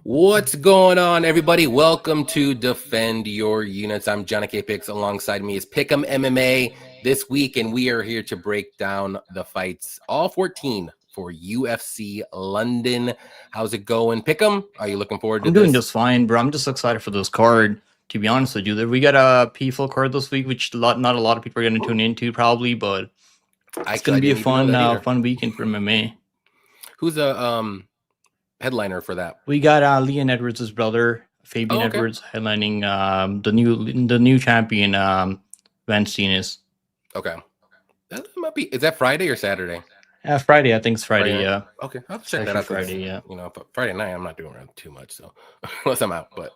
What's going on, everybody? Welcome to Defend Your Units. I'm Johnny K. Picks. Alongside me is Pickem MMA this week, and we are here to break down the fights, all 14 for UFC London. How's it going, Pickem? Are you looking forward to I'm this? doing just fine, bro. I'm just excited for this card. To be honest with you, we got a PFL card this week, which not a lot of people are going to tune into probably, but it's going to be a fun weekend for MMA. Who's a headliner for that? We got Leon Edwards' brother, Fabian Edwards, headlining the new champion, Van Steenis. Okay, that might be. Is that Friday or Saturday? Friday, I think it's Friday. Yeah. Okay, I'll check that out. Friday, yeah. You know, Friday night I'm not doing too much, so unless I'm out, but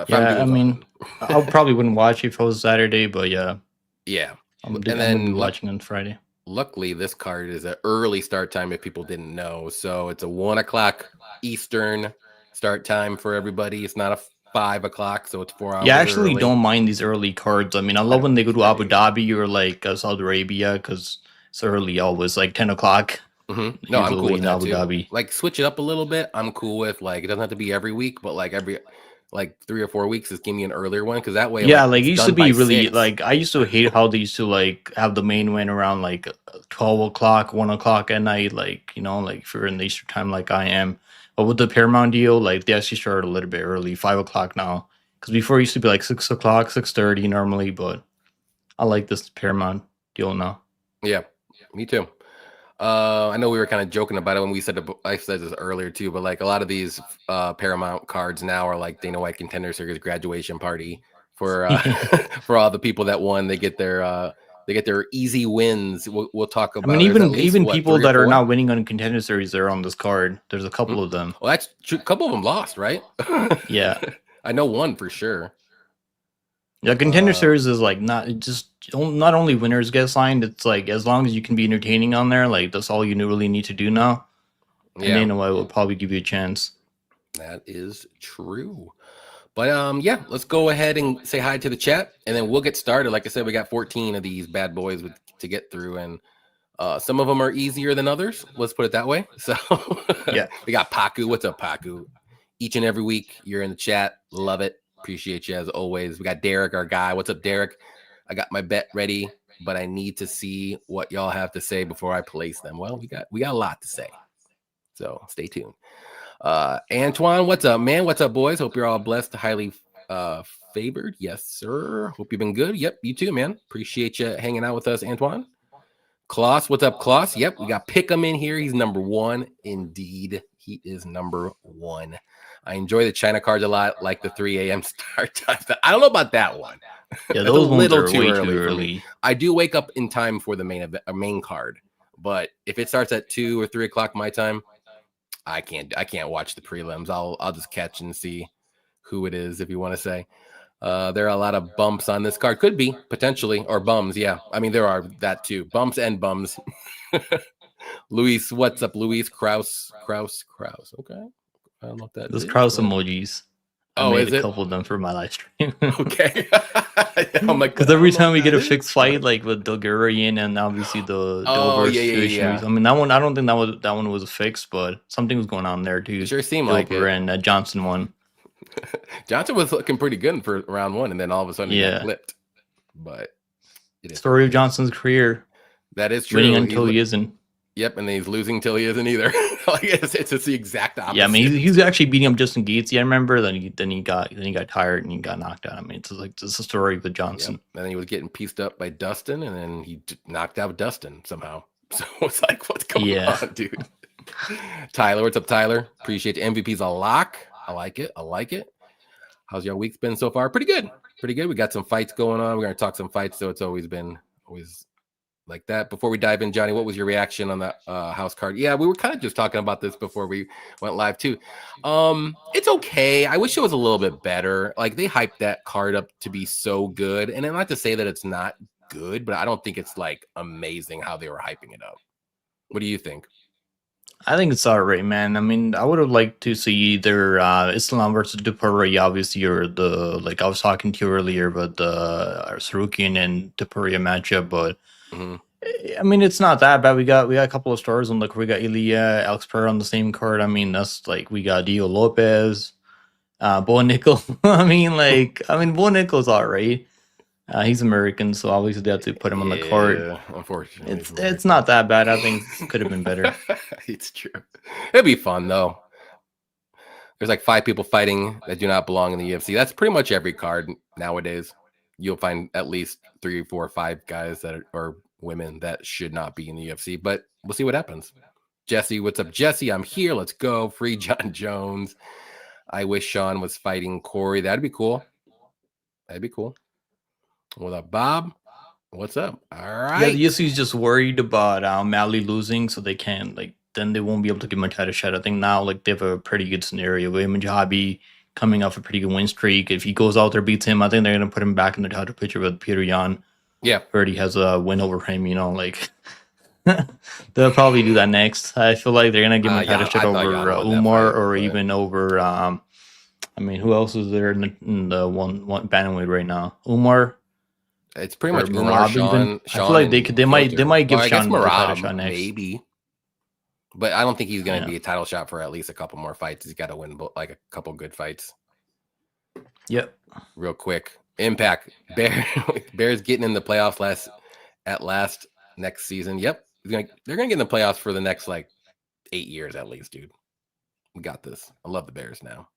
yeah, I mean, I probably wouldn't watch if it was Saturday, but yeah. I'm gonna be watching on Friday. Luckily, this card is an early start time if people didn't know. So it's a 1 o'clock Eastern start time for everybody. It's not a 5 o'clock, so it's 4 hours. Yeah, I actually don't mind these early cards. I mean, I love when they go to Abu Dhabi or like Saudi Arabia because it's early, always like 10 o'clock. Mm-hmm. No, I'm cool with that Abu Dhabi. Like, switch it up a little bit. I'm cool with, like, it doesn't have to be every week, but like every 3 or 4 weeks, just give me an earlier one, because that way, yeah, like it used to be really 6. Like I used to hate how they used to like have the main win around like 12 o'clock, 1 o'clock at night, like, you know, like if you're in the Eastern time like I am. But with the Paramount deal, like they actually started a little bit early, 5 o'clock now, because before it used to be like 6 o'clock, 6:30 normally. But I like this Paramount deal now. Yeah, me too. I know we were kind of joking about it when I said this earlier too, but like a lot of these Paramount cards now are like Dana White Contender Series graduation party for for all the people that won. They get their easy wins. We'll talk about. I mean, even people that are not winning on Contender Series, they're on this card. There's a couple of them. Well, that's true. A couple of them lost, right? Yeah, I know one for sure. Yeah, Contender Series is like not only winners get signed. It's like as long as you can be entertaining on there, like that's all you really need to do now. Yeah. And Dana White will probably give you a chance. That is true. But yeah, let's go ahead and say hi to the chat, and then we'll get started. Like I said, we got 14 of these bad boys to get through, and some of them are easier than others. Let's put it that way. So yeah, we got Paku. What's up, Paku? Each and every week, you're in the chat. Love it. Appreciate you as always. We got Derek, our guy. What's up, Derek? I got my bet ready, but I need to see what y'all have to say before I place them. Well, we got a lot to say, so stay tuned. Antoine, what's up, man? What's up, boys? Hope you're all blessed, highly favored. Yes, sir. Hope you've been good. Yep, you too, man. Appreciate you hanging out with us, Antoine. Klaus, what's up, Klaus? Yep, we got Pickem in here. He's number 1. Indeed, he is number 1. I enjoy the China cards a lot, like the 3 a.m. start time. I don't know about that one. Yeah, those ones are way too early. I do wake up in time for the main card, but if it starts at 2 or 3 o'clock my time, I can't watch the prelims. I'll just catch and see who it is, if you want to say. There are a lot of bumps on this card. Could be, potentially, or bums. Yeah, I mean, there are that too. Bumps and bums. Luis, what's up, Luis? Kraus. Okay. I don't know what that is. Those Kraus emojis. I made a couple of them for my live stream. Okay. I'm like, because every time we get a fixed fight, like with Bulgarian and obviously the yeah. I mean, that one, I don't think that one was fixed, but something was going on there too. It sure seemed like it. And Johnson won. Johnson was looking pretty good for round 1, and then all of a sudden he got flipped. But story of Johnson's career. That is true. Winning until he isn't. Yep, and then he's losing till he isn't either. Like it's the exact opposite. Yeah, I mean he's actually beating up Justin Gaethje. I remember. Then he got tired and he got knocked out. I mean, it's a story with Johnson. Yep. And then he was getting pieced up by Dustin, and then he knocked out Dustin somehow. So it's like, what's going on, dude? Tyler, what's up, Tyler? Appreciate the MVP's a lock. I like it. How's your week been so far? Pretty good. We got some fights going on. We're gonna talk some fights, so it's always like that. Before we dive in, Johnny, what was your reaction on that house card? Yeah, we were kind of just talking about this before we went live too. It's okay. I wish it was a little bit better. Like they hyped that card up to be so good, and not to say that it's not good, but I don't think it's like amazing how they were hyping it up. What do you think? I think it's all right, man. I mean, I would have liked to see either Islam versus Dupourier, obviously, or the, like I was talking to you earlier, but the Sarukian and Dupourier matchup. But I mean, it's not that bad. We got a couple of stars on. Look, we got Ilya, Alex Pereira on the same card. I mean, that's like we got Dio Lopez, Bo Nickel. I mean, Bo Nickel's all right. He's American, so obviously they have to put him on the card. Yeah, unfortunately, It's not that bad. I think it could have been better. It's true. It'd be fun though. There's like 5 people fighting that do not belong in the UFC. That's pretty much every card nowadays. You'll find at least 3, 4, 5 guys that are, or women that should not be in the UFC. But we'll see what happens. Jesse, what's up, Jesse? I'm here. Let's go. Free John Jones. I wish Sean was fighting Corey. That'd be cool. That'd be cool. What up, Bob? What's up? All right. Yeah, the UFC is just worried about Mally losing, so they can't then they won't be able to give him a title shot. I think now they have a pretty good scenario. William Jahabi coming off a pretty good win streak. If he goes out there, beats him, I think they're gonna put him back in the title picture with Peter Yan. Yeah, already has a win over him. They'll probably do that next. I feel like they're gonna give him a title shot over Umar or even over. I mean, who else is there in the one bantamweight right now? Umar. It's pretty much Umar, Sean. I feel like they might give Sean a title shot next. Maybe. But I don't think he's going to be a title shot for at least a couple more fights. He's got to win like a couple good fights. Yep. Real quick. Impact. Bears getting in the playoffs last next season. Yep. They're going to get in the playoffs for the next 8 years at least, dude. We got this. I love the Bears now.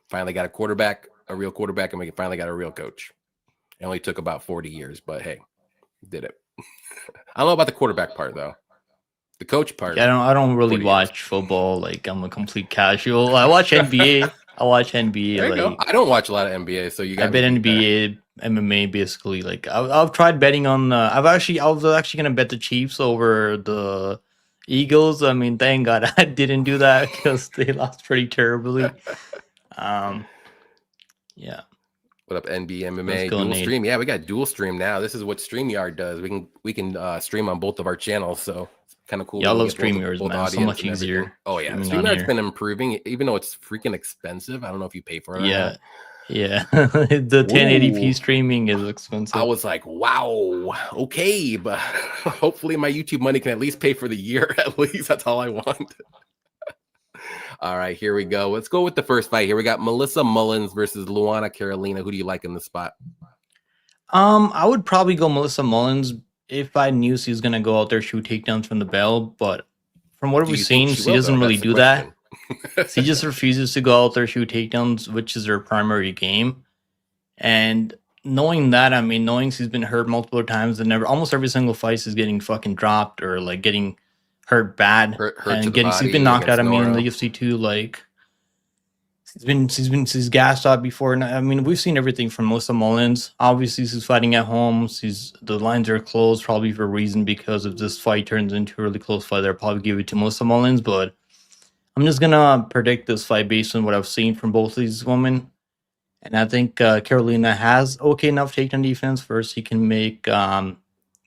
Finally got a real quarterback, and we finally got a real coach. It only took about 40 years, but hey, did it. I don't know about the quarterback part though. The coach part. Yeah, I don't really watch football. I'm a complete casual. I watch NBA. There you go. I don't watch a lot of NBA, so you got. I bet NBA, MMA, basically. I've tried betting on. I was actually gonna bet the Chiefs over the Eagles. I mean, thank God I didn't do that because they lost pretty terribly. Yeah. What up, NBA, MMA, dual stream? Yeah, we got dual stream now. This is what StreamYard does. We can stream on both of our channels, so it's kind of cool. Yeah, I love StreamYard, man. So much easier. Oh yeah, StreamYard's been improving, even though it's freaking expensive. I don't know if you pay for it. Yeah, yeah. The 1080p streaming is expensive. I was like, wow, okay, but hopefully my YouTube money can at least pay for the year. At least that's all I want. All right, here we go. Let's go with the first fight. Here we got Melissa Mullins versus Luana Carolina. Who do you like in the spot? I would probably go Melissa Mullins if I knew she was gonna go out there shoot takedowns from the bell. But from what we've seen, she doesn't really do that. She just refuses to go out there shoot takedowns, which is her primary game. And knowing that, I mean, knowing she's been hurt multiple times and almost every single fight she's getting fucking dropped or getting hurt bad and she's been knocked out. I mean, in the UFC too, she's gassed out before. And I mean, we've seen everything from Melissa Mullins. Obviously, she's fighting at home. The lines are closed probably for a reason, because if this fight turns into a really close fight, they'll probably give it to Melissa Mullins. But I'm just gonna predict this fight based on what I've seen from both of these women. And I think Carolina has okay enough takedown defense. First, he can make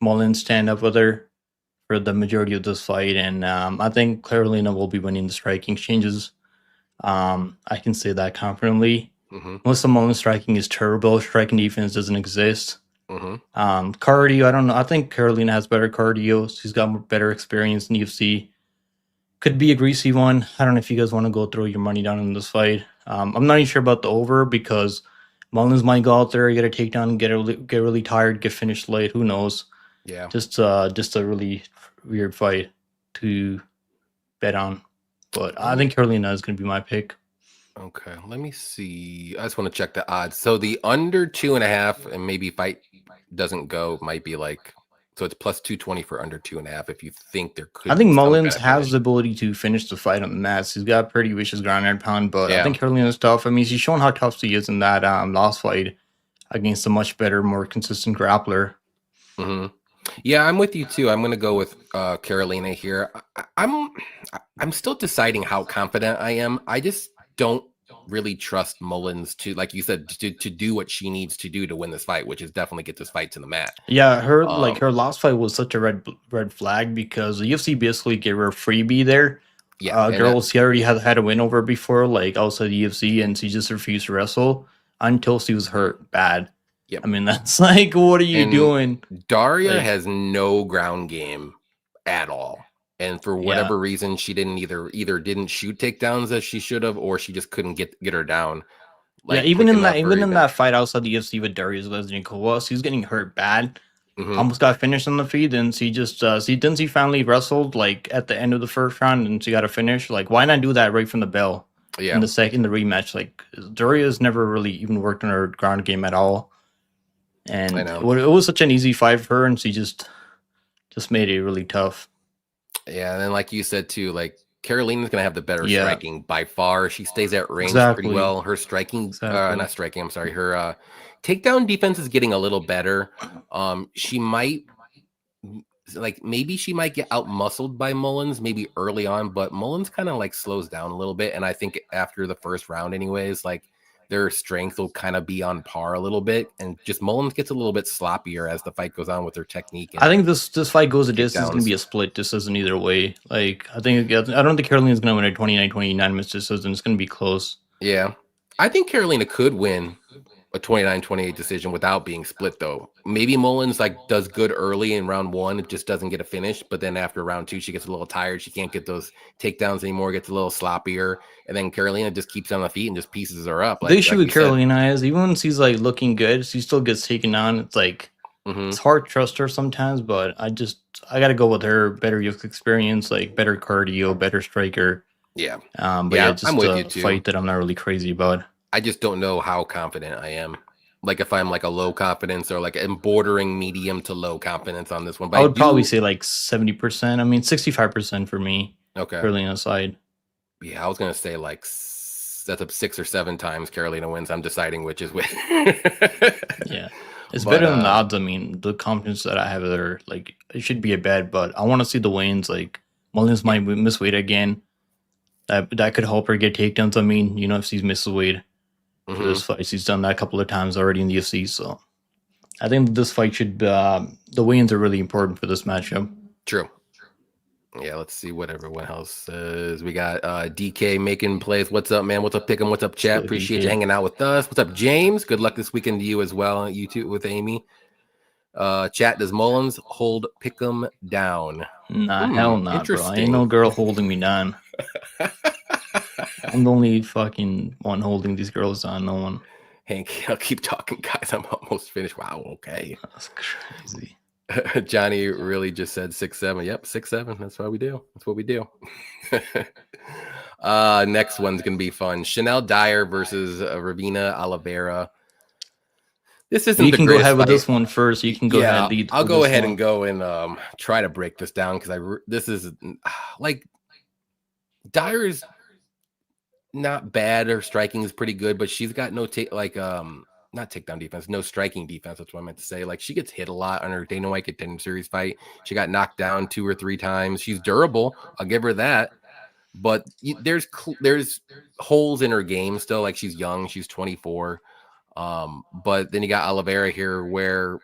Mullins stand up with her for the majority of this fight, and I think Carolina will be winning the striking exchanges. I can say that confidently. Melissa Mullins' striking is terrible. Striking defense doesn't exist. Cardio, I don't know. I think Carolina has better cardio. She's got better experience in the UFC. Could be a greasy one. I don't know if you guys want to go throw your money down in this fight. I'm not even sure about the over, because Mullins might go out there, get a takedown, get really tired, get finished late. Who knows? Yeah, just a really weird fight to bet on. But I think Carolina is going to be my pick. Okay, let me see. I just want to check the odds. So the under 2.5 and maybe fight doesn't go might be so it's plus 220 for under 2.5. If you think there could, I think Mullins has the ability to finish the fight on the mat. She's got pretty vicious ground and pound, but I think Carolina's tough. I mean, she's shown how tough she is in that last fight against a much better, more consistent grappler. Yeah, I'm with you too. I'm going to go with Carolina here. I'm still deciding how confident I am. I just don't really trust Mullins to, like you said, to do what she needs to do to win this fight, which is definitely get this fight to the mat. Yeah, her last fight was such a red flag, because the UFC basically gave her a freebie there. Yeah, she already had a win over before, outside the UFC, and she just refused to wrestle until she was hurt bad. Yep. I mean, that's like, what are you doing? Daria Like, has no ground game at all. And for whatever reason, she didn't either didn't shoot takedowns as she should have, or she just couldn't get her down. Yeah, Like quick enough even in that fight outside the UFC with Darius Lesniak, he was getting hurt bad. Almost got finished on the feed, and she just she finally wrestled like at the end of the first round, and she got a finish. Like, why not do that right from the bell? Yeah. In the rematch, like Darius never really even worked on her ground game at all, and it was such an easy fight for her, and she just made it really tough. Yeah, and then like you said too, like Carolina's gonna have the better striking by far. She stays at range pretty well. Her striking, not striking. I'm sorry. Her takedown defense is getting a little better. She might, like, maybe she might get out muscled by Mullins maybe early on, but Mullins kind of like slows down a little bit. And I think after the first round, anyways, like their strength will kind of be on par a little bit, and just Mullins gets a little bit sloppier as the fight goes on with her technique. I think this fight goes a distance. It's going to be a split decision either way. Like, I don't think Carolina's going to win a 29-29 minutes decision. It's going to be close. Yeah, I think Carolina could win a 29-28 decision without being split, though. Maybe Mullins like does good early in round one, it just doesn't get a finish, but then after round two she gets a little tired, she can't get those takedowns anymore, gets a little sloppier, and then Carolina just keeps on the feet and just pieces her up. Like, the issue with Carolina is even when she's like looking good, she still gets taken on. It's like it's hard to trust her sometimes, but I got to go with her. Better youth experience, like better cardio, better striker. Yeah. But yeah, just I'm with you too. Fight that I'm not really crazy about. I just don't know how confident I am. Like if I'm like a low confidence or like I'm bordering medium to low confidence on this one. But I would probably say like 70%. I mean, 65% for me. Okay. Carolina side. Yeah, I was gonna say like that's up 6 or 7 times Carolina wins. I'm deciding which is which. Yeah. It's better than the odds. I mean, the confidence that I have there, like it should be a bet, but I want to see the wins. Like Mullins might miss weight again. That could help her get takedowns. I mean, if she's missed weight for this fight, she's done that a couple of times already in the UFC. So I think this fight should the wins are really important for this matchup. True. Yeah, let's see what everyone else says. We got DK making plays. What's up, man? What's up, Pickem? What's up, chat? Appreciate you hanging out with us. What's up, James? Good luck this weekend to you as well. You too with Amy. Chat, does Mullins hold Pickem down? Nah, hell nah, bro. I ain't no girl holding me down. I'm the only fucking one holding these girls down. No one. Hank, I'll keep talking, guys. I'm almost finished. Wow, okay. That's crazy. Johnny really just said 6'7". Yep, 6'7". That's what we do. That's what we do. Next one's gonna be fun. Chanel Dyer versus Ravina Oliveira. This isn't. You can go ahead with this one first. You can go ahead. Lead I'll go ahead and go and try to break this down because this is like Dyer's not bad. Her striking is pretty good, but she's got no not takedown defense, no striking defense. That's what I meant to say. Like she gets hit a lot on her Dana White Contender Series fight. She got knocked down 2 or 3 times. She's durable. I'll give her that. But there's holes in her game still. Like she's young. She's 24. But then you got Oliveira here where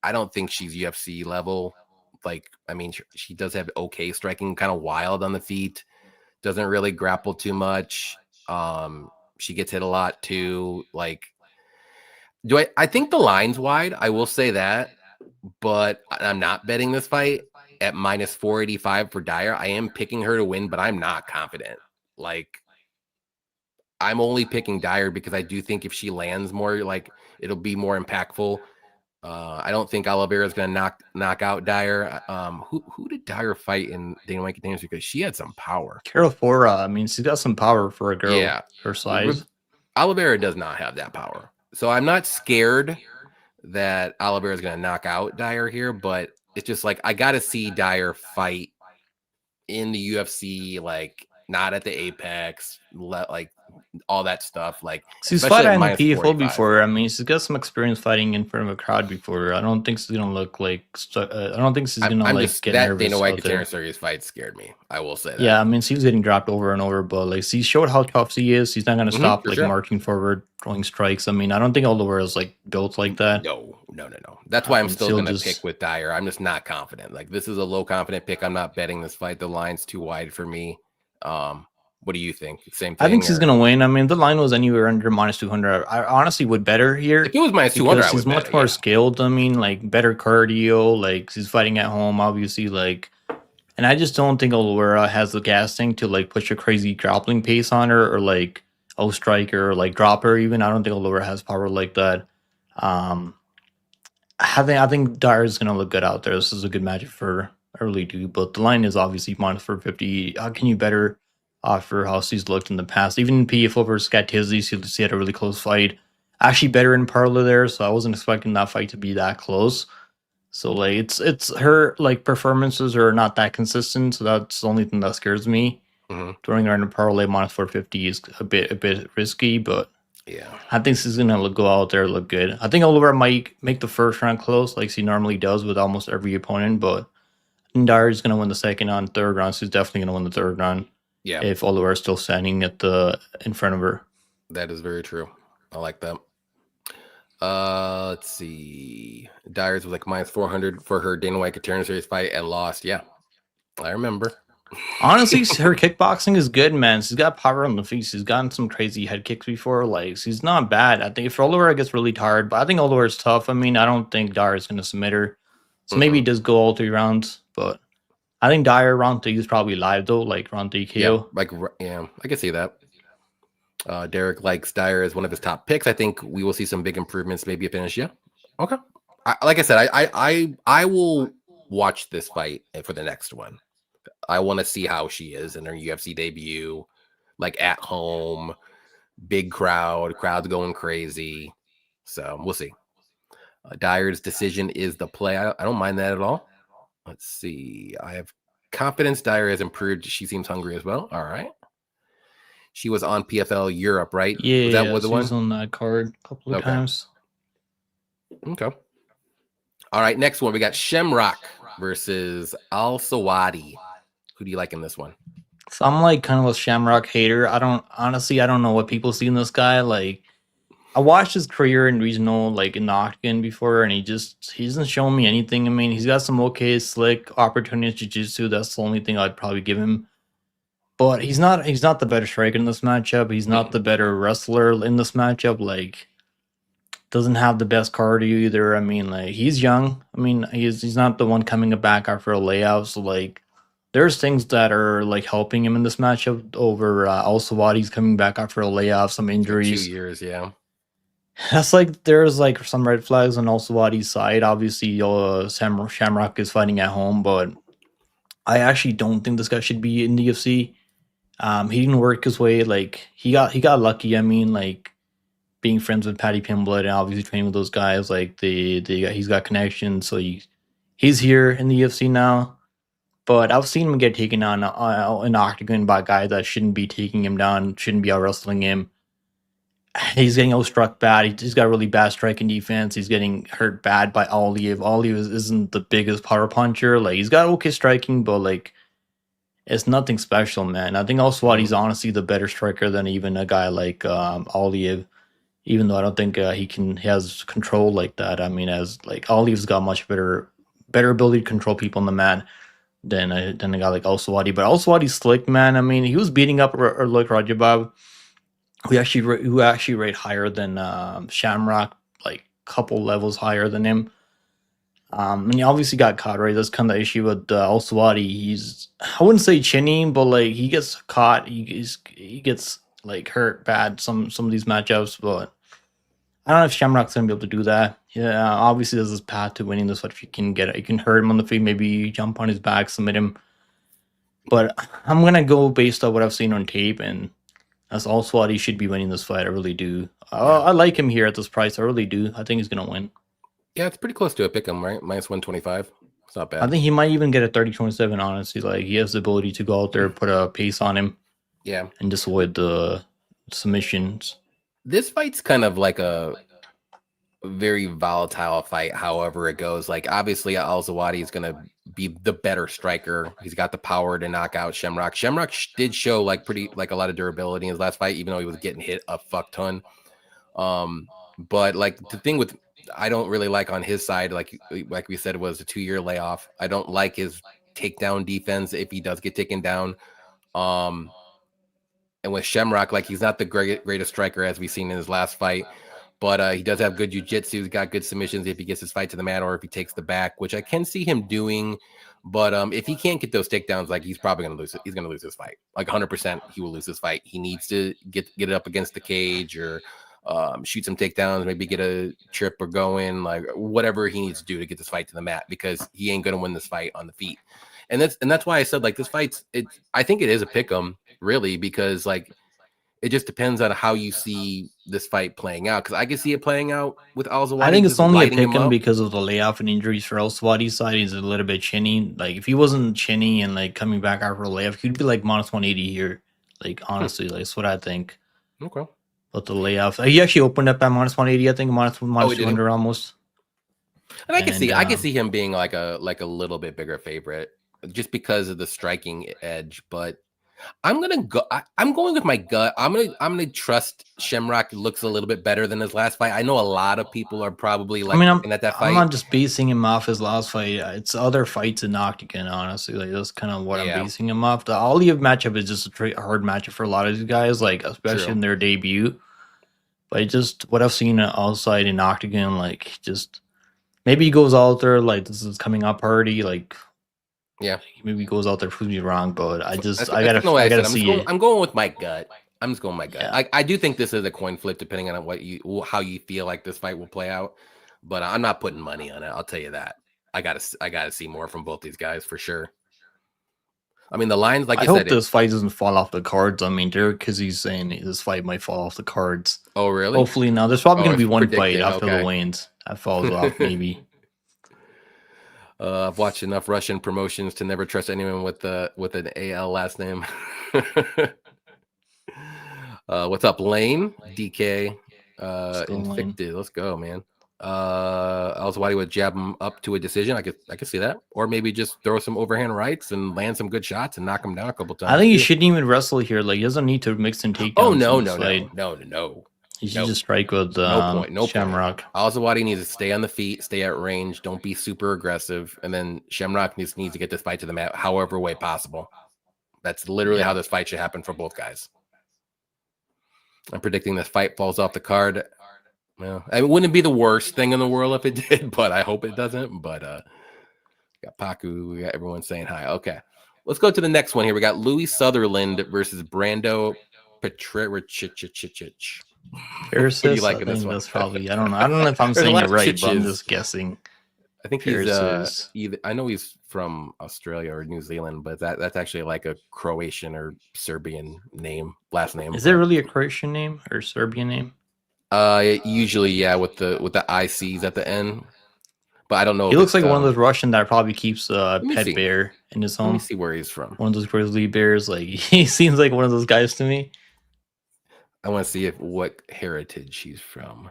I don't think she's UFC level. Like, I mean, she does have okay striking, kind of wild on the feet. Doesn't really grapple too much. She gets hit a lot too. Like, I think the line's wide. I will say that, but I'm not betting this fight at minus 485 for Dyer. I am picking her to win, but I'm not confident. Like, I'm only picking Dyer because I do think if she lands more, like it'll be more impactful. I don't think Oliveira is going to knock out Dyer. Who did Dyer fight in Dana White Contenders? Because she had some power. Carol Fora. I mean, she's got some power for a girl her size. Oliveira does not have that power. So I'm not scared that Oliveira is going to knock out Dyer here, but it's just like I got to see Dyer fight in the UFC, like not at the Apex, like all that stuff. Like she's fought in the PFL before. I mean, she's got some experience fighting in front of a crowd before. I don't think she's gonna look like. I don't think she's gonna get nervous. Dana White Contender Series fight scared me. I will say that. Yeah, I mean, she was getting dropped over and over, but like she showed how tough she is. She's not gonna stop marching forward, throwing strikes. I mean, I don't think Oliveira is like built like that. No. That's why I'm still gonna pick with Dyer. I'm just not confident. Like this is a low confident pick. I'm not betting this fight. The line's too wide for me. What do you think? Same I think thing? she's gonna win. I mean, the line was anywhere under -200. I honestly would bet her here If it was -200, because I she's would bet much it. more Yeah. skilled. I mean, like better cardio. Like she's fighting at home, obviously. Like, and I just don't think Oliveira has the casting to like push a crazy grappling pace on her or like strike her or like drop her. Even I don't think Oliveira has power like that. Um, I think Dyer is gonna look good out there. This is a good matchup for her. I really do. But the line is obviously -450. How can you better for how she's looked in the past? Even in PFL versus Scatizzi, she had a really close fight. Actually better in Parla there, so I wasn't expecting that fight to be that close. So like it's her like performances are not that consistent, so that's the only thing that scares me. Mm-hmm. Throwing her in a parlay -450 is a bit risky, but Yeah. I think she's gonna go out there look good. I think Oliver might make the first round close, like she normally does with almost every opponent. But Dyer's gonna win the second round, third round. She's definitely gonna win the third round. Yeah. If Oliver is still standing at the in front of her. That is very true. I like that. Let's see. Dyers was like -400 for her Dana White Katana Series fight and lost. Yeah, I remember. Honestly, her kickboxing is good, man. She's got power on the feet. She's gotten some crazy head kicks before. Like, she's not bad. I think if Oliver gets really tired, but I think Oliver is tough. I mean, I don't think Dyer is going to submit her. So maybe it does go all 3 rounds, but I think Dyer round 3 is probably live, though, like round 3 KO. Yeah, like, yeah, I can see that. Derek likes Dyer as one of his top picks. I think we will see some big improvements, maybe a finish. Yeah. Okay. Like I said, I will watch this fight for the next one. I want to see how she is in her UFC debut, like at home, big crowd's going crazy. So we'll see. Dyer's decision is the play. I don't mind that at all. Let's see. I have confidence Dyer has improved. She seems hungry as well. All right. She was on PFL Europe, right? Yeah, was that the one? was on that card a couple of times. Okay. All right, next one. We got Shamrock versus Al Sawadi. Who do you like in this one? So I'm like kind of a Shamrock hater. I don't know what people see in this guy. Like, I watched his career in regional, like in the Octagon before, and he doesn't show me anything. I mean, he's got some okay slick opportunities jiu-jitsu. That's the only thing I'd probably give him. But he's not the better striker in this matchup. He's not the better wrestler in this matchup. Like, doesn't have the best cardio either. I mean, like, he's young. I mean, he's not the one coming back after a layout. So like, there's things that are like helping him in this matchup over Al Sawadi's coming back after a layoff, some injuries. 2 years, yeah. That's like there's like some red flags on Al Sawadi's side. Obviously, Shamrock is fighting at home, but I actually don't think this guy should be in the UFC. He didn't work his way. Like he got lucky. I mean, like being friends with Paddy Pimblett and obviously training with those guys. Like he's got connections, so he's here in the UFC now. But I've seen him get taken on an octagon by a guy that shouldn't be taking him down, shouldn't be out wrestling him. He's getting outstruck bad. He's got really bad striking defense. He's getting hurt bad by EVLOEV. EVLOEV isn't the biggest power puncher. Like, he's got okay striking, but like, it's nothing special, man. I think also he's honestly the better striker than even a guy like EVLOEV. Even though I don't think he has control like that. I mean, as like EVLOEV's got much better ability to control people on the mat than a guy like Al Sawadi. But Al Sawadi's slick, man. I mean, he was beating up like Rajabab, who actually rate higher than Shamrock, like a couple levels higher than him. And he obviously got caught, right? That's kind of the issue with Al Sawadi. I wouldn't say chinny, but like he gets caught. He gets like hurt bad some of these matchups, but I don't know if Shamrock's gonna be able to do that. Yeah, obviously there's this path to winning this. But if you can get it, you can hurt him on the feet, maybe jump on his back, submit him. But I'm gonna go based on what I've seen on tape, and that's Al Sawadi should be winning this fight. I really do. I like him here at this price. I really do. I think he's gonna win. Yeah, it's pretty close to a pick 'em, right? -125. It's not bad. I think he might even get a 30-27. Honestly, like he has the ability to go out there, put a pace on him, yeah, and just avoid the submissions. This fight's kind of like a very volatile fight, however it goes. Like, obviously, Al Zawadi is going to be the better striker. He's got the power to knock out Shamrock. Shamrock did show like a lot of durability in his last fight, even though he was getting hit a fuck ton. But like the thing with I don't really like on his side, like we said, it was a 2-year layoff. I don't like his takedown defense if he does get taken down. And with Shamrock, like he's not the greatest striker as we've seen in his last fight, but he does have good jiu-jitsu. He's got good submissions if he gets his fight to the mat or if he takes the back, which I can see him doing. But if he can't get those takedowns, like he's probably gonna lose it. He's gonna lose this fight. Like 100%, he will lose this fight. He needs to get it up against the cage or shoot some takedowns, maybe get a trip or go in, like whatever he needs to do to get this fight to the mat, because he ain't gonna win this fight on the feet. And that's why I said like this fight's I think it is a pick 'em really, because like it just depends on how you see this fight playing out. Because I can see it playing out with Al-Zawadi. I think it's only a pick 'em because of the layoff and injuries for Al-Zawadi's side. He's a little bit chinny. Like if he wasn't chinny and like coming back after a layoff, he'd be like -180 here. Like honestly, like that's what I think. Okay. But the layoff, he actually opened up at -180. I think minus 200 almost. And I can see him being like a little bit bigger favorite just because of the striking edge, but I'm going with my gut. I'm gonna trust Shamrock looks a little bit better than his last fight. I know a lot of people are probably like looking at that fight. I'm not just basing him off his last fight. It's other fights in Octagon, honestly. Like that's kind of what I'm basing him off. The Aliev matchup is just a hard matchup for a lot of these guys, like especially in their debut. But just what I've seen outside in Octagon, like just maybe he goes out there like this is coming up party, like. Yeah, maybe he goes out there, proves me wrong, but I gotta see. I'm going with my gut. I'm just going with my gut. Yeah. I do think this is a coin flip, depending on how you feel like this fight will play out. But I'm not putting money on it. I'll tell you that. I gotta see more from both these guys for sure. I mean, the lines, like I hope this fight doesn't fall off the cards. I mean, Derek, because he's saying this fight might fall off the cards. Oh, really? Hopefully, now there's probably gonna be one fight after the weigh-ins that falls off, maybe. I've watched enough Russian promotions to never trust anyone with an AL last name. What's up, Lane? DK, Infected. Let's go, man. Al-Zawadi would jab him up to a decision. I could see that, or maybe just throw some overhand rights and land some good shots and knock him down a couple times. I think he shouldn't even wrestle here. Like he doesn't need to mix and takedowns. Oh no. He should just strike with Shamrock. Al-Zawadi needs to stay on the feet, stay at range, don't be super aggressive, and then Shamrock needs to get this fight to the mat however way possible. That's literally how this fight should happen for both guys. I'm predicting this fight falls off the card. Well, it wouldn't be the worst thing in the world if it did, but I hope it doesn't. But we got Paku, we got everyone saying hi. Okay, let's go to the next one here. We got Louis Sutherland versus Brando Petrich. What do you like in this one? That's probably I don't know if I'm saying it right, but I'm just guessing. I think he's either, I know he's from Australia or New Zealand, but that's actually like a Croatian or Serbian last name. Is it really a Croatian name or Serbian name? Usually, yeah, with the ICs at the end. But I don't know. He looks like one of those Russian that probably keeps a pet bear in his home. Let me see where he's from. One of those grizzly bears. Like he seems like one of those guys to me. I want to see what heritage he's from.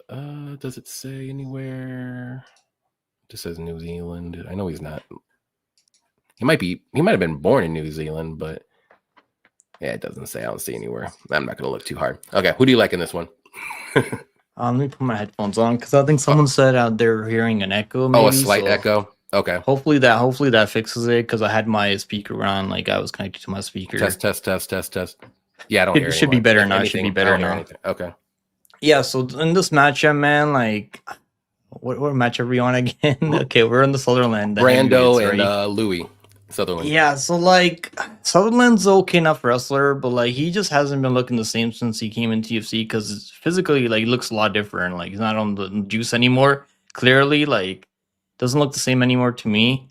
Does it say anywhere? It just says New Zealand. I know he's not. He might have been born in New Zealand, but yeah, it doesn't say. I don't see anywhere. I'm not going to look too hard. Okay, who do you like in this one? Let me put my headphones on because I think someone said they're hearing an echo. Maybe, a slight echo. Okay. Hopefully that fixes it because I had my speaker on, like I was connected to my speaker. Test. Yeah, I don't hear it. Should be better now. It should be better now. Okay. Yeah. So in this matchup, man, like what matchup are we on again? Okay, we're in the Sutherland. Brando and Louis Sutherland. Yeah. So like Sutherland's okay enough wrestler, but like he just hasn't been looking the same since he came into UFC because physically, like, he looks a lot different. Like he's not on the juice anymore. Clearly, like. Doesn't look the same anymore to me.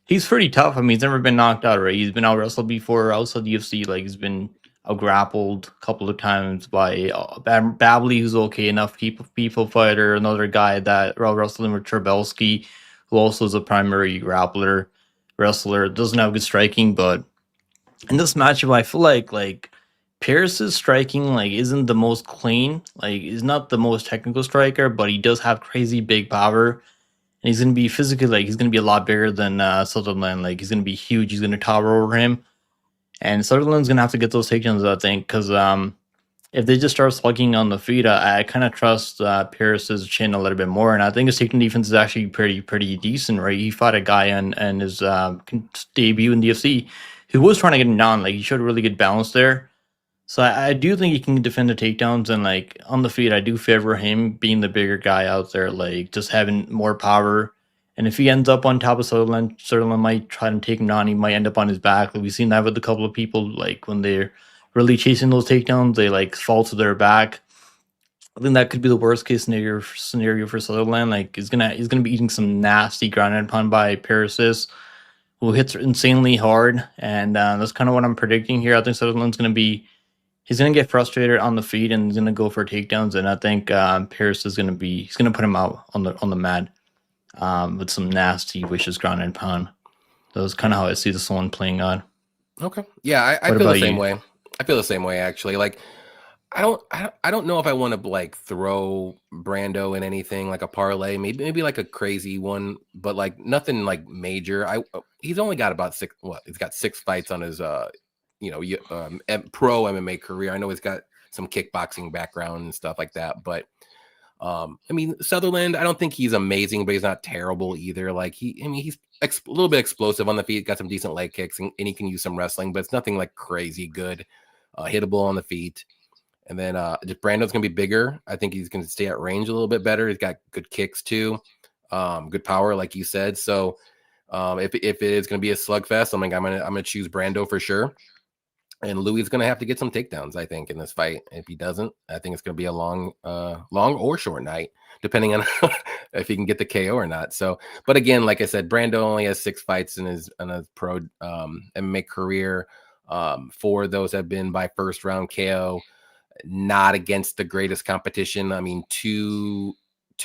He's pretty tough. I mean, he's never been knocked out, right? He's been out wrestled before outside the UFC. Like he's been out grappled a couple of times by Babley, who's okay enough people fighter. Another guy that wrestled him with Trabelski, who also is a primary wrestler. Doesn't have good striking, but in this matchup, I feel like Pierce's striking like isn't the most clean. Like he's not the most technical striker, but he does have crazy big power. And he's going to be physically, like, he's going to be a lot bigger than Sutherland. Like, he's going to be huge. He's going to tower over him. And Sutherland's going to have to get those takedowns, I think, because if they just start slugging on the feet, I kind of trust Pierce's chin a little bit more. And I think his takedown defense is actually pretty decent, right? He fought a guy on his debut in the UFC he was trying to get him down. Like he showed really good balance there. So I do think he can defend the takedowns, and like on the feet, I do favor him being the bigger guy out there, like just having more power. And if he ends up on top of Sutherland, Sutherland might try to take him down. He might end up on his back. Like we've seen that with a couple of people. Like when they're really chasing those takedowns, they like fall to their back. I think that could be the worst case scenario for Sutherland. Like he's gonna be eating some nasty ground and pound by Parasis, who hits insanely hard, and that's kind of what I'm predicting here. I think Sutherland's gonna be. He's gonna get frustrated on the feet and he's gonna go for takedowns. And I think Paris is gonna be. He's gonna put him out on the mat with some nasty vicious ground and pound. That's kind of how I see this one playing on. Okay, yeah, I feel the same way. I feel the same way actually. Like I don't know if I want to like throw Brando in anything like a parlay, maybe like a crazy one, but like nothing like major. He's only got about he's got 6 fights on his pro MMA career. I know he's got some kickboxing background and stuff like that, but I mean Sutherland, I don't think he's amazing, but he's not terrible either. Like he's a little bit explosive on the feet, got some decent leg kicks, and he can use some wrestling, but it's nothing like crazy good. Hittable on the feet. And then just Brando's gonna be bigger. I think he's gonna stay at range a little bit better. He's got good kicks too, good power, like you said. So if it is gonna be a slugfest, I'm gonna choose Brando for sure. And Louis is gonna have to get some takedowns, I think, in this fight. If he doesn't, I think it's gonna be a long or short night, depending on if he can get the KO or not. So, but again, like I said, Brando only has 6 fights in his pro MMA career. 4 of those have been by first round KO. Not against the greatest competition. I mean, two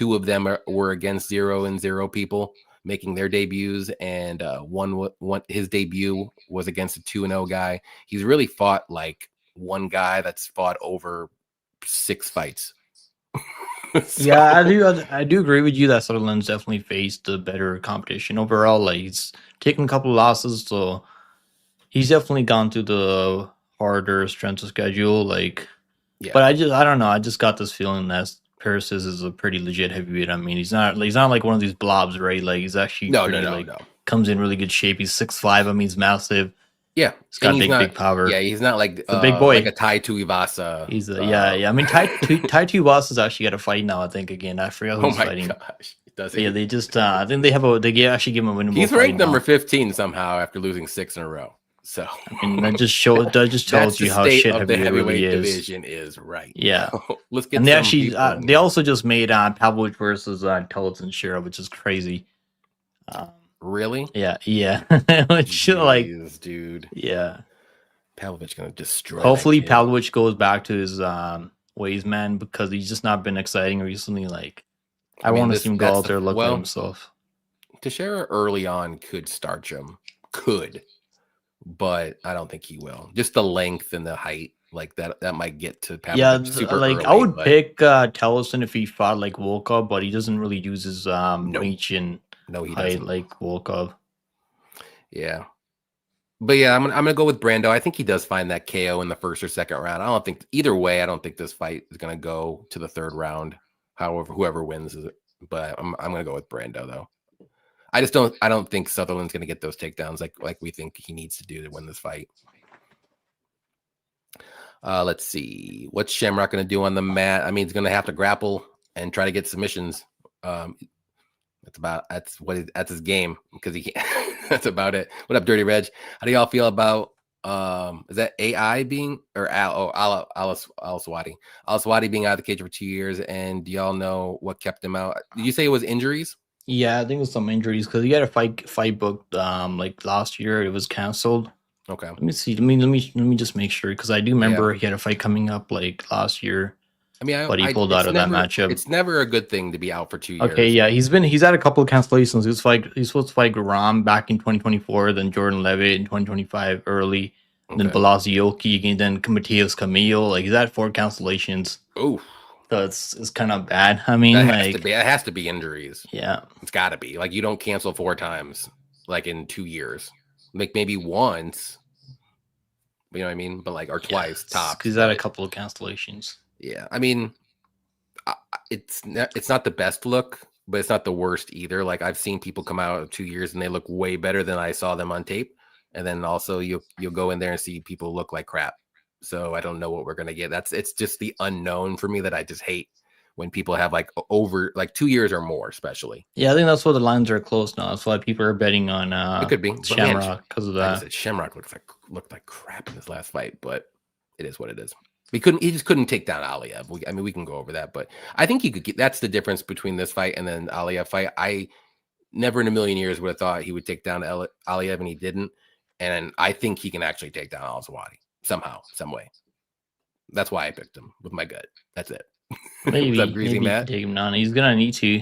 of them were against 0-0 people making their debuts, and one his debut was against a 2-0 guy. He's really fought like one guy that's fought over 6 fights. So. Yeah, I do agree with you that Sutherland's definitely faced the better competition overall. Like he's taken a couple of losses, so he's definitely gone through the harder strength of schedule. Like. Yeah. But I don't know. I just got this feeling that Paris is a pretty legit heavyweight. I mean, he's not like one of these blobs, right? Like he's actually comes in really good shape. He's 6'5". I mean, he's massive. Yeah, he's got big power. Yeah, he's not like a big boy, like a Tai Tuivasa. He's yeah. I mean, Tai Tuivasa's actually got a fight now. I think again. I forgot who's fighting. Gosh, does he? Yeah, they just I think they actually give him a winnable. He's ranked number 15 somehow after losing 6 in a row. So I mean, that just tells you how shit heavyweight really is. Division is right. Yeah, let's get. And they actually they also just made Pavlovich versus Tellez and Shira, which is crazy. Really? Yeah. Which like, dude. Yeah. Pavlovich gonna destroy. Hopefully, Pavlovich goes back to his ways, man, because he's just not been exciting recently. Like, I want to see him go out there look at himself. Teixeira early on could starch him, but I don't think he will. Just the length and the height, like that might get to Pavlovich super like early, I would pick Tellison if he fought like Volkov, but he doesn't really use his reach and height like Volkov. Yeah, but yeah, I'm gonna go with Brando. I think he does find that KO in the first or second round. I don't think either way. I don't think this fight is gonna go to the 3rd round. However, whoever wins is it. But I'm gonna go with Brando though. I don't think Sutherland's going to get those takedowns like we think he needs to do to win this fight. Let's see. What's Shamrock going to do on the mat? I mean, he's going to have to grapple and try to get submissions. That's his game because he can't. That's about it. What up, Dirty Reg? How do y'all feel about is that AI being or Al-Swati? Al-Swati being out of the cage for 2 years, and do y'all know what kept him out? Did you say it was injuries? Yeah, I think it was some injuries because he had a fight booked like last year. It was canceled. Okay. Let me see. Let me just make sure because I do remember he had a fight coming up like last year. I mean, but he pulled out of that matchup. It's never a good thing to be out for 2 years. Okay, yeah, he's had a couple of cancellations. He's supposed to fight Ram back in 2024, then Jordan Levitt in 2025 early, then Balazioki, and then Mateus Camille. Like he's had 4 cancellations. Oh. So it's kind of bad. I mean, it has to be injuries. Yeah, it's got to be. Like you don't cancel 4 times, like in 2 years. Like maybe once, you know what I mean? But like or twice tops. He's had a couple of cancellations. Yeah, I mean, it's not the best look, but it's not the worst either. Like I've seen people come out of 2 years and they look way better than I saw them on tape, and then also you'll go in there and see people look like crap. So I don't know what we're gonna get. It's just the unknown for me that I just hate when people have like over like 2 years or more, especially. Yeah, I think that's why the lines are close now. That's why people are betting on it could be Shamrock because of that. Like I said, Shamrock looked like crap in his last fight, but it is what it is. He just couldn't take down Aliyev. We can go over that, but I think he could get. That's the difference between this fight and then Aliyev fight. I never in a million years would have thought he would take down Aliyev, and he didn't. And I think he can actually take down Al-Zawadi somehow, some way. That's why I picked him with my gut. That's it. Maybe, What's up, Greasy maybe Matt? take him down. He's gonna need to.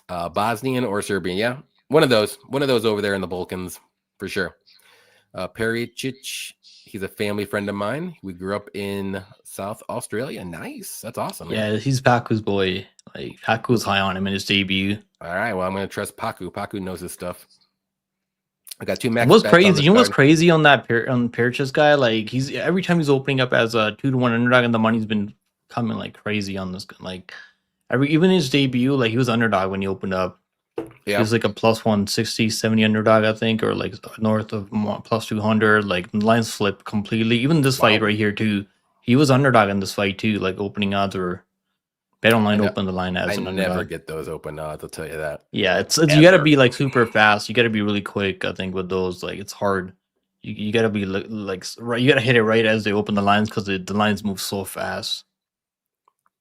Bosnian or Serbian, yeah, one of those over there in the Balkans for sure. Pericic, he's a family friend of mine. We grew up in South Australia. Nice, that's awesome. Yeah, man. He's Paku's boy. Like Paku's high on him in his debut. All right, well, I'm gonna trust Paku. Paku knows his stuff. I got 2 max. What's crazy? You know what's crazy on that Pericic guy? Like he's every time he's opening up as a 2-1 underdog, and the money's been coming like crazy on this. Like even his debut, like he was underdog when he opened up. Yeah, he was like a plus 160, 70 underdog, I think, or like north of plus 200. Like the lines flipped completely. Even this fight right here too, he was underdog in this fight too. Like opening odds were. Bet online open the line as an underdog. I never get those open odds, I'll tell you that. Yeah, it's you got to be like super fast. You got to be really quick. I think with those, like it's hard. You got to be like right. You got to hit it right as they open the lines because the lines move so fast.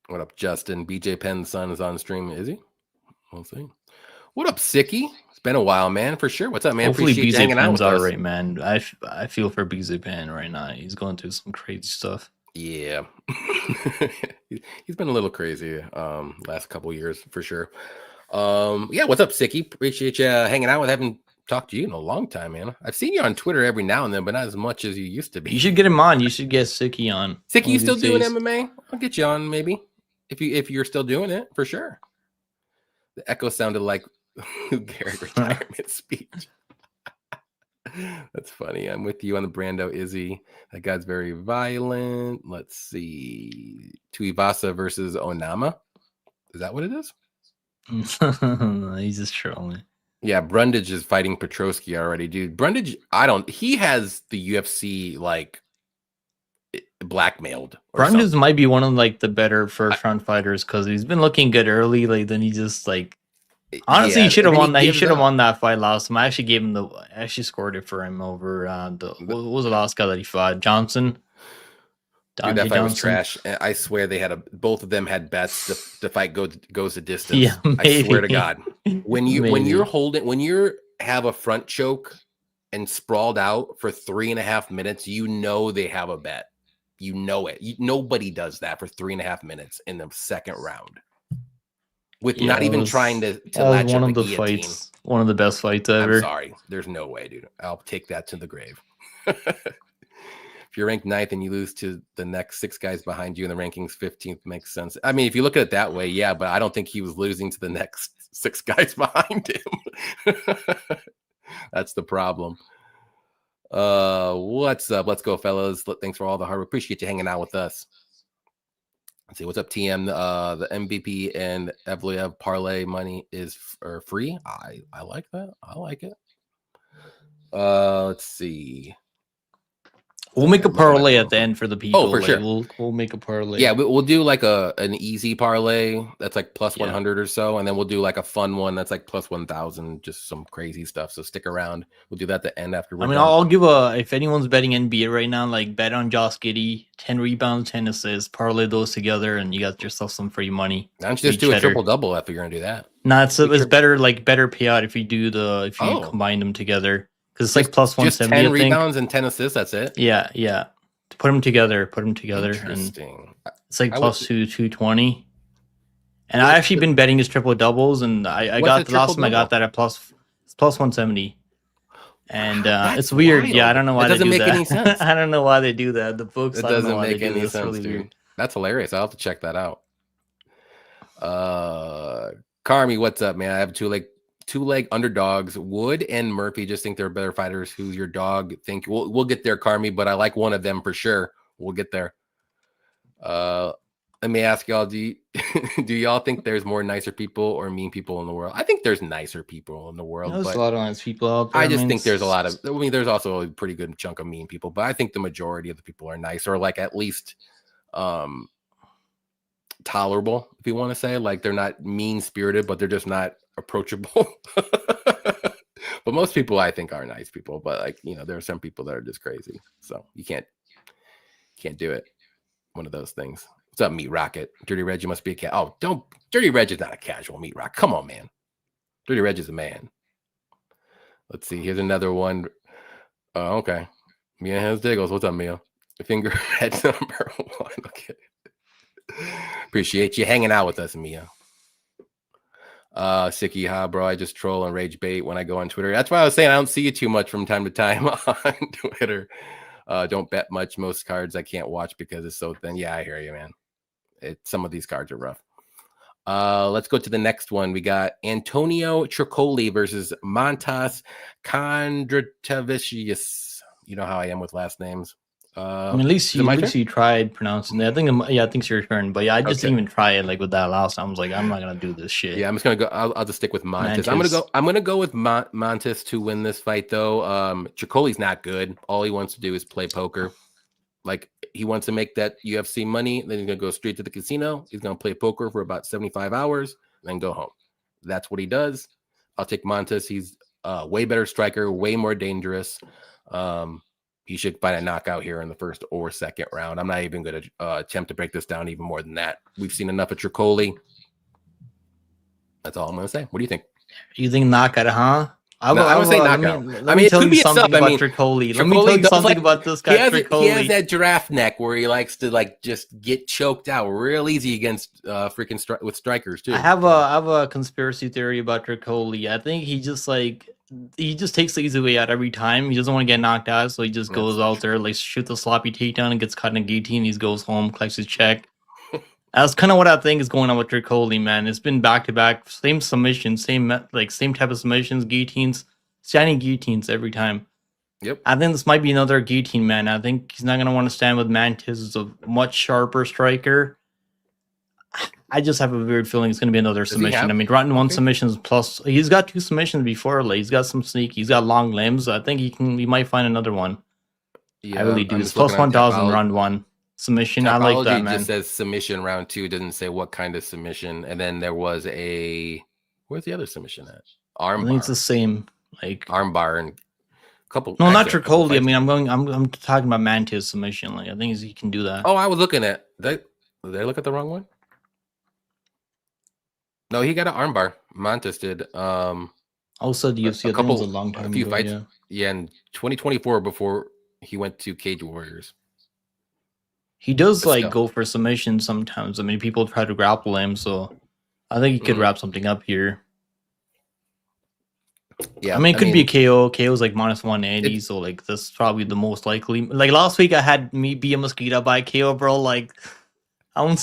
What up, Justin? BJ Penn's son is on stream. Is he? We'll see. What up, Sicky? It's been a while, man. For sure. What's up, man? Hopefully, BJ Penn's all right, man. I feel for BJ Penn right now. He's going through some crazy stuff. Yeah. He's been a little crazy last couple years for sure. Yeah, what's up, Sicky? Appreciate you hanging out. Haven't talked to you in a long time, man. I've seen you on Twitter every now and then, but not as much as you used to be. You should get him on. You should get Sicky on. Sicky, you still doing MMA? I'll get you on maybe if you're still doing it for sure. The echo sounded like Garrett retirement speech. That's funny. I'm with you on the Brando Izzy. That guy's very violent. Let's see. Tuivasa versus Onama. Is that what it is? He's just trolling. Yeah, Brundage is fighting Petrosky already, dude. Brundage, he has the UFC like blackmailed. Brundage might be one of like the better first round fighters because he's been looking good early. Like then he just like. Honestly, he should have won that. He should have won that fight last time. I actually gave him I actually scored it for him over what was the last guy that he fought? Johnson. Dude, that fight was trash. I swear they had both of them had bets. The fight goes a distance. Yeah, I swear to God. When you have a front choke and sprawled out for 3.5 minutes, you know they have a bet. You know it. Nobody does that for 3.5 minutes in the second round. With not even trying to latch one up of the guillotine. Fights, one of the best fights ever. I'm sorry, there's no way, dude. I'll take that to the grave. If you're ranked 9th and you lose to the next 6 guys behind you in the rankings, 15th makes sense. I mean, if you look at it that way, yeah, but I don't think he was losing to the next 6 guys behind him. That's the problem. What's up? Let's go, fellas. Thanks for all the hard work. Appreciate you hanging out with us. Let's see, what's up, TM? The MVP and EVLOEV parlay money is free. I like that. I like it. Let's see. We'll make a parlay at the end for the people. Oh, for sure. We'll make a parlay. Yeah, we'll do like an easy parlay that's like plus 100 or so, and then we'll do like a fun one that's like plus 1,000, just some crazy stuff. So stick around. We'll do that at the end after. I'll give if anyone's betting NBA right now, like bet on Josh Giddey, 10 rebounds, 10 assists, parlay those together, and you got yourself some free money. Why don't you just do a triple double if you're gonna do that? No, it's better payout if you combine them together. Because it's like plus 170. Just 10 rebounds and 10 assists. That's it. Yeah. Put them together. Interesting. And it's like plus 220. And I actually been betting his triple doubles, and I got the last time I got that at plus 170. And it's weird. Wild. Yeah, I don't know why it doesn't they do make that. any sense. I don't know why they do that. The books. It doesn't make any sense, dude. Weird. That's hilarious. I'll have to check that out. Carmi, what's up, man? I have two-leg underdogs. Wood and Murphy just think they're better fighters. Who's your dog? Think we'll get there, Carmi, but I like one of them for sure. We'll get there. Let me ask y'all: do y'all think there's more nicer people or mean people in the world? I think there's nicer people in the world, There's but a lot of nice people out there. I just think there's a lot of. I mean, there's also a pretty good chunk of mean people, but I think the majority of the people are nice, or like at least tolerable, if you want to say. Like they're not mean spirited, but they're just not approachable. But most people, I think, are nice people. But like there are some people that are just crazy, so you can't do it. One of those things. What's up, Meat Rocket? Dirty Reg, you must be a cat. Oh, don't. Dirty Reg is not a casual Meat Rock. Come on, man. Dirty Reg is a man. Let's see. Here's another one. Oh, okay. Mia has Diggles. What's up, Mia? Finger head number 1. Okay. Appreciate you hanging out with us, Mia. Sicky, ha, bro. I just troll and rage bait when I go on Twitter. That's why I was saying I don't see you too much from time to time on Twitter. Don't bet much. Most cards I can't watch because it's so thin. Yeah, I hear you, man. Some of these cards are rough. Let's go to the next one. We got Antonio Tricoli versus Montas Kondratavicius. You know how I am with last names. I mean, at least you tried pronouncing it. I think it's your turn, but yeah, I just didn't even try it like with that last time. I was like, I'm not gonna do this shit. Yeah, I'm just gonna go. I'll just stick with Montes. I'm gonna go with Montes to win this fight, though. Tricoli's not good. All he wants to do is play poker. Like he wants to make that UFC money, then he's gonna go straight to the casino. He's gonna play poker for about 75 hours, then go home. That's what he does. I'll take Montes. He's a way better striker, way more dangerous. He should find a knockout here in the first or second round. I'm not even going to attempt to break this down even more than that. We've seen enough of Tricoli. That's all I'm going to say. What do you think? You think knockout, huh? I would say knockout. Let me tell you something about Tricoli. Let me tell you something about this guy, Tricoli. He has that giraffe neck where he likes to like just get choked out real easy against with strikers too. I have a conspiracy theory about Tricoli. I think he just takes the easy way out every time. He doesn't want to get knocked out, so he just goes out there, like shoots a sloppy takedown and gets caught in a guillotine. He goes home, collects his check. That's kind of what I think is going on with Tricoli, man. It's been back to back, same submissions, same type of submissions, guillotines, standing guillotines every time. Yep. I think this might be another guillotine, man. I think he's not gonna want to stand with Mantis. He's a much sharper striker. I just have a weird feeling it's going to be another submission. I mean, round one submissions plus he's got 2 submissions before. Like he's got some sneak. He's got long limbs. I think he might find another one. Yeah, I really do. It's plus 1,000 round 1 submission. I like that, man. Just says submission round 2. Doesn't say what kind of submission. And then there was where's the other submission at? Armbar. I think it's the same. Like armbar and couple. No, not Tricoli. I mean, I'm talking about Mantis submission. Like I think he can do that. Oh, I was looking at that. Did I look at the wrong one? No, he got an armbar. Montes did. Also, the UFC a long time a few ago, fights. Yeah, in 2024 before he went to Cage Warriors. He does go for submission sometimes. I mean, people try to grapple him, so I think he could wrap something up here. Yeah, I mean, it could be a KO. KO's like minus 180, so like that's probably the most likely. Like last week, I had me be a mosquito by KO, bro. Like. I'm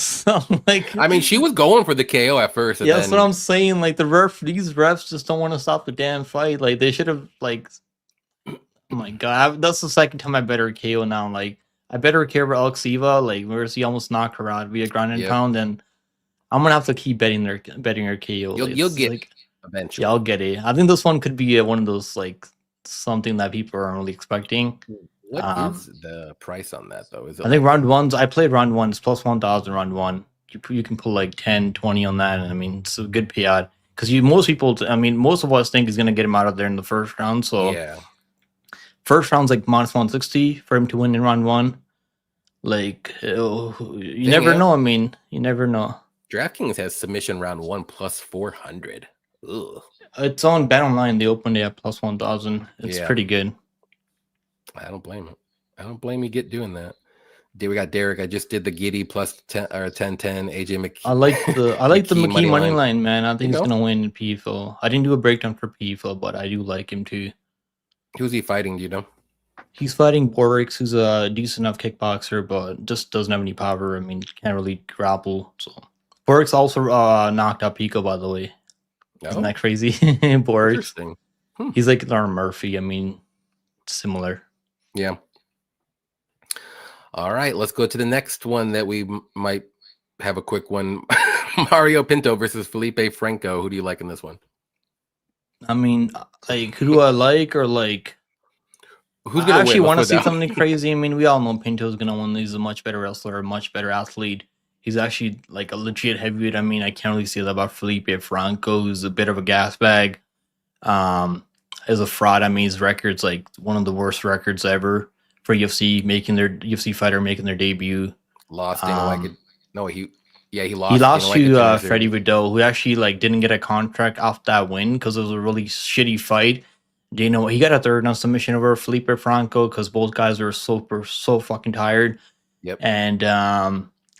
like, I mean, she was going for the KO at first. Yeah, that's what I'm saying. Like these refs just don't want to stop the damn fight. Like they should have oh my god, that's the second time I bet her KO now. Like I bet her KO over Alex Eva, like where he almost knocked her out via ground and pound, and I'm gonna have to keep betting her KO. You'll get eventually. Yeah, I'll get it. I think this one could be one of those something that people aren't really expecting. What is the price on that though? Is it I think round ones. I played round ones plus 1,000 round 1. You can pull like 10, 20 on that. And I mean, it's a good payout because most of us think he's gonna get him out of there in the first round. So yeah, first round's like minus 160 for him to win in round 1. Like you never know. I mean, you never know. DraftKings has submission round 1 plus 400. Ugh. It's on Bet Online. They opened it at plus 1,000. It's pretty good. I don't blame him. I don't blame you doing that. We got Derek. I just did the Giddy plus 10 or 10-10. AJ McKee. I like the McKee money line, man. I think he's gonna win in PFL. I didn't do a breakdown for PFL, but I do like him too. Who's he fighting? Do you know? He's fighting Borix, who's a decent enough kickboxer, but just doesn't have any power. I mean, can't really grapple. So Borix also knocked out Pico, by the way. Isn't that crazy? Borix. He's like Lauren Murphy. I mean, similar. Yeah. All right, let's go to the next one that we might have a quick one. Mario Pinto versus Felipe Franco. Who do you like in this one? I mean, like, who do I like, or like, Who's I gonna actually win? want to Let's put see it down. something crazy. I mean, we all know Pinto's gonna win. He's a much better wrestler, a much better athlete. He's actually like a legit heavyweight. I mean, I can't really say that about Felipe Franco, who's a bit of a gas bag. As a fraud, I mean, his record's like one of the worst records ever for UFC fighter making their debut. Lost Dana White. No, he He lost. lost Dana White to Jr. Freddie Vidal, who actually like didn't get a contract off that win because it was a really shitty fight. He got a third on submission over Felipe Franco because both guys were so fucking tired. Yep. And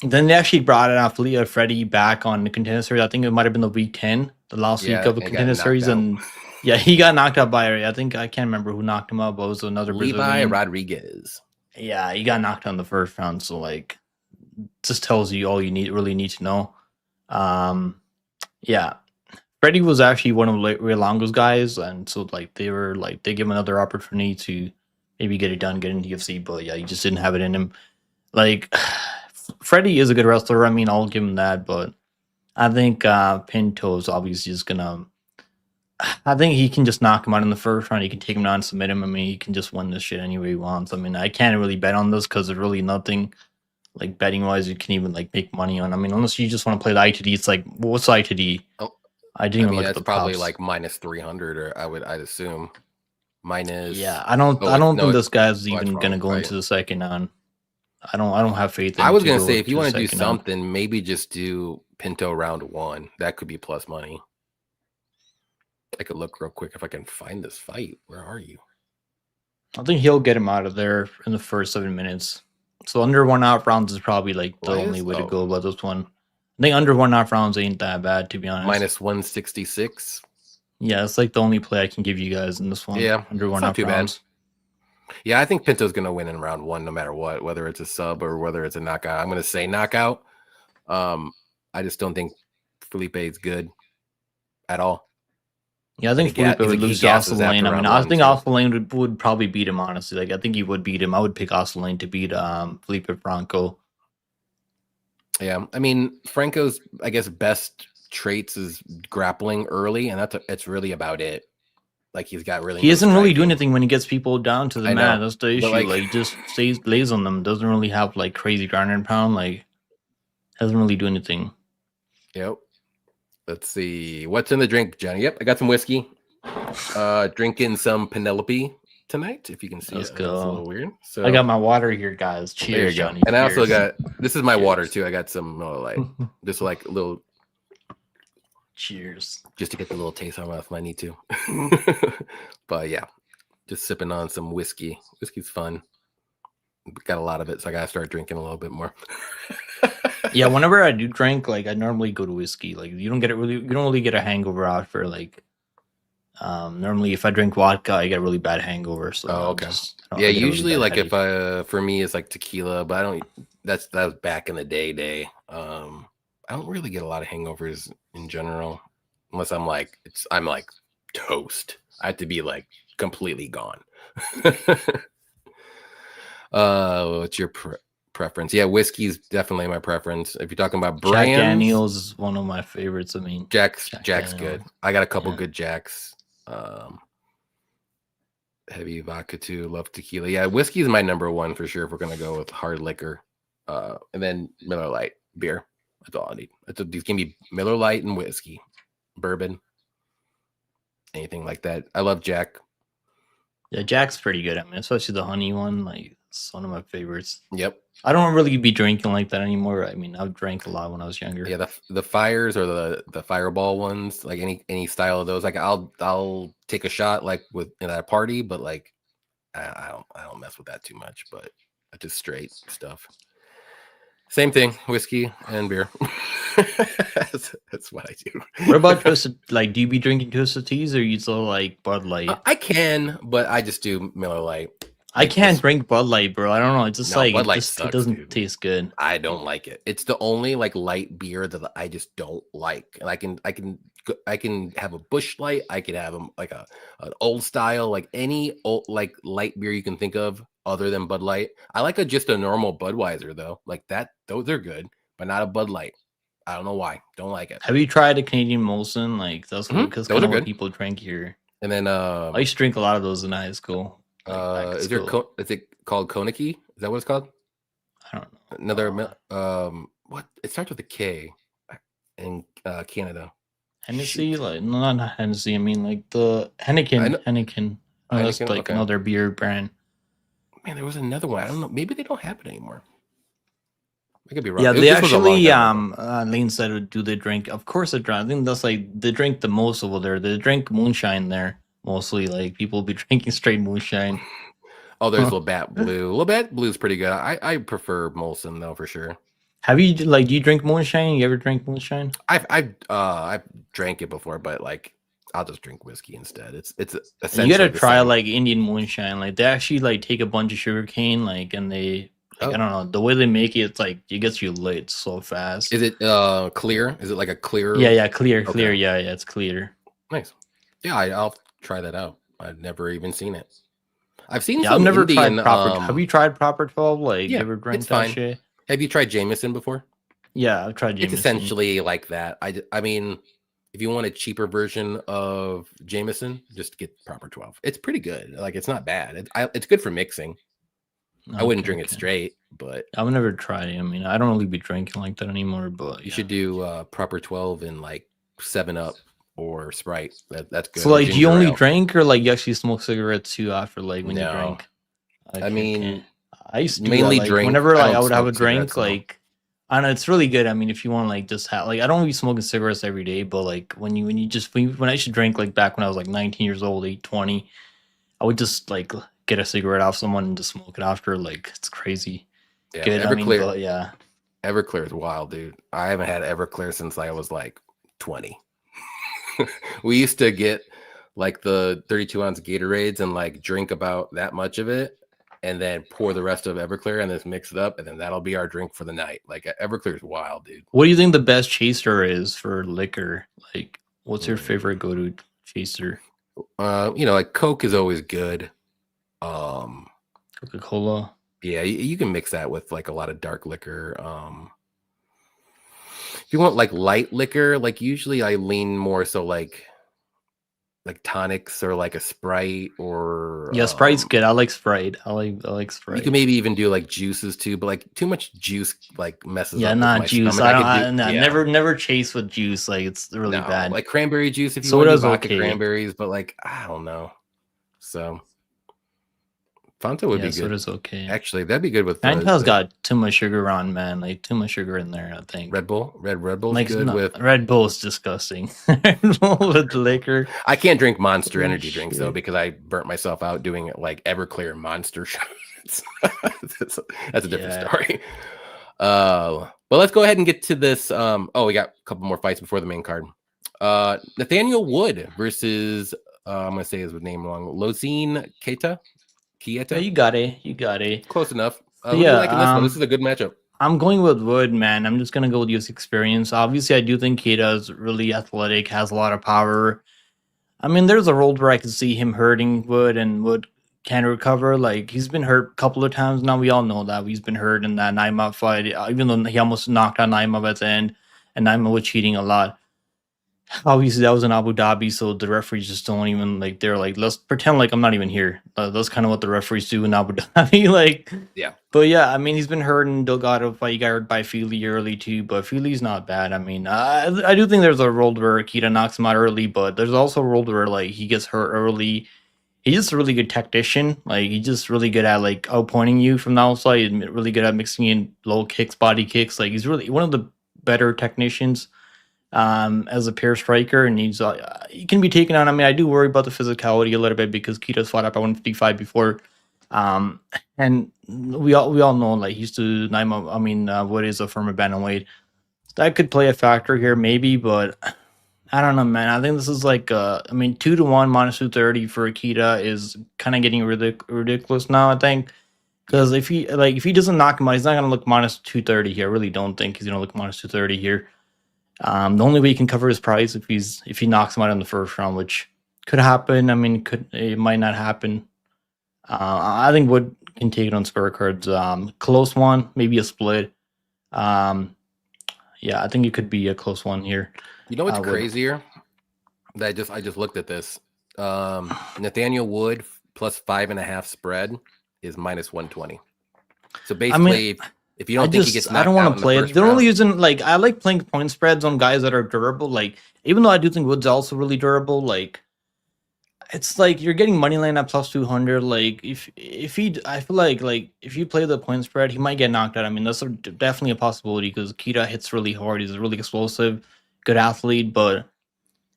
then they actually brought it out Freddie back on the contender series. I think it might have been the week 10, the last week of the contender series, and yeah, he got knocked out by, I think, I can't remember who knocked him out, but it was another Levi Brazilian. Rodriguez. Yeah, he got knocked out in the first round. So like, just tells you all you really need to know. Yeah, Freddie was actually one of Realongo's guys, and so like they give him another opportunity to maybe get it done, get into UFC, but yeah, he just didn't have it in him. Like, Freddie is a good wrestler. I mean, I'll give him that, but I think Pinto is obviously just gonna. I think he can just knock him out in the first round. He can take him down and submit him. I mean, he can just win this shit any way he wants. I mean, I can't really bet on this because there's really nothing like betting wise you can even like make money on. I mean, unless you just want to play the ITD, it's like, what's the ITD? Oh, I didn't even look at the probably props. like minus 300, or I'd assume minus. Yeah, I don't think this guy's even gonna go into the second round. I don't have faith in. I was gonna say, if you want to do something, maybe just do Pinto round 1. That could be plus money. I could look real quick if I can find this fight. Where are you? I think he'll get him out of there in the first 7 minutes. So under 1.5 rounds is probably like the only way to go about this one. I think under 1.5 rounds ain't that bad, to be honest. Minus 166. Yeah, it's like the only play I can give you guys in this one. Yeah, under 1.5 rounds. Bad. Yeah, I think Pinto's gonna win in round 1 no matter what, whether it's a sub or whether it's a knockout. I'm gonna say knockout. I just don't think Felipe is good at all. Yeah, I think Felipe would lose to Austin Lane. I mean, I think Austin Lane would probably beat him, honestly. Like, I think he would beat him. I would pick Austin Lane to beat Felipe Franco. Yeah, I mean, Franco's, I guess, best traits is grappling early, and it's really about it. Like, he doesn't really do anything when he gets people down to the mat. That's the issue. Like, he just lays on them. Doesn't really have like crazy ground and pound. Like, doesn't really do anything. Yep. Let's see. What's in the drink, Johnny? Yep, I got some whiskey. Drinking some Penelope tonight, if you can see. Let's go. It's a little weird. So I got my water here, guys. Cheers, there you Johnny. go. And I also got, this is my water too. I got some like just like a little cheers, just to get the little taste on my mouth if I need to. But yeah, just sipping on some whiskey. Whiskey's fun. Got a lot of it, so I gotta start drinking a little bit more. Yeah, whenever I do drink, like I normally go to whiskey. Like you don't really get a hangover after like. Normally if I drink vodka, I get a really bad hangover. So okay. Yeah, usually like headache. If for me it's like tequila, but I don't. That was back in the day. I don't really get a lot of hangovers in general, unless I'm like toast. I have to be like completely gone. What's your preference? Yeah, whiskey's definitely my preference. If you're talking about brands, Jack Daniels is one of my favorites. I mean, Jack's good. I got a couple good Jacks. Heavy vodka too. Love tequila. Yeah, whiskey is my number 1 for sure. If we're gonna go with hard liquor, and then Miller Lite beer. That's all I need. These can be Miller Lite and whiskey, bourbon, anything like that. I love Jack. Yeah, Jack's pretty good. I mean, especially the honey one. Like, it's one of my favorites. Yep. I don't really be drinking like that anymore. I mean, I've drank a lot when I was younger. Yeah, the fires or the fireball ones, like any style of those. Like I'll take a shot like at a party, but like I don't mess with that too much. But just straight stuff. Same thing, whiskey and beer. That's what I do. What about twisted? Like, do you be drinking twisted teas, or you still like Bud Light? I can, but I just do Miller Lite. I can't drink Bud Light, bro. I don't know. It's just like Bud Light it doesn't taste good. I don't like it. It's the only like light beer that I just don't like. And I can have a Busch Light. I could have like an old style, like any old like light beer you can think of other than Bud Light. I like just a normal Budweiser though. Like that, those are good. but not a Bud Light. I don't know why. Don't like it. Have you tried a Canadian Molson? Like that's because kind of what people drink here. And then I used to drink a lot of those in high school. Like, is it called Koniki? Is that what it's called? I don't know. Another what? It starts with a K in Canada. Hennessy, like no, not Hennessy. I mean like the Henneken. Oh, that's like another beer brand. Man, there was another one. I don't know. Maybe they don't have it anymore. I could be wrong. Yeah, they actually Lane said, do they drink? Of course they drink. I think that's like they drink the most over there. They drink moonshine there mostly. Like people be drinking straight moonshine. Oh, there's Labatt Blue. Labatt Blue is pretty good. I prefer Molson though for sure. Have you do you drink moonshine? You ever drink moonshine? I've drank it before, but like I'll just drink whiskey instead. It's essentially you gotta try like Indian moonshine. Like they actually like take a bunch of sugar cane, like, and they I don't know, the way they make it, it's like it gets you lit so fast. Is it clear? Is it like a clear? Yeah, clear. Yeah, it's clear. Nice. Yeah, I'll try that out. I've never even seen it. I've seen. Yeah, I've never tried proper. Have you tried proper 12? Like, yeah, you ever drank it's that fine. shit? Have you tried Jameson before? Yeah, I've tried Jameson. It's essentially like that. I mean, if you want a cheaper version of Jameson, just get proper 12. It's pretty good. Like, it's not bad. It's good for mixing. I wouldn't drink it straight, but I've never tried it. I mean, I don't really be drinking like that anymore. But you should do proper 12 in like 7-Up or Sprite. That's good. So, like, do you only drink, or like you actually smoke cigarettes too after like when you drink? I mean, I used to mainly like, drink. Whenever like, I would have a drink, like, I know it's really good. I mean, if you want to like just have, like, I don't be smoking cigarettes every day, but like when I used to drink, like back when I was like 19 years old, 20, I would just like get a cigarette off someone and just smoke it after. Like, it's crazy. Yeah, good. Everclear, I mean, yeah. Everclear is wild, dude. I haven't had Everclear since I was like 20. We used to get like the 32-ounce Gatorades and like drink about that much of it, and then pour the rest of Everclear and just mix it up, and then that'll be our drink for the night. Like, Everclear is wild, dude. What do you think the best chaser is for liquor? Like, what's your favorite go-to chaser? Like Coke is always good. Coca-Cola. Yeah, you can mix that with like a lot of dark liquor. If you want like light liquor, like usually I lean more so like tonics or like a Sprite or Sprite's good. I like Sprite. I like Sprite. You can maybe even do like juices too, but like too much juice like messes up. Yeah, not juice. Never chase with juice. Like, it's really bad. Like cranberry juice if you want to vodka cranberries, but like I don't know. So Fanta would be good. Soda's okay. Actually, that'd be good with Fanta's got too much sugar on, man. Like, too much sugar in there, I think. Red Bull's like, good with Red Bull's disgusting. Red Bull with liquor. I can't drink Monster energy drinks though, because I burnt myself out doing it like Everclear Monster shots. That's a different story. But let's go ahead and get to this. We got a couple more fights before the main card. Nathaniel Wood versus I'm gonna say his name wrong. Lozine Keita. Yeah, you got it. Close enough. This is a good matchup. I'm going with Wood, man. I'm just gonna go with his experience. Obviously, I do think Keita is really athletic, has a lot of power. I mean, there's a world where I could see him hurting Wood, and Wood can recover. Like, he's been hurt a couple of times now. We all know that he's been hurt in that Naima fight, even though he almost knocked out Naima at the end, and Naima was cheating a lot. Obviously, that was in Abu Dhabi, so the referees just don't even like. They're like, let's pretend like I'm not even here. That's kind of what the referees do in Abu Dhabi. Like, yeah. But yeah, I mean, he's been hurt in Delgado fight. He got hurt by Feely early too, but Feely's not bad. I mean, I do think there's a world where Keita knocks him out early, but there's also a world where like he gets hurt early. He's just a really good technician. Like, he's just really good at like outpointing you from the outside, and really good at mixing in low kicks, body kicks. Like, he's really one of the better technicians. As a pair striker, and he can be taken on. I mean, I do worry about the physicality a little bit because Keita's fought up at 155 before, and we all know like he used to Naima. I mean, what is a former bantamweight? That could play a factor here, maybe, but I don't know, man. I think this is like 2-1 minus 230 for Keita is kind of getting ridiculous now. I think because if he doesn't knock him out, he's not gonna look minus 230 here. I really don't think he's gonna look minus 230 here. The only way he can cover his price if he knocks him out in the first round, which could happen. I mean, it might not happen. I think Wood can take it on spare cards. Close one, maybe a split. Yeah, I think it could be a close one here. You know what's crazier? That I just looked at this. Nathaniel Wood plus 5.5 spread is minus 120. So basically, if you don't think he gets knocked out, I don't want to play it. The only reason, like, I like playing point spreads on guys that are durable. Like, even though I do think Wood's also really durable, like, it's like you're getting money line at plus 200. Like, if he, I feel like if you play the point spread, he might get knocked out. I mean, that's definitely a possibility because Kita hits really hard. He's really explosive, good athlete, but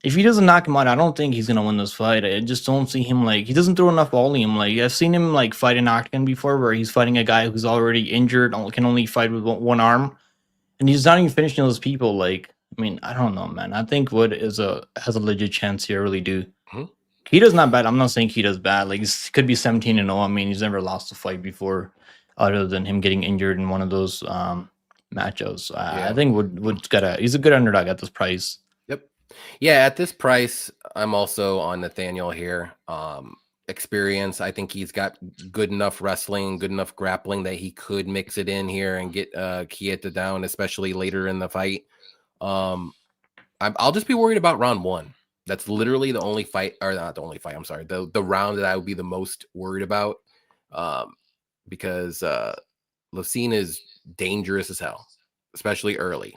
if he doesn't knock him out, I don't think he's gonna win this fight. I just don't see him, like, he doesn't throw enough volume. Like, I've seen him like fight an octagon before where he's fighting a guy who's already injured, can only fight with one arm, and he's not even finishing those people. Like, I mean, I don't know, man. I think Wood has a legit chance here. I really do. Kita's not bad. I'm not saying Kita's bad. Like, he could be 17-0. I mean, he's never lost a fight before, other than him getting injured in one of those matchups. I think Wood's he's a good underdog at this price. Yeah, at this price, I'm also on Nathaniel here. Experience, I think he's got good enough wrestling, good enough grappling that he could mix it in here and get Kieta down, especially later in the fight. I'll just be worried about round 1. That's literally the only fight, or not the only fight, I'm sorry, the round that I would be the most worried about, because Lacine is dangerous as hell, especially early.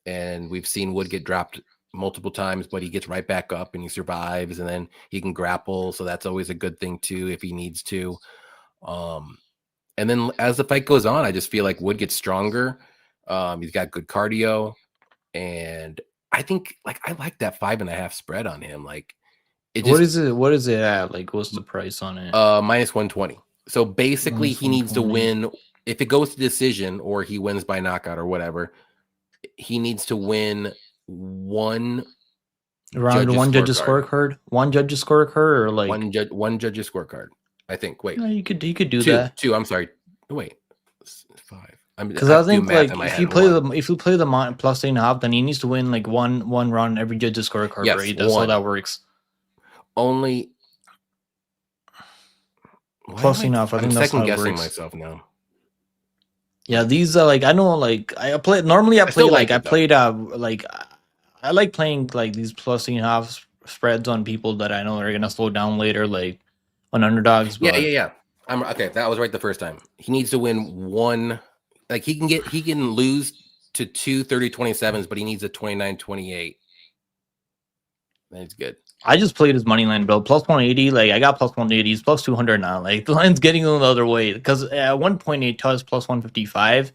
And we've seen Wood get dropped multiple times, but he gets right back up and he survives, and then he can grapple, so that's always a good thing too if he needs to. And then as the fight goes on, I just feel like Wood gets stronger. He's got good cardio, and I think, like, I like that 5.5 spread on him. Like, what is it at? Like, what's the price on it? Minus 120. So basically he needs to win. If it goes to decision or he wins by knockout or whatever, he needs to win one judge's scorecard, or like one judge's scorecard. I think. Wait, no, you could do that. Two. I'm sorry. Wait, 5. Because I think, like, if you play the plus 8.5, then he needs to win like one run every judge's scorecard. Yes, right? That's how that works. Only plus 8.5. I think that's second guessing myself now. Yeah, these are like, I know, like, I play normally. I like playing like these plus 8.5 spreads on people that I know are gonna slow down later, like on underdogs. But yeah. I'm okay. That was right the first time. He needs to win one. Like, he can lose to 2 30-27s, but he needs a 29-28. That's good. I just played his money line bill plus 180. Like, I got plus 180. He's plus 200 now. Like, the line's getting the other way because at 1.8 was plus 155.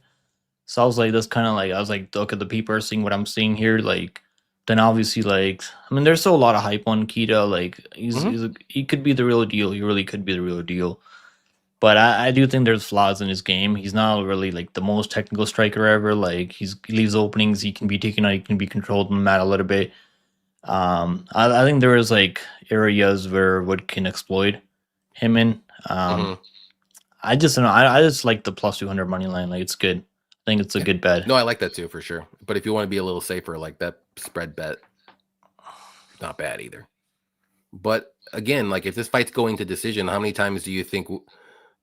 So I was like, that's kind of like, I was like, look at the people seeing what I'm seeing here. Like, then obviously, like, I mean, there's still a lot of hype on Kita. Like, he could be the real deal. He really could be the real deal. But I do think there's flaws in his game. He's not really like the most technical striker ever. Like, he leaves openings. He can be taken out. He can be controlled on the mat a little bit. I think there is like areas where Wood can exploit him in. I just don't know. I just like the plus 200 money line. Like, it's good. I think it's a good bet. No, I like that too for sure. But if you want to be a little safer, like that spread bet, not bad either. But again, like, if this fight's going to decision, how many times do you think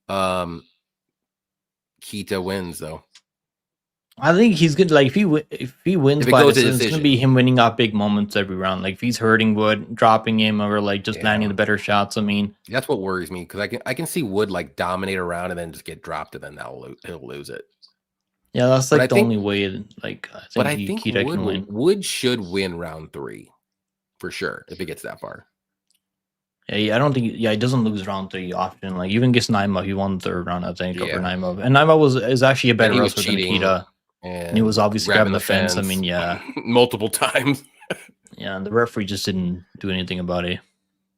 Kita wins though? I think he's good. Like, if he wins by decision, it's gonna be him winning off big moments every round. Like, if he's hurting Wood, dropping him, or like just landing the better shots. I mean, that's what worries me, because I can see Wood like dominate a round and then just get dropped, and then he'll lose it. Yeah, that's like the only way. Like, I think Kita can win. Wood should win round 3 for sure if it gets that far. Yeah, I don't think. Yeah, he doesn't lose round 3 often. Like, even against Naimov, he won the 3rd round, I think, over Naimov. And Naimov is actually a better wrestler than Kita. And he was obviously grabbing the fence. I mean, yeah, multiple times. Yeah, and the referee just didn't do anything about it.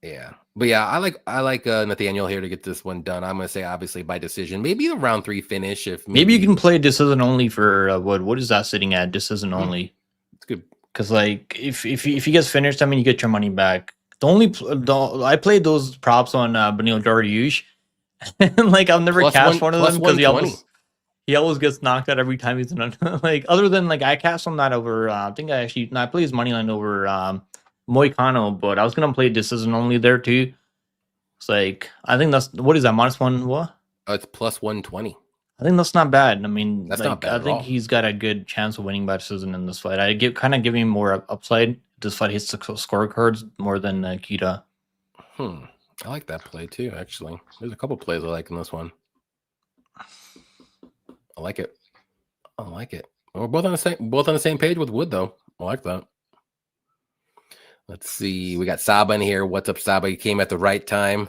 Yeah, but yeah, I like Nathaniel here to get this one done. I'm gonna say obviously by decision, maybe a round 3 finish. If maybe you can play decision only for Wood. What is that sitting at? Decision only. It's good because, like, if he gets finished, I mean, you get your money back. I played those props on Benil Dariush, and like, I've never cast one of them because he always gets knocked out every time he's in like, other than like, I cast on that over I think I played his money line over Moicano, but I was gonna play decision only there too. It's like, I think that's, what is that, -1 what? It's plus 120. I think that's not bad. I mean, That's not like, bad I at think all. he's got a good chance of winning by decision in this fight. I kind of give him more upside. This fight hits the scorecards more than Kita. I like that play too, actually. There's a couple plays I like in this one. I like it. I like it. We're both on the same page with Wood, though. I like that. Let's see. We got Saba in here. What's up, Saba? You came at the right time.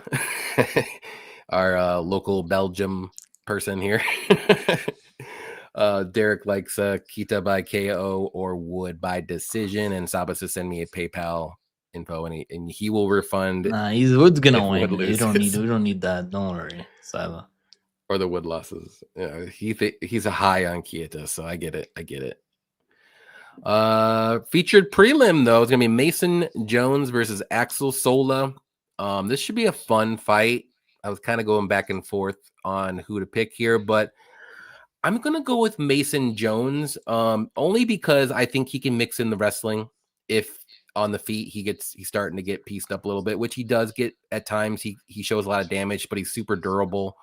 Our local Belgium person here. Derek likes Kita by KO or Wood by decision, and Saba says send me a PayPal info, and he will refund. Nah, Wood's gonna if win. Wood We loses. don't need that. Don't worry, Saba. Or the Wood losses. Yeah, he's a high on Kita, so I get it. Featured prelim though, it's gonna be Mason Jones versus Axel Sola. This should be a fun fight. I was kind of going back and forth on who to pick here, but I'm gonna go with Mason Jones. Only because I think he can mix in the wrestling. If on the feet he's starting to get pieced up a little bit, which he does get at times. He shows a lot of damage, but he's super durable.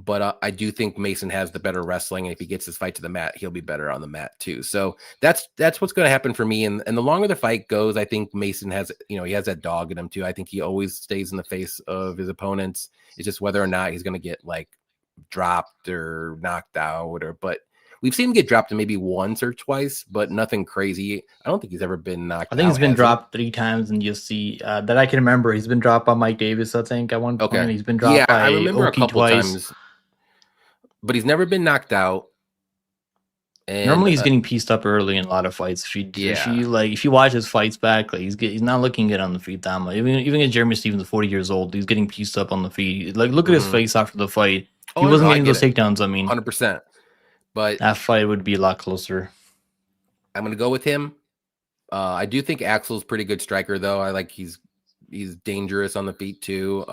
But I do think Mason has the better wrestling. And if he gets his fight to the mat, he'll be better on the mat too. So that's what's going to happen for me. And the longer the fight goes, I think Mason has, he has that dog in him too. I think he always stays in the face of his opponents. It's just whether or not he's going to get like dropped or knocked out but we've seen him get dropped maybe once or twice, but nothing crazy. I don't think he's ever been knocked out. I think he's been dropped 3 times in UFC that I can remember. He's been dropped by Mike Davis, I think, at one point. Okay. He's been dropped by I remember Oki a couple twice. times. But he's never been knocked out. And normally he's getting pieced up early in a lot of fights. If you watch his fights back, like he's not looking good on the feet that much. Even at Jeremy Stevens, 40 years old, he's getting pieced up on the feet. Like look at his face after the fight. He wasn't getting those takedowns. I mean, 100%. But that fight would be a lot closer. I'm gonna go with him. I do think Axel's pretty good striker, though. I like he's dangerous on the feet too.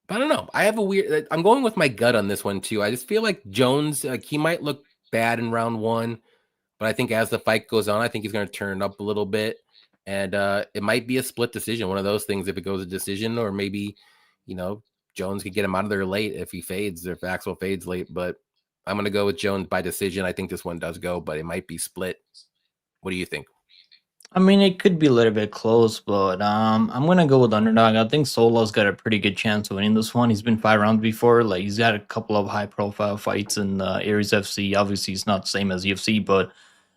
But I don't know. I have a weird. I'm going with my gut on this one too. I just feel like Jones, like he might look bad in round 1, but I think as the fight goes on, I think he's going to turn up a little bit, and it might be a split decision. One of those things, if it goes a decision, or maybe Jones could get him out of there late if he fades, or if Axel fades late. But I'm going to go with Jones by decision. I think this one does go, but it might be split. What do you think? I mean, it could be a little bit close, but I'm gonna go with underdog. I think Solo's got a pretty good chance of winning this one. He's been 5 rounds before. Like he's got a couple of high-profile fights in Aries FC. Obviously, it's not the same as UFC, but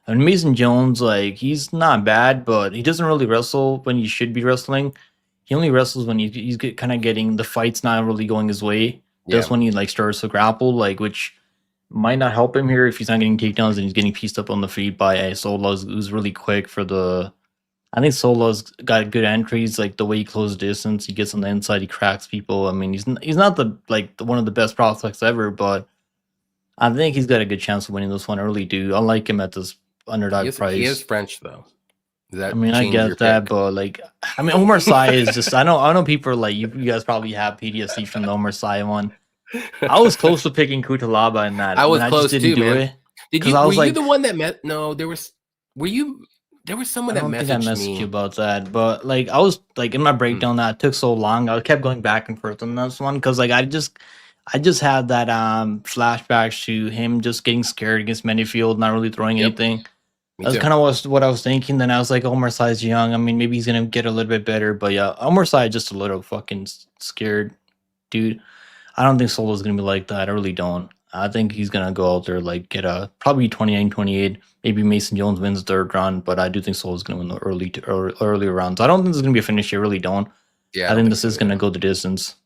I mean, Mason Jones, like he's not bad, but he doesn't really wrestle when he should be wrestling. He only wrestles when he's kind of getting the fight's not really going his way. That's when he like starts to grapple, like which might not help him here if he's not getting takedowns and he's getting pieced up on the feet by a Solo who's really quick for the. I think Solo's got good entries, like the way he closes distance, he gets on the inside, he cracks people. I mean, he's not one of the best prospects ever, but I think he's got a good chance of winning this one early. I like him at this underdog price. He is French though. I mean, I get that, but like, I mean, Omar Sy is just. I know people are like you guys probably have PTSD from the Omar Sy one. I was close to picking Kutalaba in that. I was close too, man. Were you the one that met? No, there was. Were you? There was someone that messaged me. I don't think I messaged you about that, but like I was like in my breakdown that took so long. I kept going back and forth on this one because like I just had that flashbacks to him just getting scared against Manyfield, not really throwing anything. That's kind of what I was thinking. Then I was like, Omar Sy's young. I mean, maybe he's gonna get a little bit better, but yeah, Omar Sy just a little fucking scared, dude. I don't think Solo's gonna be like that. I really don't. I think he's gonna go out there like get a probably 29-28. Maybe Mason Jones wins the 3rd round, but I do think Solo's gonna win the earlier rounds. I don't think this is gonna be a finish. I really don't. Yeah, I think this is gonna go the distance.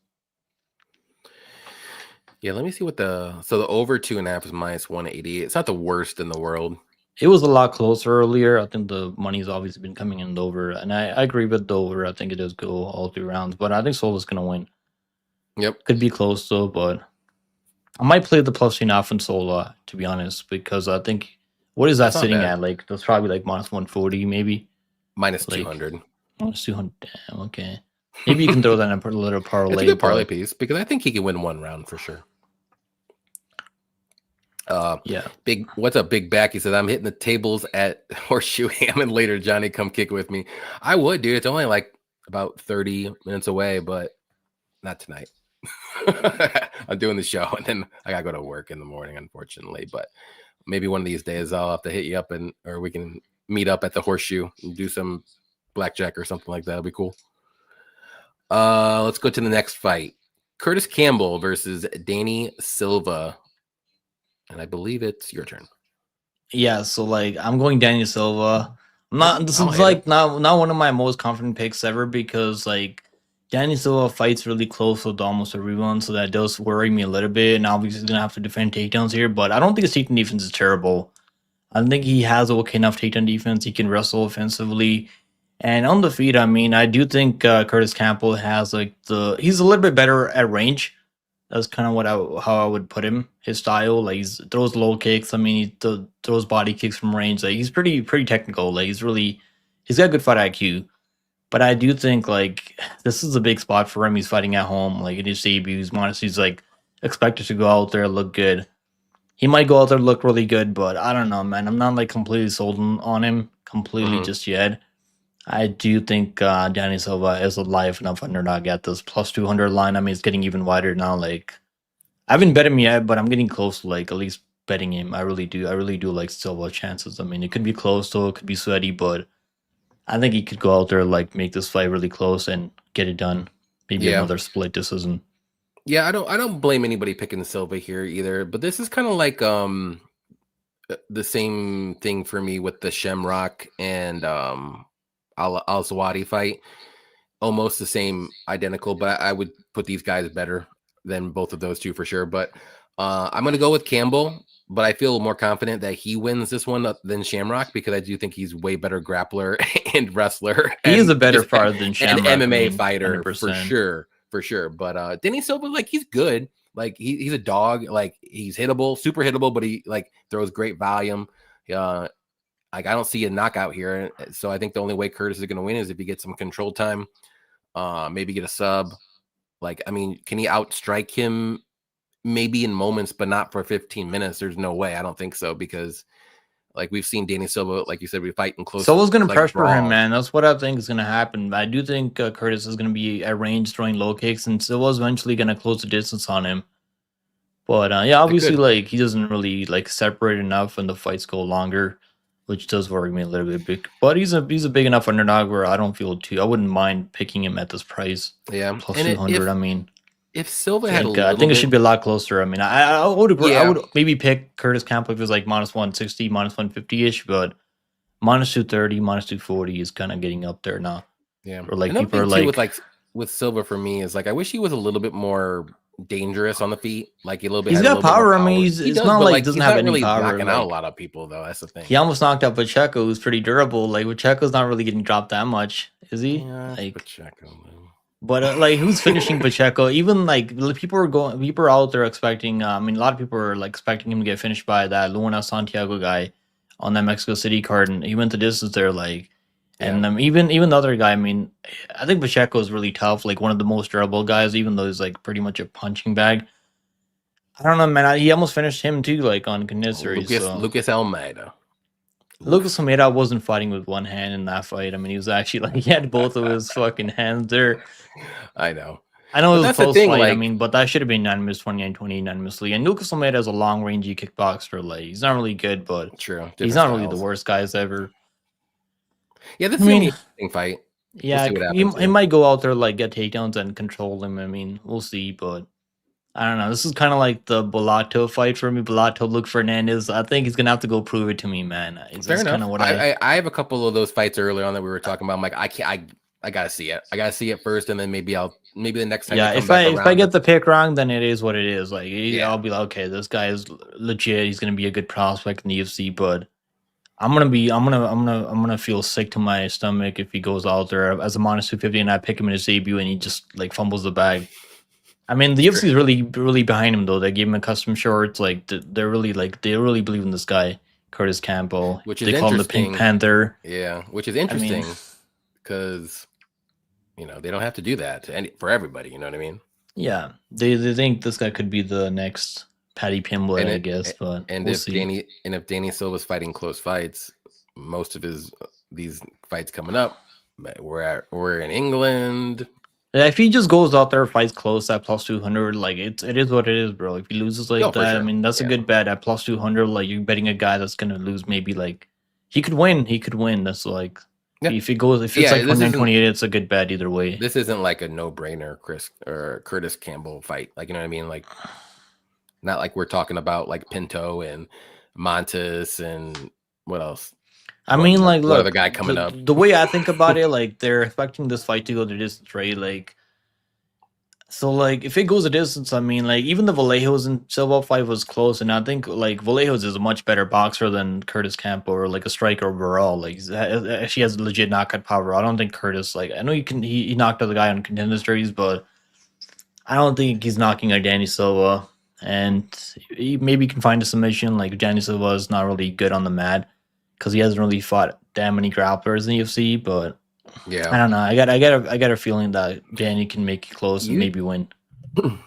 Yeah, let me see what the over 2.5 is -180. It's not the worst in the world. It was a lot closer earlier. I think the money's obviously been coming in the over, and I agree with the over. I think it does go all 3 rounds, but I think Solo's gonna win. Yep, could be close though, but I might play the plus enough in Solo to be honest, because I think what is that sitting at? Like that's probably like -140, maybe -200. -200. Damn, okay. Maybe you can throw that in a little parlay. It's a good parlay piece because I think he can win 1 round for sure. Yeah. What's up, Big Back? He said, I'm hitting the tables at Horseshoe Hammond later. Johnny, come kick with me. I would, dude. It's only like about 30 minutes away, but not tonight. I'm doing the show, and then I gotta go to work in the morning, unfortunately. But maybe one of these days I'll have to hit you up, or we can meet up at the Horseshoe and do some blackjack or something like that. That'll be cool. Let's go to the next fight. Curtis Campbell versus Danny Silva. And I believe it's your turn. Yeah, so like I'm going Danny Silva. This I'll is hit like it. not one of my most confident picks ever because like Danny Silva fights really close with almost everyone, so that does worry me a little bit. And obviously he's gonna have to defend takedowns here, but I don't think his takedown defense is terrible. I think he has okay enough takedown defense. He can wrestle offensively. And on the feet, I mean, I do think Curtis Campbell has like he's a little bit better at range. That's kind of how I would put him. His style, like he throws low kicks. I mean, he throws body kicks from range. Like he's pretty technical. Like he's got good fight IQ. But I do think like this is a big spot for him. He's fighting at home, like in his debuts. He's like expected to go out there look good. He might go out there look really good, but I don't know, man. I'm not like completely sold on him completely just yet. I do think Danny Silva is a live enough underdog at this plus 200 line. I mean, it's getting even wider now. Like, I haven't bet him yet, but I'm getting close to like at least betting him. I really do like Silva's chances. I mean, it could be close, though. It could be sweaty, but I think he could go out there, like, make this fight really close and get it done. Maybe another split decision. Yeah, I don't blame anybody picking Silva here either. But this is kind of like the same thing for me with the Shamrock and Al-Zawadi fight. Almost the same, identical, but I would put these guys better than both of those two for sure. But I'm going to go with Campbell, but I feel more confident that he wins this one than Shamrock because I do think he's way better grappler and wrestler. He is a better fighter than Shamrock. And MMA fighter 100%. for sure. But Denny Silva, like he's good. Like he's a dog. Like he's hittable, super hittable, but he like throws great volume. Like I don't see a knockout here. So I think the only way Curtis is going to win is if he gets some control time, maybe get a sub. Like, I mean, can he outstrike him maybe in moments, but not for 15 minutes? There's no way. I don't think so because like we've seen Danny Silva, like you said, we fight in close. Silva's going to pressure him, man. That's what I think is going to happen. I do think Curtis is going to be at range throwing low kicks, and Silva's eventually going to close the distance on him. But yeah, obviously, like he doesn't really like separate enough, and the fights go longer, which does worry me a little bit. But he's a big enough underdog where I don't feel I wouldn't mind picking him at this price. Yeah, plus 200. I mean, if Silva had I think it should be a lot closer. I mean, I would maybe pick Curtis Campbell if it was like minus 160, minus 150 ish, but minus 230, minus 240 is kind of getting up there now. Yeah, or like people are like with Silva for me is like I wish he was a little bit more dangerous on the feet, like a little bit. He's got power. I mean, it's not like doesn't have any power. Knocking out a lot of people though. That's the thing. He almost knocked out Pacheco, who's pretty durable. Like Pacheco's not really getting dropped that much, is he? Yeah, like Pacheco. But like, who's finishing Pacheco? Even like people are out there expecting. I mean, a lot of people are like expecting him to get finished by that Luna Santiago guy on that Mexico City card, and he went the distance there. Like, and even the other guy. I mean, I think Pacheco is really tough. Like one of the most durable guys, even though he's like pretty much a punching bag. I don't know, man. He almost finished him too, like on Canistry. Lucas Almeida. Lucas Almeida wasn't fighting with one hand in that fight. I mean, he was actually like he had both of his fucking hands there. I know it was a close fight. Like, I mean, but that should have been 9-29, 29 And Lucas Almeida is a long rangey kickboxer. Like he's not really good, but he's not really the worst guys ever. Yeah, that's an interesting fight. Yeah, he might go out there like get takedowns and control him. I mean, we'll see, but I don't know. This is kind of like the Bellato fight for me. Bellato, Luke Fernandez. I think he's gonna have to go prove it to me, man. Fair enough. Kind of what I have a couple of those fights earlier on that we were talking about. I'm like, I gotta see it. I gotta see it first, and then maybe the next time. Yeah, if I get the pick wrong, then it is what it is. Like I'll be like, okay, this guy is legit. He's gonna be a good prospect in the UFC, but I'm gonna feel sick to my stomach if he goes out there as a minus 250 and I pick him in his debut and he just like fumbles the bag. I mean, the UFC is really behind him though. They gave him a custom shorts. Like they really believe in this guy, Curtis Campbell. Which is they call him the Pink Panther. Yeah, which is interesting because they don't have to do that for everybody. You know what I mean? Yeah, they think this guy could be the next Paddy Pimblett, I guess. But if Danny Silva's fighting close fights, most of these fights coming up, we're in England. Yeah, if he just goes out there, fights close at plus 200, like it is what it is, bro. If he loses like No, for that, I sure. mean that's a Yeah. good bet at plus 200. Like you're betting a guy that's gonna lose, maybe like he could win. He could win. That's like Yeah. if he goes, if it's Yeah. like 29-28, it's a good bet either way. This isn't like a no-brainer Chris or Curtis Campbell fight. Like, you know what I mean? Like, not like we're talking about like Pinto and Montes and what else? I mean, like, What other look, guy coming up? the way I think about it, like they're expecting this fight to go the distance, right? Like, so like if it goes a distance, I mean, like even the Vallejos and Silva fight was close, and I think like Vallejos is a much better boxer than Curtis Campbell or like a striker overall. Like she has legit knockout power. I don't think Curtis, like, I know he knocked out the guy on Contender Series, but I don't think he's knocking out Danny Silva. And he maybe can find a submission. Like Danny Silva is not really good on the mat because he hasn't really fought that many grapplers in the UFC. But Yeah. I don't know. I got a feeling that Danny can make it close and maybe win.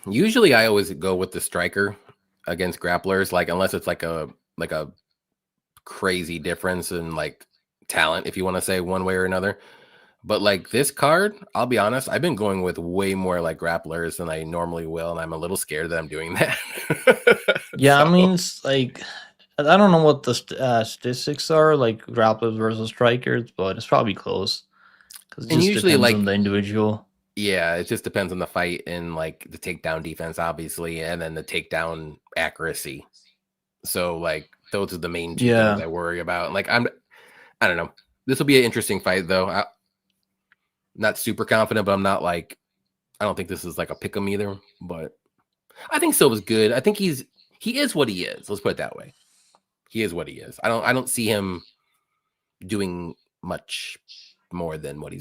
Usually, I always go with the striker against grapplers, like unless it's like a crazy difference in like talent, if you want to say one way or another. But like this card, I'll be honest, I've been going with way more like grapplers than I normally will, and I'm a little scared that I'm doing that. Yeah, so, I mean, it's like I don't know what the statistics are, like grapplers versus strikers, but it's probably close because it just usually depends on the individual. Yeah, it just depends on the fight and like the takedown defense, obviously, and then the takedown accuracy. So like those are the main two things I worry about. Like I don't know. This will be an interesting fight though. I'm not super confident, but I'm not like I don't think this is like a pick 'em either. But I think Silva's good. I think he is what he is. Let's put it that way. He is what he is. I don't see him doing much more than what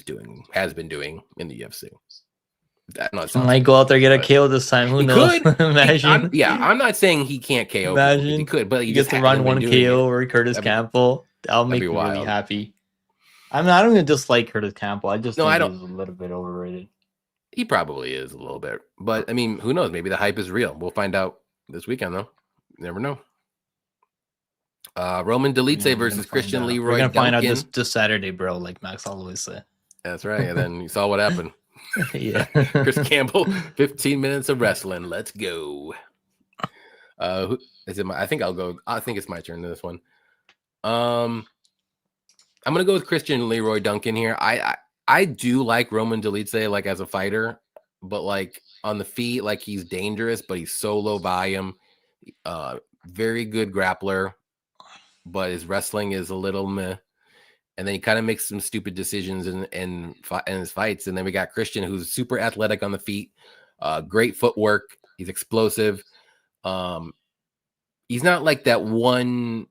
has been doing in the UFC. Might go out there get a KO this time. Who knows? Imagine. I'm not saying he can't KO. Imagine he could, but he gets to run one KO or Curtis Campbell. That'll make me really happy. I mean, I don't even dislike Curtis Campbell. I just think he's a little bit overrated. He probably is a little bit, but I mean, who knows? Maybe the hype is real. We'll find out this weekend, though. You never know. Roman Dolidze versus Christian Leroy. We're gonna find out this Saturday, bro. Like Max always say. That's right. And then you saw what happened. Yeah. Chris Campbell, 15 minutes of wrestling. Let's go. Is it I think I'll go. I think it's my turn to this one. I'm gonna go with Christian Leroy Duncan here. I do like Roman Dolidze like as a fighter, but like on the feet, like he's dangerous, but he's so low volume. Very good grappler, but his wrestling is a little meh. And then he kind of makes some stupid decisions in his fights. And then we got Christian, who's super athletic on the feet, great footwork. He's explosive. He's not like that one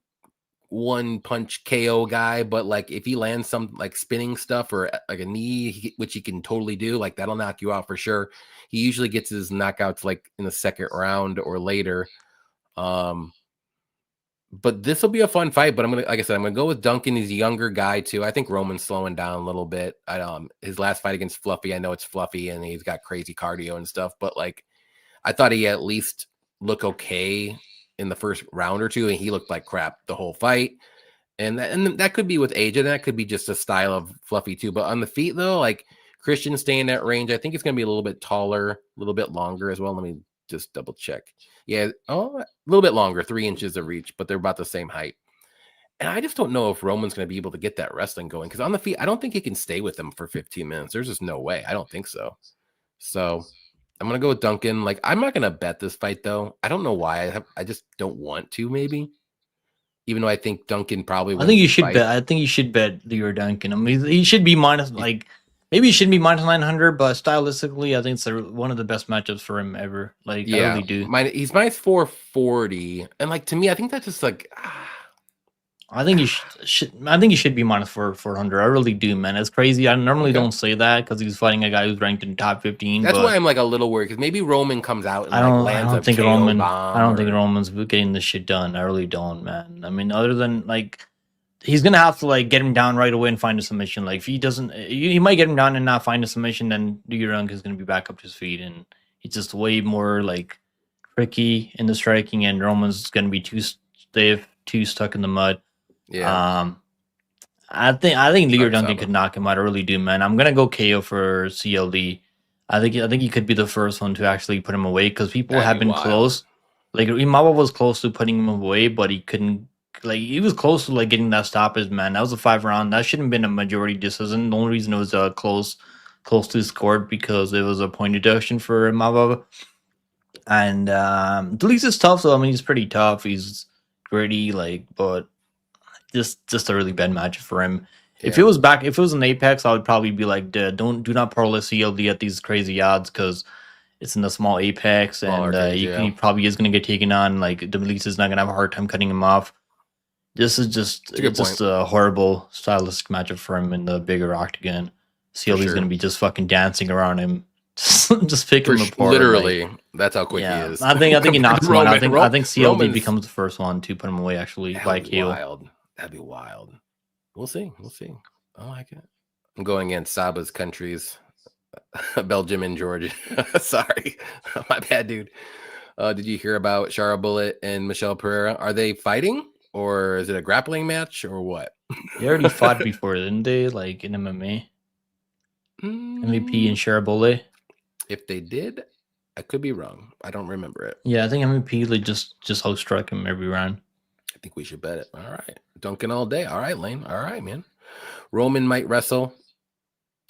punch KO guy, but like if he lands some like spinning stuff or like a knee, which he can totally do, like that'll knock you out for sure. He usually gets his knockouts like in the second round or later. But this will be a fun fight. But like I said, I'm gonna go with Duncan. He's a younger guy too. I think Roman's slowing down a little bit. His last fight against Fluffy, I know it's Fluffy and he's got crazy cardio and stuff, but like I thought he at least looked okay in the first round or two, and he looked like crap the whole fight. And that could be with age, and that could be just a style of Fluffy too. But on the feet though, like Christian staying that range, I think it's gonna be a little bit taller, a little bit longer as well. Let me just double check. Yeah, a little bit longer, 3 inches of reach, but they're about the same height. And I just don't know if Roman's going to be able to get that wrestling going because on the feet, I don't think he can stay with them for 15 minutes. There's just no way. I don't think so. So I'm going to go with Duncan. Like, I'm not going to bet this fight, though. I don't know why. I just don't want to, maybe. Even though I think Duncan probably wins. I think you should bet. I think you should bet Leroy Duncan. I mean, he should be minus, like, maybe he shouldn't be minus 900, but stylistically, I think it's one of the best matchups for him ever. Like, yeah, I really do. He's minus 440, and like to me, I think that's just like. I think you should. I think he should be minus 400. I really do, man. It's crazy. I normally don't say that because he's fighting a guy who's ranked in top 15. That's why I'm like a little worried because maybe Roman comes out and I don't think Roman's getting this shit done. I really don't, man. I mean, other than like. He's gonna have to like get him down right away and find a submission. Like if he doesn't, he might get him down and not find a submission. Then Dunk is gonna be back up to his feet, and it's just way more like tricky in the striking. And Roman's gonna be too stiff, too stuck in the mud. Yeah. I think Leroy Duncan could knock him out. I really do, man. I'm gonna go KO for CLD. I think he could be the first one to actually put him away because people That'd have be been wild. close. Like Imaba was close to putting him away, but he couldn't. Like he was close to like getting that stoppage, man. That was a 5 round. That shouldn't have been a majority decision. The only reason it was close to scored because it was a point deduction for Imaba. And Delise is tough, so I mean he's pretty tough. He's gritty, like, but just a really bad match for him. If it was an Apex, I would probably be like, do not parlay CLD at these crazy odds because it's in the small Apex, Smaller and cage, he probably is going to get taken on. Like Delise is not going to have a hard time cutting him off. This is just a horrible stylistic matchup for him in the bigger octagon. CLD is going to be just fucking dancing around him, just picking him apart. Literally, that's how quick he is. I think he knocks him out. I think CLD becomes the first one to put him away actually by KO. Wild. That'd be wild. We'll see. I like it. I'm going against Saba's countries, Belgium and Georgia. Sorry, my bad, dude. Did you hear about Shara Bullet and Michelle Pereira? Are they fighting? Or is it a grappling match or what? They already fought before, didn't they? Like in MMA? MVP and Sharabole? If they did, I could be wrong. I don't remember it. Yeah, I think MVP like just host struck him every round. I think we should bet it. All right. Dunking all day. All right, Lane. All right, man. Roman might wrestle.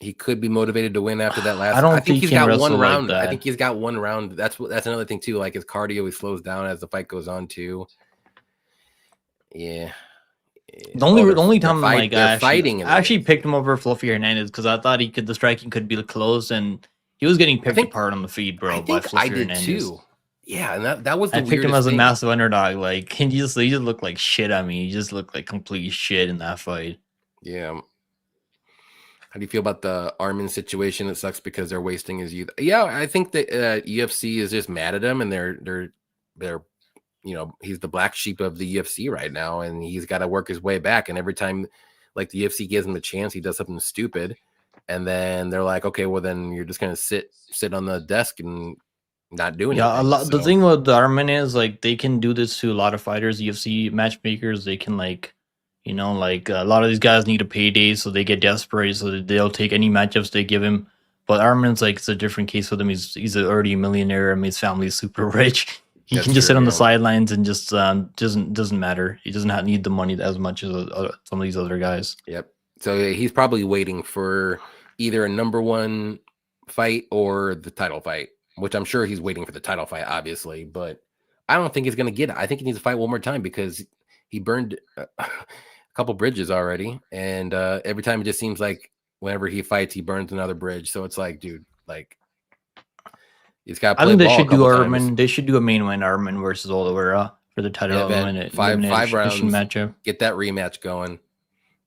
He could be motivated to win after that last. I think he's got one round. Like I think he's got one round. That's another thing too. Like his cardio, he slows down as the fight goes on too. Yeah. The only time I actually picked him over Fluffy Hernandez because I thought the striking could be close, and he was getting picked apart on the feed, bro. By Fluffy Hernandez too. Yeah, and that was the I picked him as a massive underdog. Like he just looked like shit on me. He just looked like complete shit in that fight. Yeah. How do you feel about the Armin situation? It sucks because they're wasting his youth. Yeah, I think that UFC is just mad at him, and they're he's the black sheep of the UFC right now, and he's got to work his way back. And every time, like the UFC gives him a chance, he does something stupid, and then they're like, okay, well then you're just gonna sit on the desk and not do anything. Yeah, the thing with the Armin is like they can do this to a lot of fighters, UFC matchmakers. They can a lot of these guys need a payday, so they get desperate, so they'll take any matchups they give him. But Armin's it's a different case with him. He's already a millionaire. I mean, his family's super rich. He can just sit on the sidelines and just doesn't matter. He doesn't need the money as much as some of these other guys. Yep. So he's probably waiting for either a number one fight or the title fight, which I'm sure he's waiting for the title fight, obviously. But I don't think he's going to get it. I think he needs to fight one more time because he burned a couple bridges already, and every time it just seems like whenever he fights, he burns another bridge. So it's like, dude, he's got. I think they should do Armin. They should do a main win, Armin versus Oliveira for the title five rounds matchup. Get that rematch going,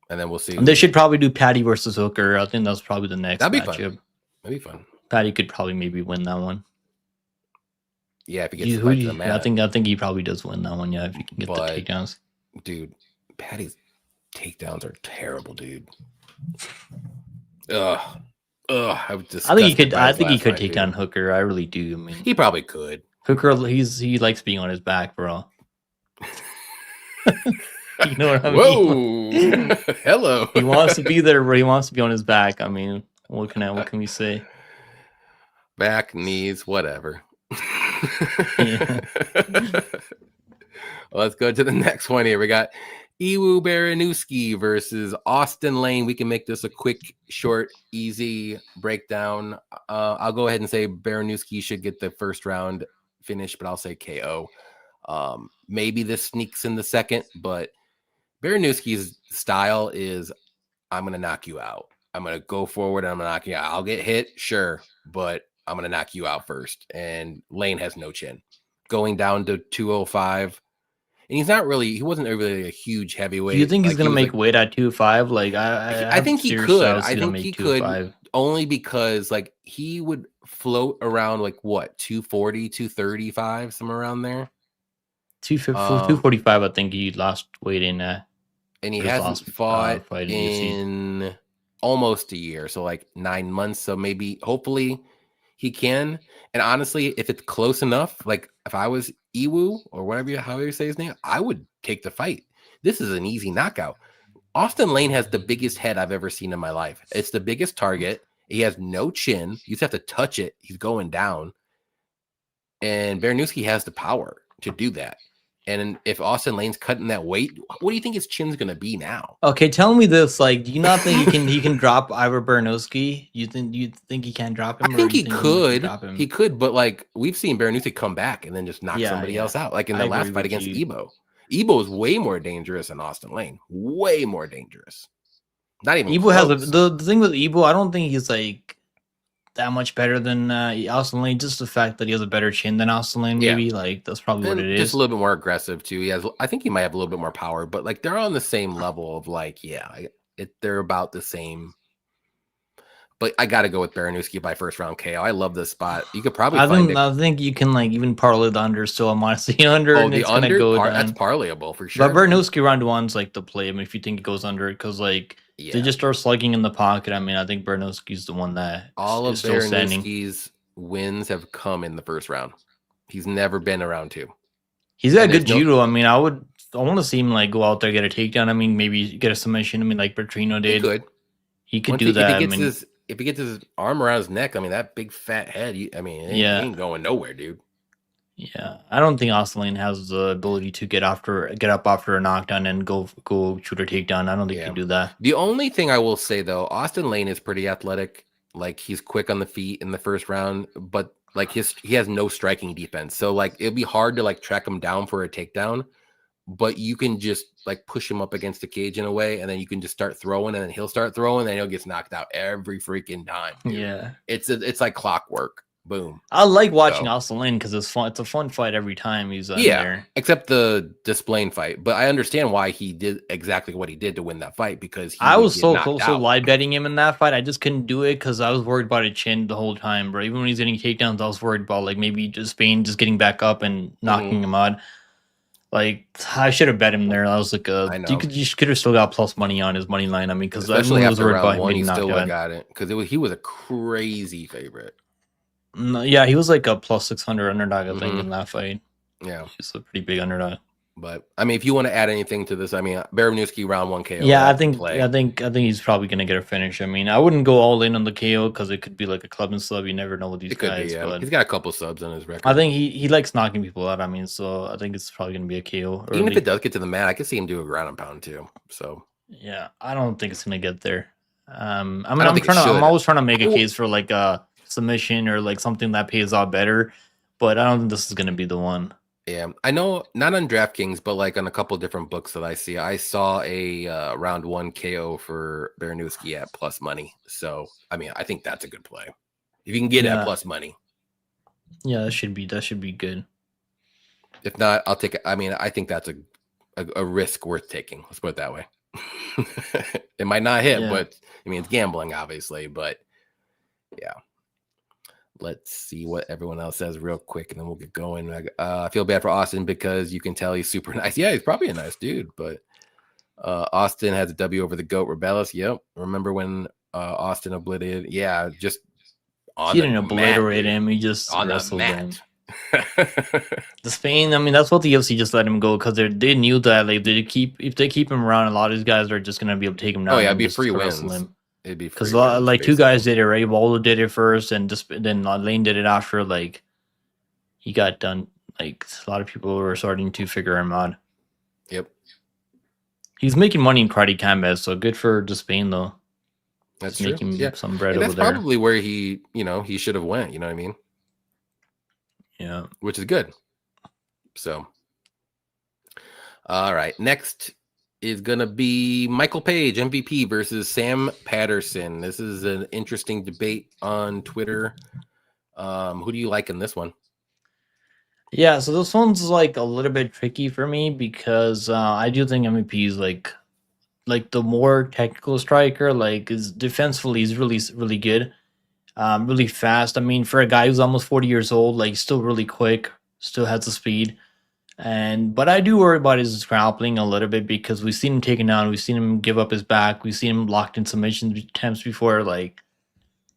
and then we'll see. And they should probably do Patty versus Hooker. I think that's probably the next matchup. That'd be fun. Patty could probably maybe win that one. Yeah, if he gets to the mat. I think he probably does win that one. Yeah, if he can get the takedowns. Dude, Patty's takedowns are terrible, dude. I think he could take down Hooker. I really do. I mean, he probably could. Hooker, he likes being on his back, bro. You know what I mean? Whoa, hello. He wants to be there, but he wants to be on his back. I mean, what can we say? Back, knees, whatever. Yeah. Well, let's go to the next one here. We got Iwu Baranuski versus Austin Lane. We can make this a quick, short, easy breakdown. I'll go ahead and say Baranuski should get the first round finish, but I'll say KO. Maybe this sneaks in the second, but Baranuski's style is I'm going to knock you out. I'm going to go forward and I'm going to knock you out. I'll get hit, sure, but I'm going to knock you out first. And Lane has no chin. Going down to 205. And he wasn't really a huge heavyweight. Do you think he's going to make weight at 205? I think he could. I think he could only because he would float around 240, 235, somewhere around there. 245, I think he lost weight in. And he hasn't fought in almost a year. So 9 months. So maybe, hopefully he can. And honestly, if it's close enough, if I was Iwu or however you say his name, I would take the fight. This is an easy knockout. Austin Lane has the biggest head I've ever seen in my life. It's the biggest target. He has no chin. You just have to touch it. He's going down. And Baranowski has the power to do that. And if Austin Lane's cutting that weight, what do you think his chin's going to be now? Okay, tell me this. Like, do you not think he can drop Ivor Baranowski? You think he can drop him? I think or he could. Drop him? He could, but like we've seen Baranowski come back and then just knock somebody else out. Like in the last fight against Ebo. Ebo is way more dangerous than Austin Lane. Way more dangerous. Not even Ebo close. has the thing with Ebo. I don't think he's like that much better than Austin Lane. Just the fact that he has a better chin than Austin Lane, maybe like that's probably what it is. Just a little bit more aggressive too. He has. I think he might have a little bit more power, but like they're on the same level of like, they're about the same. But I got to go with Baranowski by first round KO. I love this spot. You could probably. I think you can like even parlay the under. So I'm honestly under. Oh, the under that's parlayable for sure. But Baranowski round one's like the play. I mean, if you think it goes under, because like they just start slugging in the pocket. I mean, I think Baranowski's the one that all of Baranowski's wins have come in the first round. He's never been around two. He's got good judo. I mean, I want to see him like go out there, get a takedown. I mean, maybe get a submission. I mean, like Bertrino did. He could do that. If he gets his arm around his neck, I mean, that big fat head, he ain't going nowhere, dude. Yeah, I don't think Austin Lane has the ability to get up after a knockdown and go shoot a takedown. I don't think he can do that. The only thing I will say though, Austin Lane is pretty athletic. Like he's quick on the feet in the first round, but like he has no striking defense. So like it'd be hard to like track him down for a takedown. But you can just like push him up against the cage in a way, and then you can just start throwing, and then he'll start throwing, and then he'll get knocked out every freaking time. Dude. Yeah, it's like clockwork. Boom. I like watching Austin Lane because it's fun. It's a fun fight every time he's there. Except the Desplain fight, but I understand why he did exactly what he did to win that fight because I was so close to live betting him in that fight. I just couldn't do it because I was worried about his chin the whole time, bro. Even when he's getting takedowns, I was worried about like maybe Despain just getting back up and knocking him out. Like I should have bet him there. I was like, you could have still got plus money on his money line. I mean, because especially after round one, he still got it because he was a crazy favorite. No, yeah, he was like a plus 600 underdog, I think, in that fight. Yeah, he's a pretty big underdog. But I mean, if you want to add anything to this, I mean, Baranowski round one KO. Yeah, I think he's probably gonna get a finish. I mean, I wouldn't go all in on the KO because it could be like a club and sub. You never know with these guys. But he's got a couple subs on his record. I think he likes knocking people out. I mean, so I think it's probably gonna be a KO. Even if it does get to the mat, I could see him do a ground and pound too. So yeah, I don't think it's gonna get there. I'm always trying to make a case for like a submission or like something that pays out better, but I don't think this is gonna be the one. Yeah, I know not on DraftKings, but like on a couple different books that I see, I saw a round one KO for Baranowski at plus money. So, I mean, I think that's a good play. If you can get it at plus money. Yeah, that should be good. If not, I'll take it. I mean, I think that's a risk worth taking. Let's put it that way. It might not hit, but I mean, it's gambling, obviously, but yeah. Let's see what everyone else says real quick, and then we'll get going. I feel bad for Austin because you can tell he's super nice. Yeah, he's probably a nice dude, but Austin has a W over the GOAT Rebellis. Yep. Remember when Austin obliterated? Yeah, just he didn't obliterate him. He just wrestled him. The Spain, I mean, that's what the UFC just let him go because they knew that like if they keep him around, a lot of these guys are just gonna be able to take him down. Oh yeah, it'd be free wins. It'd be because like two guys did it, right? Waldo did it first, and then Lane did it after. Like he got done. Like a lot of people were starting to figure him out. Yep, he's making money in karate combat, so good for Spain though. That's making some bread and over there. That's probably where he should have went. You know what I mean? Yeah, which is good. So, all right, next is going to be Michael Page, MVP, versus Sam Patterson. This is an interesting debate on Twitter. Who do you like in this one? Yeah, so this one's like a little bit tricky for me because I do think MVP is like the more technical striker. Like is defensively, he's really, really good, really fast. I mean, for a guy who's almost 40 years old, like still really quick, still has the speed. But I do worry about his grappling a little bit because we've seen him taken down, we've seen him give up his back, we've seen him locked in submission attempts before. Like,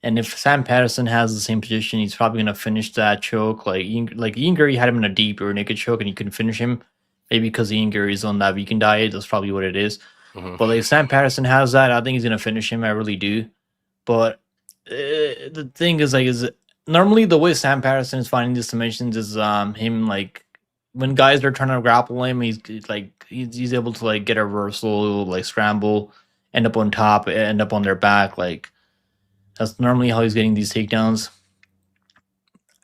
and if Sam Patterson has the same position, he's probably gonna finish that choke. Like Ian Gary had him in a deep or naked choke, and he couldn't finish him. Maybe because Ian Gary's on that vegan diet, that's probably what it is. But like if Sam Patterson has that, I think he's gonna finish him. I really do. But The thing is like is normally the way Sam Patterson is finding these submissions is him like when guys are trying to grapple him, he's able to like get a reversal, like scramble, end up on top, end up on their back. Like that's normally how he's getting these takedowns.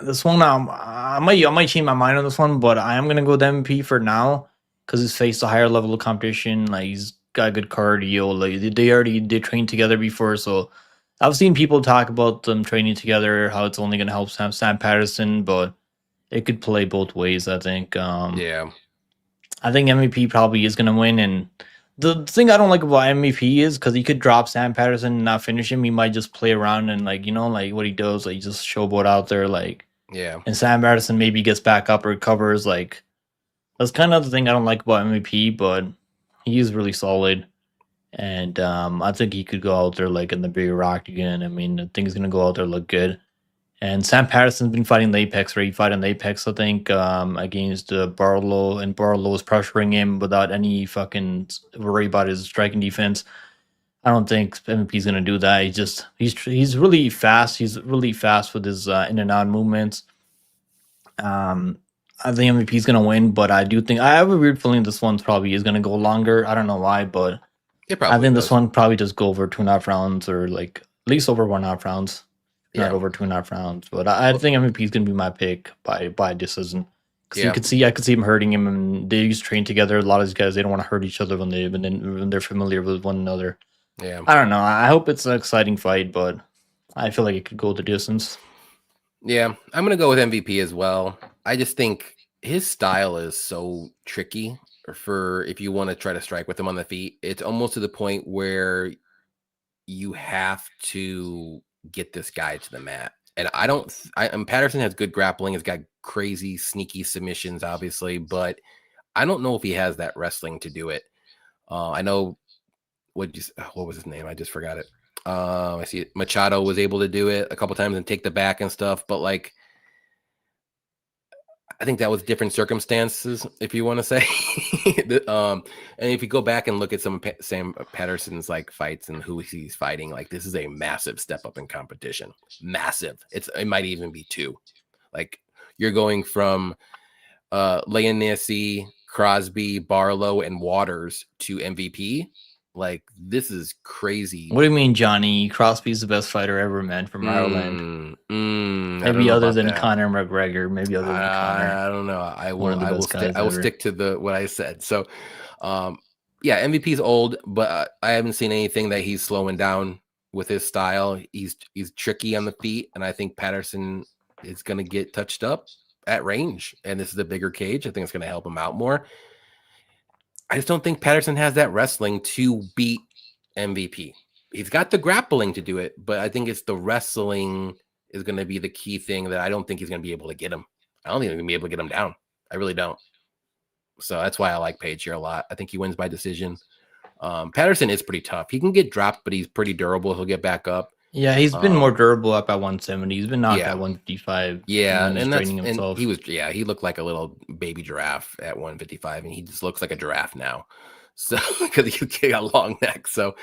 This one, I might change my mind on this one, but I am gonna go with MVP for now because he's faced a higher level of competition. Like he's got good cardio. Like they trained together before, so I've seen people talk about them training together, how it's only gonna help Sam Patterson, but it could play both ways. I think. Yeah. I think MVP probably is gonna win, and the thing I don't like about MVP is because he could drop Sam Patterson and not finish him. He might just play around and like like what he does, like just showboat out there, like. Yeah. And Sam Patterson maybe gets back up or recovers. Like that's kind of the thing I don't like about MVP, but he is really solid. And I think he could go out there like in the big rock again. I mean, I think he's gonna go out there look good. And Sam Patterson's been fighting the Apex, right? He fought in the Apex, I think, against Barlow, and Barlow was pressuring him without any fucking worry about his striking defense. I don't think MVP's gonna do that. He's really fast. He's really fast with his in and out movements. I think MVP's gonna win, but I do think I have a weird feeling this one probably is gonna go longer. I don't know why, but I think this one probably just go over 2.5 rounds or like at least over 1.5 rounds, not over 2.5 rounds. But I think MVP is gonna be my pick by decision. Because I could see him hurting him, and they used to train together. A lot of these guys, they don't want to hurt each other when they're familiar with one another. Yeah. I don't know. I hope it's an exciting fight, but I feel like it could go the distance. Yeah, I'm gonna go with MVP as well. I just think his style is so tricky for if you want to try to strike with him on the feet. It's almost to the point where you have to get this guy to the mat. And Patterson has good grappling. He's got crazy, sneaky submissions, obviously, but I don't know if he has that wrestling to do it. I know what was his name? I just forgot it. I see Machado was able to do it a couple times and take the back and stuff, but like I think that was different circumstances, if you want to say. And if you go back and look at some of Sam Patterson's like fights and who he's fighting, like this is a massive step up in competition. Massive. It might even be 2. Like you're going from Leonesi, Crosby, Barlow, and Waters to MVP. Like this is crazy. What do you mean, Johnny? Crosby's the best fighter ever, man, from Ireland. Maybe other than Conor McGregor. Maybe other than Conor. I don't know. I will stick to what I said. So, yeah, MVP's old, but I haven't seen anything that he's slowing down with his style. He's tricky on the feet, and I think Patterson is going to get touched up at range, and this is a bigger cage. I think it's going to help him out more. I just don't think Patterson has that wrestling to beat MVP. He's got the grappling to do it, but I think it's the wrestling is going to be the key thing that I don't think he's going to be able to get him. I don't think he's going to be able to get him down. I really don't. So that's why I like Page here a lot. I think he wins by decision. Patterson is pretty tough. He can get dropped, but he's pretty durable. He'll get back up. Yeah, he's been more durable up at 170. He's been knocked at 155. Yeah, and he looked like a little baby giraffe at 155, and he just looks like a giraffe now. So because he got a long neck. So,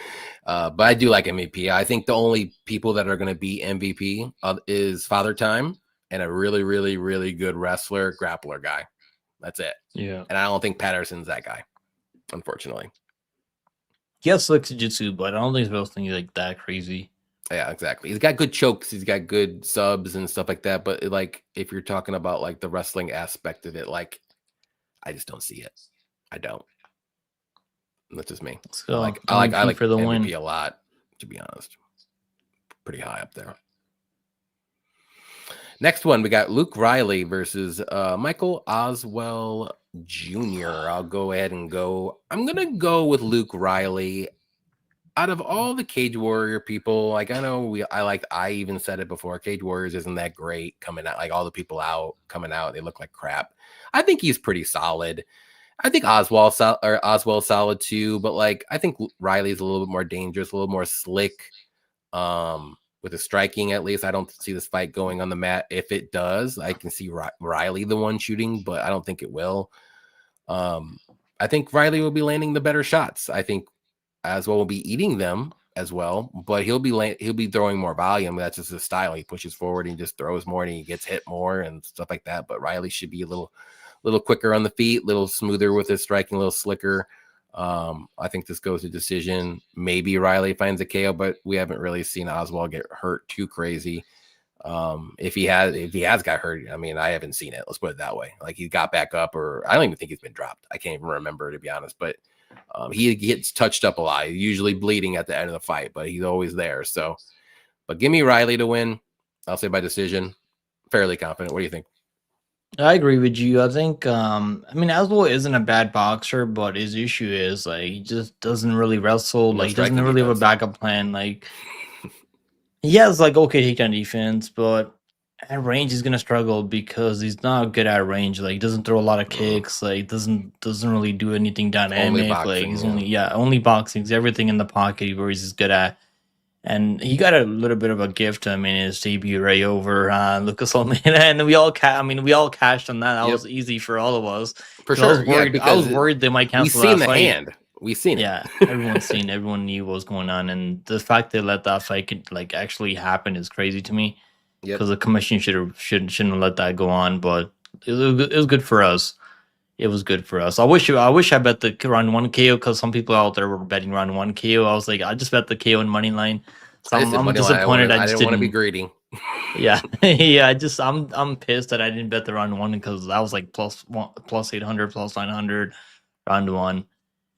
but I do like MVP. I think the only people that are going to beat MVP is Father Time and a really, really, really good wrestler, grappler guy. That's it. Yeah, and I don't think Patterson's that guy, unfortunately. He has slick jiu-jitsu, but I don't think his wrestling is like that crazy. Yeah, exactly. He's got good chokes. He's got good subs and stuff like that. But like, if you're talking about like the wrestling aspect of it, like, I just don't see it. I don't. That's just me. So I like for the MVP win a lot, to be honest. Pretty high up there. Next one, we got Luke Riley versus Michael Oswell Jr. I'll go ahead and go. I'm gonna go with Luke Riley. Out of all the Cage Warrior people, like I even said it before, Cage Warriors isn't that great coming out. Like all the people coming out, they look like crap. I think he's pretty solid. I think Oswald's solid too, but like I think Riley's a little bit more dangerous, a little more slick. With the striking, at least I don't see this fight going on the mat. If it does, I can see Riley the one shooting, but I don't think it will. I think Riley will be landing the better shots. I think Oswald will be eating them as well, but he'll be throwing more volume. That's just his style. He pushes forward and he just throws more and he gets hit more and stuff like that. But Riley should be a little quicker on the feet, a little smoother with his striking, a little slicker. I think this goes to decision. Maybe Riley finds a KO, but we haven't really seen Oswald get hurt too crazy. If he has got hurt, I mean, I haven't seen it. Let's put it that way. Like, he got back up, or I don't even think he's been dropped. I can't even remember, to be honest. But he gets touched up a lot. He's usually bleeding at the end of the fight, but he's always there. So, but give me Riley to win. I'll say by decision. Fairly confident. What do you think? I agree with you. I think, I mean, Aswell isn't a bad boxer, but his issue is, like, he just doesn't really wrestle. No Like, he doesn't striking really have a defense. backup plan. Like, he has, like, okay takedown defense, but at range he's gonna struggle because he's not good at range. Like, he doesn't throw a lot of kicks. Like, doesn't really do anything dynamic. Like, boxing, he's yeah. only boxing. He's everything in the pocket where he's good at. And he got a little bit of a gift. I mean, his debut right over Lucas Almeida, and we all cashed on that. That Yep. was easy for all of us. For 'Cause I was sure. Yeah, worried. I because was worried they might we've cancel seen that the fight. hand. We've seen it. Yeah, everyone knew what was going on, and the fact they let that fight could, like, actually happen is crazy to me. Yep. Because the commission shouldn't have let that go on, but it was good for us. It was good for us. I wish I bet the round 1 KO, because some people out there were betting round 1 KO. I was like, I just bet the KO in money line. So I'm disappointed. I didn't want to be greedy. Yeah, yeah. I'm pissed that I didn't bet the round 1, because that was like plus 800, plus 900 round 1.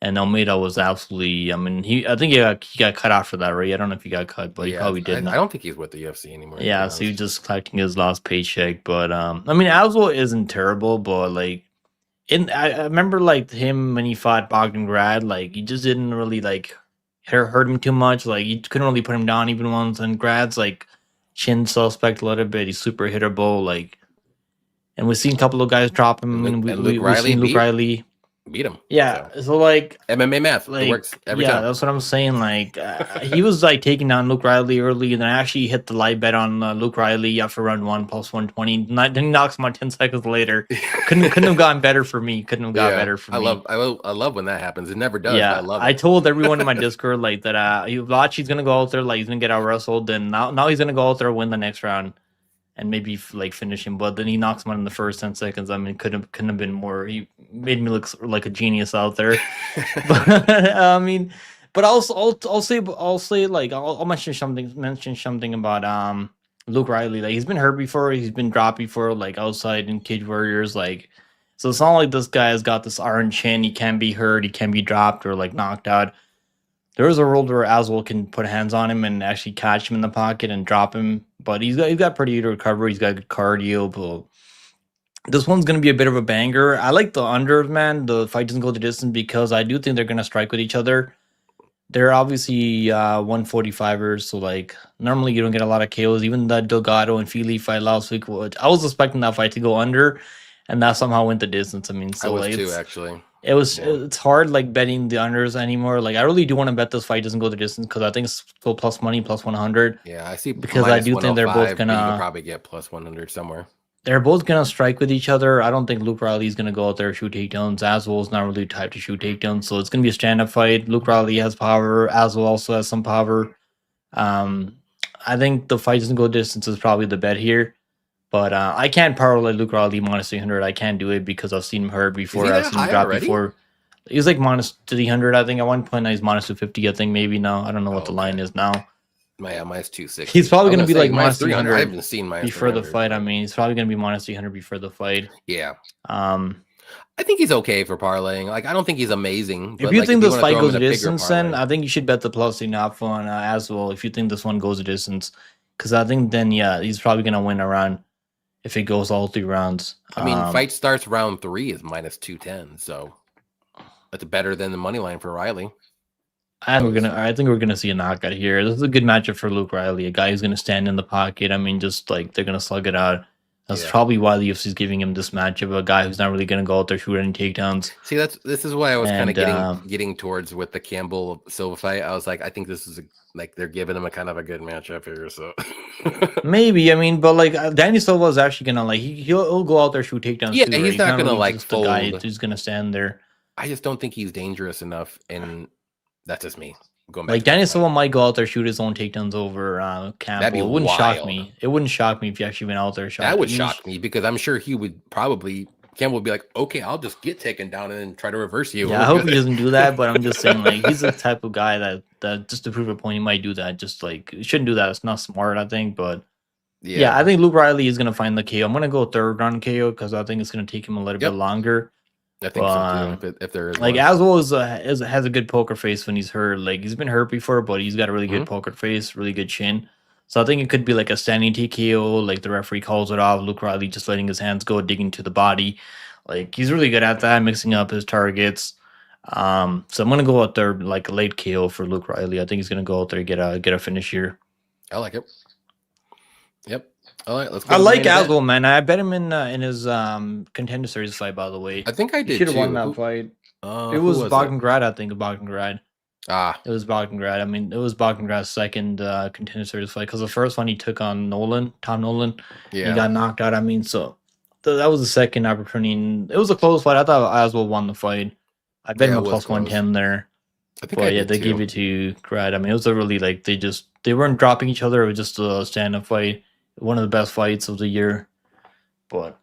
And Almeida was absolutely. I mean, I think he got cut off for that, right? I don't know if he got cut, but he probably did. I don't think he's with the UFC anymore. Yeah, so he's just collecting his last paycheck. But I mean, Aswell isn't terrible, but like, I remember, like, him when he fought Bogdan, like, he just didn't really, like, hurt him too much. Like, you couldn't really put him down even once. And Grad's, like, chin suspect a little bit. He's super hittable, like, and we've seen a couple of guys drop him. And we've Riley seen Luke Riley beat him. Yeah, so like MMA math, like, it works every time. that's what I'm saying. Like, he was like taking down Luke Riley early, and then I actually hit the live bet on Luke Riley after round 1 plus 120. Then he knocks him out 10 seconds later. Couldn't have gotten better for me. Couldn't have got better for me. I love when that happens. It never does. Yeah, but I love it. I told everyone in my Discord, like, that Vlachi's gonna go out there, like, he's gonna get out wrestled, and now he's gonna go out there and win the next round. And maybe like finish him, but then he knocks him out in the first 10 seconds. I mean, couldn't have been more. He made me look like a genius out there. But I mean, but I'll say like I'll mention something about Luke Riley. Like, he's been hurt before, he's been dropped before, like outside in Cage Warriors. Like, so it's not like this guy has got this iron chin. He can be hurt, he can be dropped or like knocked out. There is a world where Aswell can put hands on him and actually catch him in the pocket and drop him, but he's got pretty good recovery. He's got good cardio. But this one's going to be a bit of a banger. I like the unders, man. The fight doesn't go the distance because I do think they're going to strike with each other. They're obviously 145ers, so like normally you don't get a lot of KOs. Even that Delgado and Fili fight last week, I was expecting that fight to go under, and that somehow went the distance. I mean, so I was like, too, actually. It's hard, like, betting the unders anymore. Like, I really do want to bet this fight doesn't go the distance because I think it's still plus money, plus 100. Yeah, I see. Because I do think they're both gonna. You could probably get plus 100 somewhere. They're both gonna strike with each other. I don't think Luke Riley's gonna go out there and shoot takedowns. Aswell's not really the type to shoot takedowns, so it's gonna be a stand-up fight. Luke Riley has power. Aswell also has some power. I think the fight doesn't go distance is probably the bet here. But I can't parlay Luke Riley minus 300. I can't do it because I've seen him hurt before. I've seen him drop before. He was like minus 300, I think, at one point. Now he's minus 250, I think, maybe now. I don't know what the line is now. Minus 260. He's probably going to be like minus 300. I haven't seen minus before the fight. I mean, he's probably going to be minus 300 before the fight. Yeah. I think he's okay for parlaying. Like, I don't think he's amazing. If you think this fight goes the distance, then I think you should bet the plus enough on as well. If you think this one goes the distance, because I think then he's probably going to win around. If it goes all 3 rounds. I mean, fight starts round 3 is minus 210, so that's better than the money line for Riley. I think we're gonna see a knockout here. This is a good matchup for Luke Riley, a guy who's gonna stand in the pocket. I mean, just like they're gonna slug it out. That's probably why the UFC is giving him this matchup, a guy who's not really gonna go out there shoot any takedowns. See, this is why I was kind of getting towards with the Campbell Silva fight. I was like, I think this is like they're giving him a kind of a good matchup here. So maybe, I mean, but like Danny Silva is actually gonna like he'll go out there shoot takedowns. Yeah, too, he's not gonna like fold. The guy who's gonna stand there. I just don't think he's dangerous enough, and that's just me. going back Like to that Daniel fight. Silva might go out there shoot his own takedowns over That'd be Campbell. It wouldn't shock wild. me. It wouldn't shock me if he actually went out there. That would shock me because I'm sure he would probably Campbell would be like, okay, I'll just get taken down and then try to reverse you. Yeah, I hope he doesn't do that. But I'm just saying, like, he's the type of guy that just to prove a point, he might do that. Just like he shouldn't do that. It's not smart, I think. But yeah, I think Luke Riley is gonna find the KO. I'm gonna go third round KO because I think it's gonna take him a little bit longer. I think so too. If there is like one. Aswell has a good poker face when he's hurt. Like he's been hurt before, but he's got a really good poker face, really good chin. So I think it could be like a standing TKO. Like the referee calls it off. Luke Riley just letting his hands go, digging to the body. Like he's really good at that, mixing up his targets. So I'm gonna go out there like a late KO for Luke Riley. I think he's gonna go out there and get a finish here. I like it. Yep. All right, let's go. I like Aswell, man. I bet him in his contender series fight. By the way, I think I did. Should have won that fight. It was Bogdangrad, I think. Bogdangrad. It was Bogdangrad. I mean, it was Bogdangrad's second contender series fight because the first one he took on Tom Nolan. Yeah, he got knocked out. I mean, so that was the second opportunity. And it was a close fight. I thought Aswell won the fight. I bet him a plus 110 there. I think they gave it to Grad. I mean, it was a really they weren't dropping each other. It was just a stand-up fight. One of the best fights of the year. But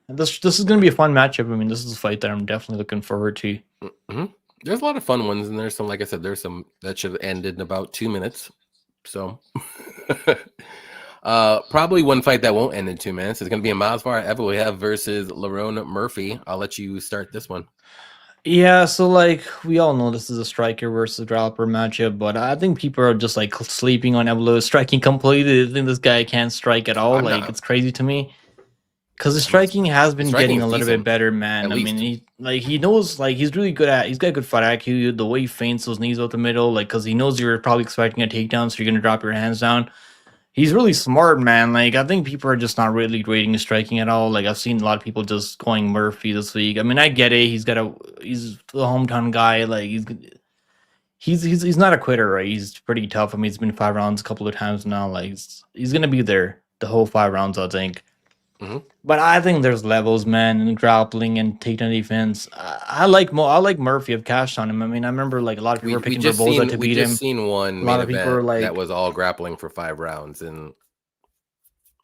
this is going to be a fun matchup. I mean, this is a fight that I'm definitely looking forward to. There's a lot of fun ones, and there's some, like I said, there's some that should have ended in about 2 minutes. So probably one fight that won't end in 2 minutes is going to be a Masvidal EVLOEV versus Lerone Murphy. I'll let you start this one. Yeah, so like we all know this is a striker versus grappler matchup, but I think people are just like sleeping on EVLOEV striking completely. They think this guy can't strike at all. It's crazy to me. Because the striking has been getting a little bit better, man. I mean, he knows, like, he's really good at, he's got good fight IQ, the way he feints those knees out the middle, like, because he knows you're probably expecting a takedown, so you're going to drop your hands down. He's really smart, man. Like, I think people are just not really rating his striking at all. Like, I've seen a lot of people just going Murphy this week. I mean, I get it. He's the hometown guy. Like, he's not a quitter, right? He's pretty tough. I mean, he's been 5 rounds a couple of times now. Like, he's going to be there the whole 5 rounds, I think. But I think there's levels, man, in grappling and takedown defense. I like Murphy. I've cashed on him. I mean, I remember like a lot of people were picking Barboza to beat him. We just seen one. A lot of people were like, that was all grappling for 5 rounds, and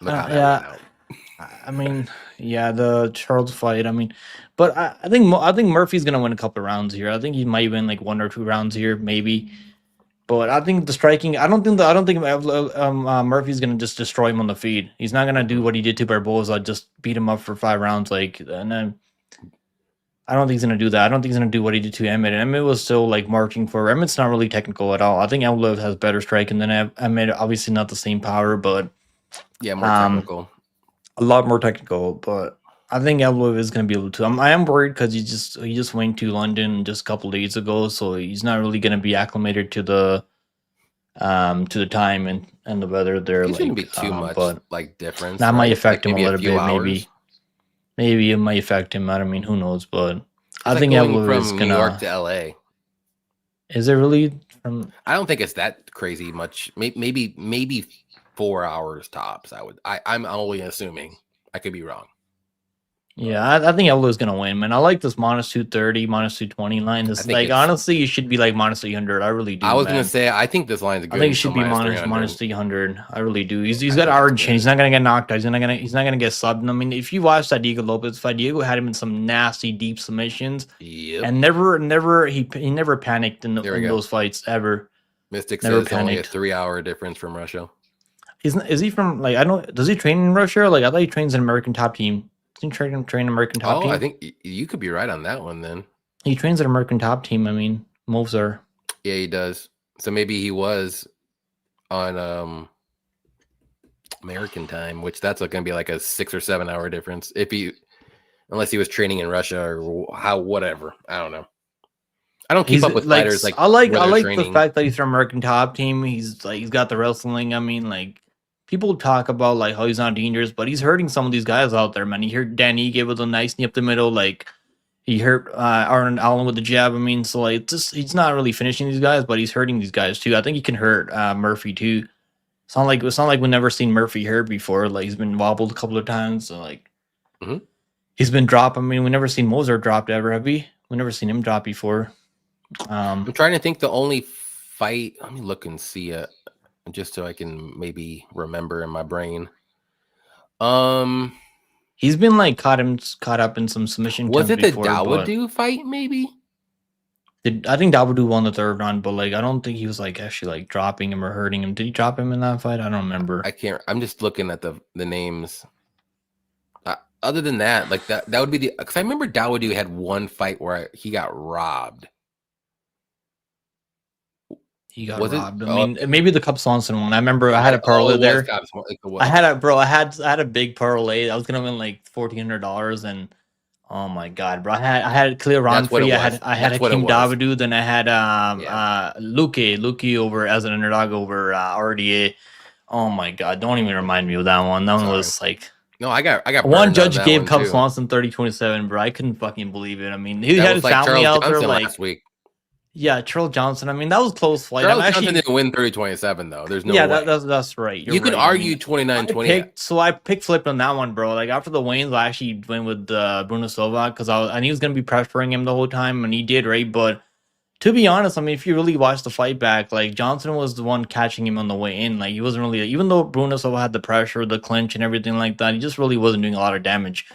look how that went out. I mean, yeah, the Charles fight. I mean, but I think Murphy's gonna win a couple of rounds here. I think he might win like 1 or 2 rounds here, maybe. But I think the striking, I don't think Murphy's gonna just destroy him on the feet. He's not gonna do what he did to Barboza, just beat him up for 5 rounds. Like, and then I don't think he's gonna do that. I don't think he's gonna do what he did to Emmett. And Emmett was still like marching for. Emmett's not really technical at all. I think EVLOEV has better striking than Emmett. Obviously, not the same power, but yeah, more technical. A lot more technical. But I think EVLOEV is gonna be able to. I am worried because he just went to London just a couple of days ago, so he's not really gonna be acclimated to the time and the weather there. It shouldn't be too much, but like difference. That might affect him a little bit. Maybe it might affect him. I don't mean, who knows? But I think EVLOEV is gonna New York to LA. Is it really? I don't think it's that crazy much. Maybe 4 hours tops. I'm only assuming. I could be wrong. Yeah, I think EVLOEV is gonna win, man. I like this -230, -220 line. This like honestly, it should be like -300. I really do. I was gonna say I think this line's good. I think it should be -300. I really do. He's got orange chin. He's not gonna get knocked out. He's not gonna get subbed. I mean, if you watch that Diego Lopez fight, Diego had him in some nasty deep submissions. Yep. And he never panicked in those fights ever. Mystic says only a 3-hour difference from Russia. Is he from like I don't? Does he train in Russia? Like I thought he trains in American Top Team. Doesn't he train American Top Team? I think you could be right on that one then. He trains at American Top Team. I mean, moves are. Yeah, he does. So maybe he was on American time, which that's going to be like a 6 or 7 hour difference. Unless he was training in Russia or whatever. I don't know. I don't keep up with fighters like I like the fact that he's from American Top Team. He's got the wrestling. I mean, like. People talk about like how he's not dangerous, but he's hurting some of these guys out there, man. He hurt Danny, gave it a nice knee up the middle. Like he hurt Arnold Allen with the jab. I mean, so like he's not really finishing these guys, but he's hurting these guys too. I think he can hurt Murphy too. It's not like we've never seen Murphy hurt before. Like he's been wobbled a couple of times. So like he's been dropped. I mean, we never seen Mozart dropped ever, have we? We never seen him drop before. I'm trying to think. The only fight. Let me look and see it, just so I can maybe remember in my brain. He's been like caught up in some submission. Was it the before, Dawodu fight? Maybe. I think Dawodu won the third round, but like I don't think he was like actually like dropping him or hurting him. Did he drop him in that fight? I don't remember. I can't. I'm just looking at the names. Other than that, like that would be because I remember Dawodu had one fight where he got robbed. He got robbed. I mean, maybe the Cub Swanson one. I remember I had a parlay there. I had a big parlay. I was gonna win like $1,400, and oh my god, bro! I had Clear Ron free. I had Hakeem Dawodu. Then I had Luki over as an underdog over RDA. Oh my god! Don't even remind me of that one. That one was like. No, I got one judge gave Cub Swanson 30-27, bro. I couldn't fucking believe it. I mean, he had his family out there like last week. Yeah, Charles Johnson. I mean, that was close fight. Charles Johnson didn't win 30-27 though. There's no way. That's right. You can argue 29-28. So I picked flipped on that one, bro. Like after the weigh-ins, I actually went with Bruno Silva because I knew he was gonna be pressuring him the whole time, and he did, right? But to be honest, I mean, if you really watch the fight back, like Johnson was the one catching him on the way in. Like he wasn't really, even though Bruno Silva had the pressure, the clinch, and everything like that, he just really wasn't doing a lot of damage.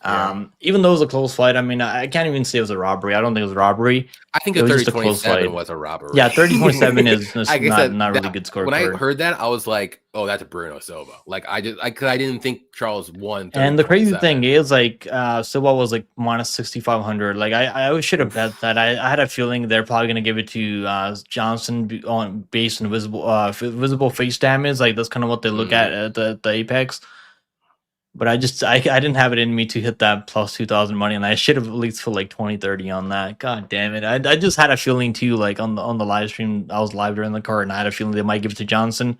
Yeah. Even though it was a close fight, I mean, I can't even say it was a robbery. I don't think it was a robbery. I think a 30-27 was a robbery. Yeah, 30-27 is not really good score. When I heard that, I was like, "Oh, that's a Bruno Silva." Like I didn't think Charles won. And the crazy thing is, like, Silva was like minus 6,500. Like I should have bet that. I had a feeling they're probably gonna give it to Johnson based on visible face damage. Like that's kind of what they look at the Apex. But I didn't have it in me to hit that plus 2,000 money, and I should have at least put like 20-30 on that. God damn it! I just had a feeling too, like on the live stream, I was live during the card, and I had a feeling they might give it to Johnson,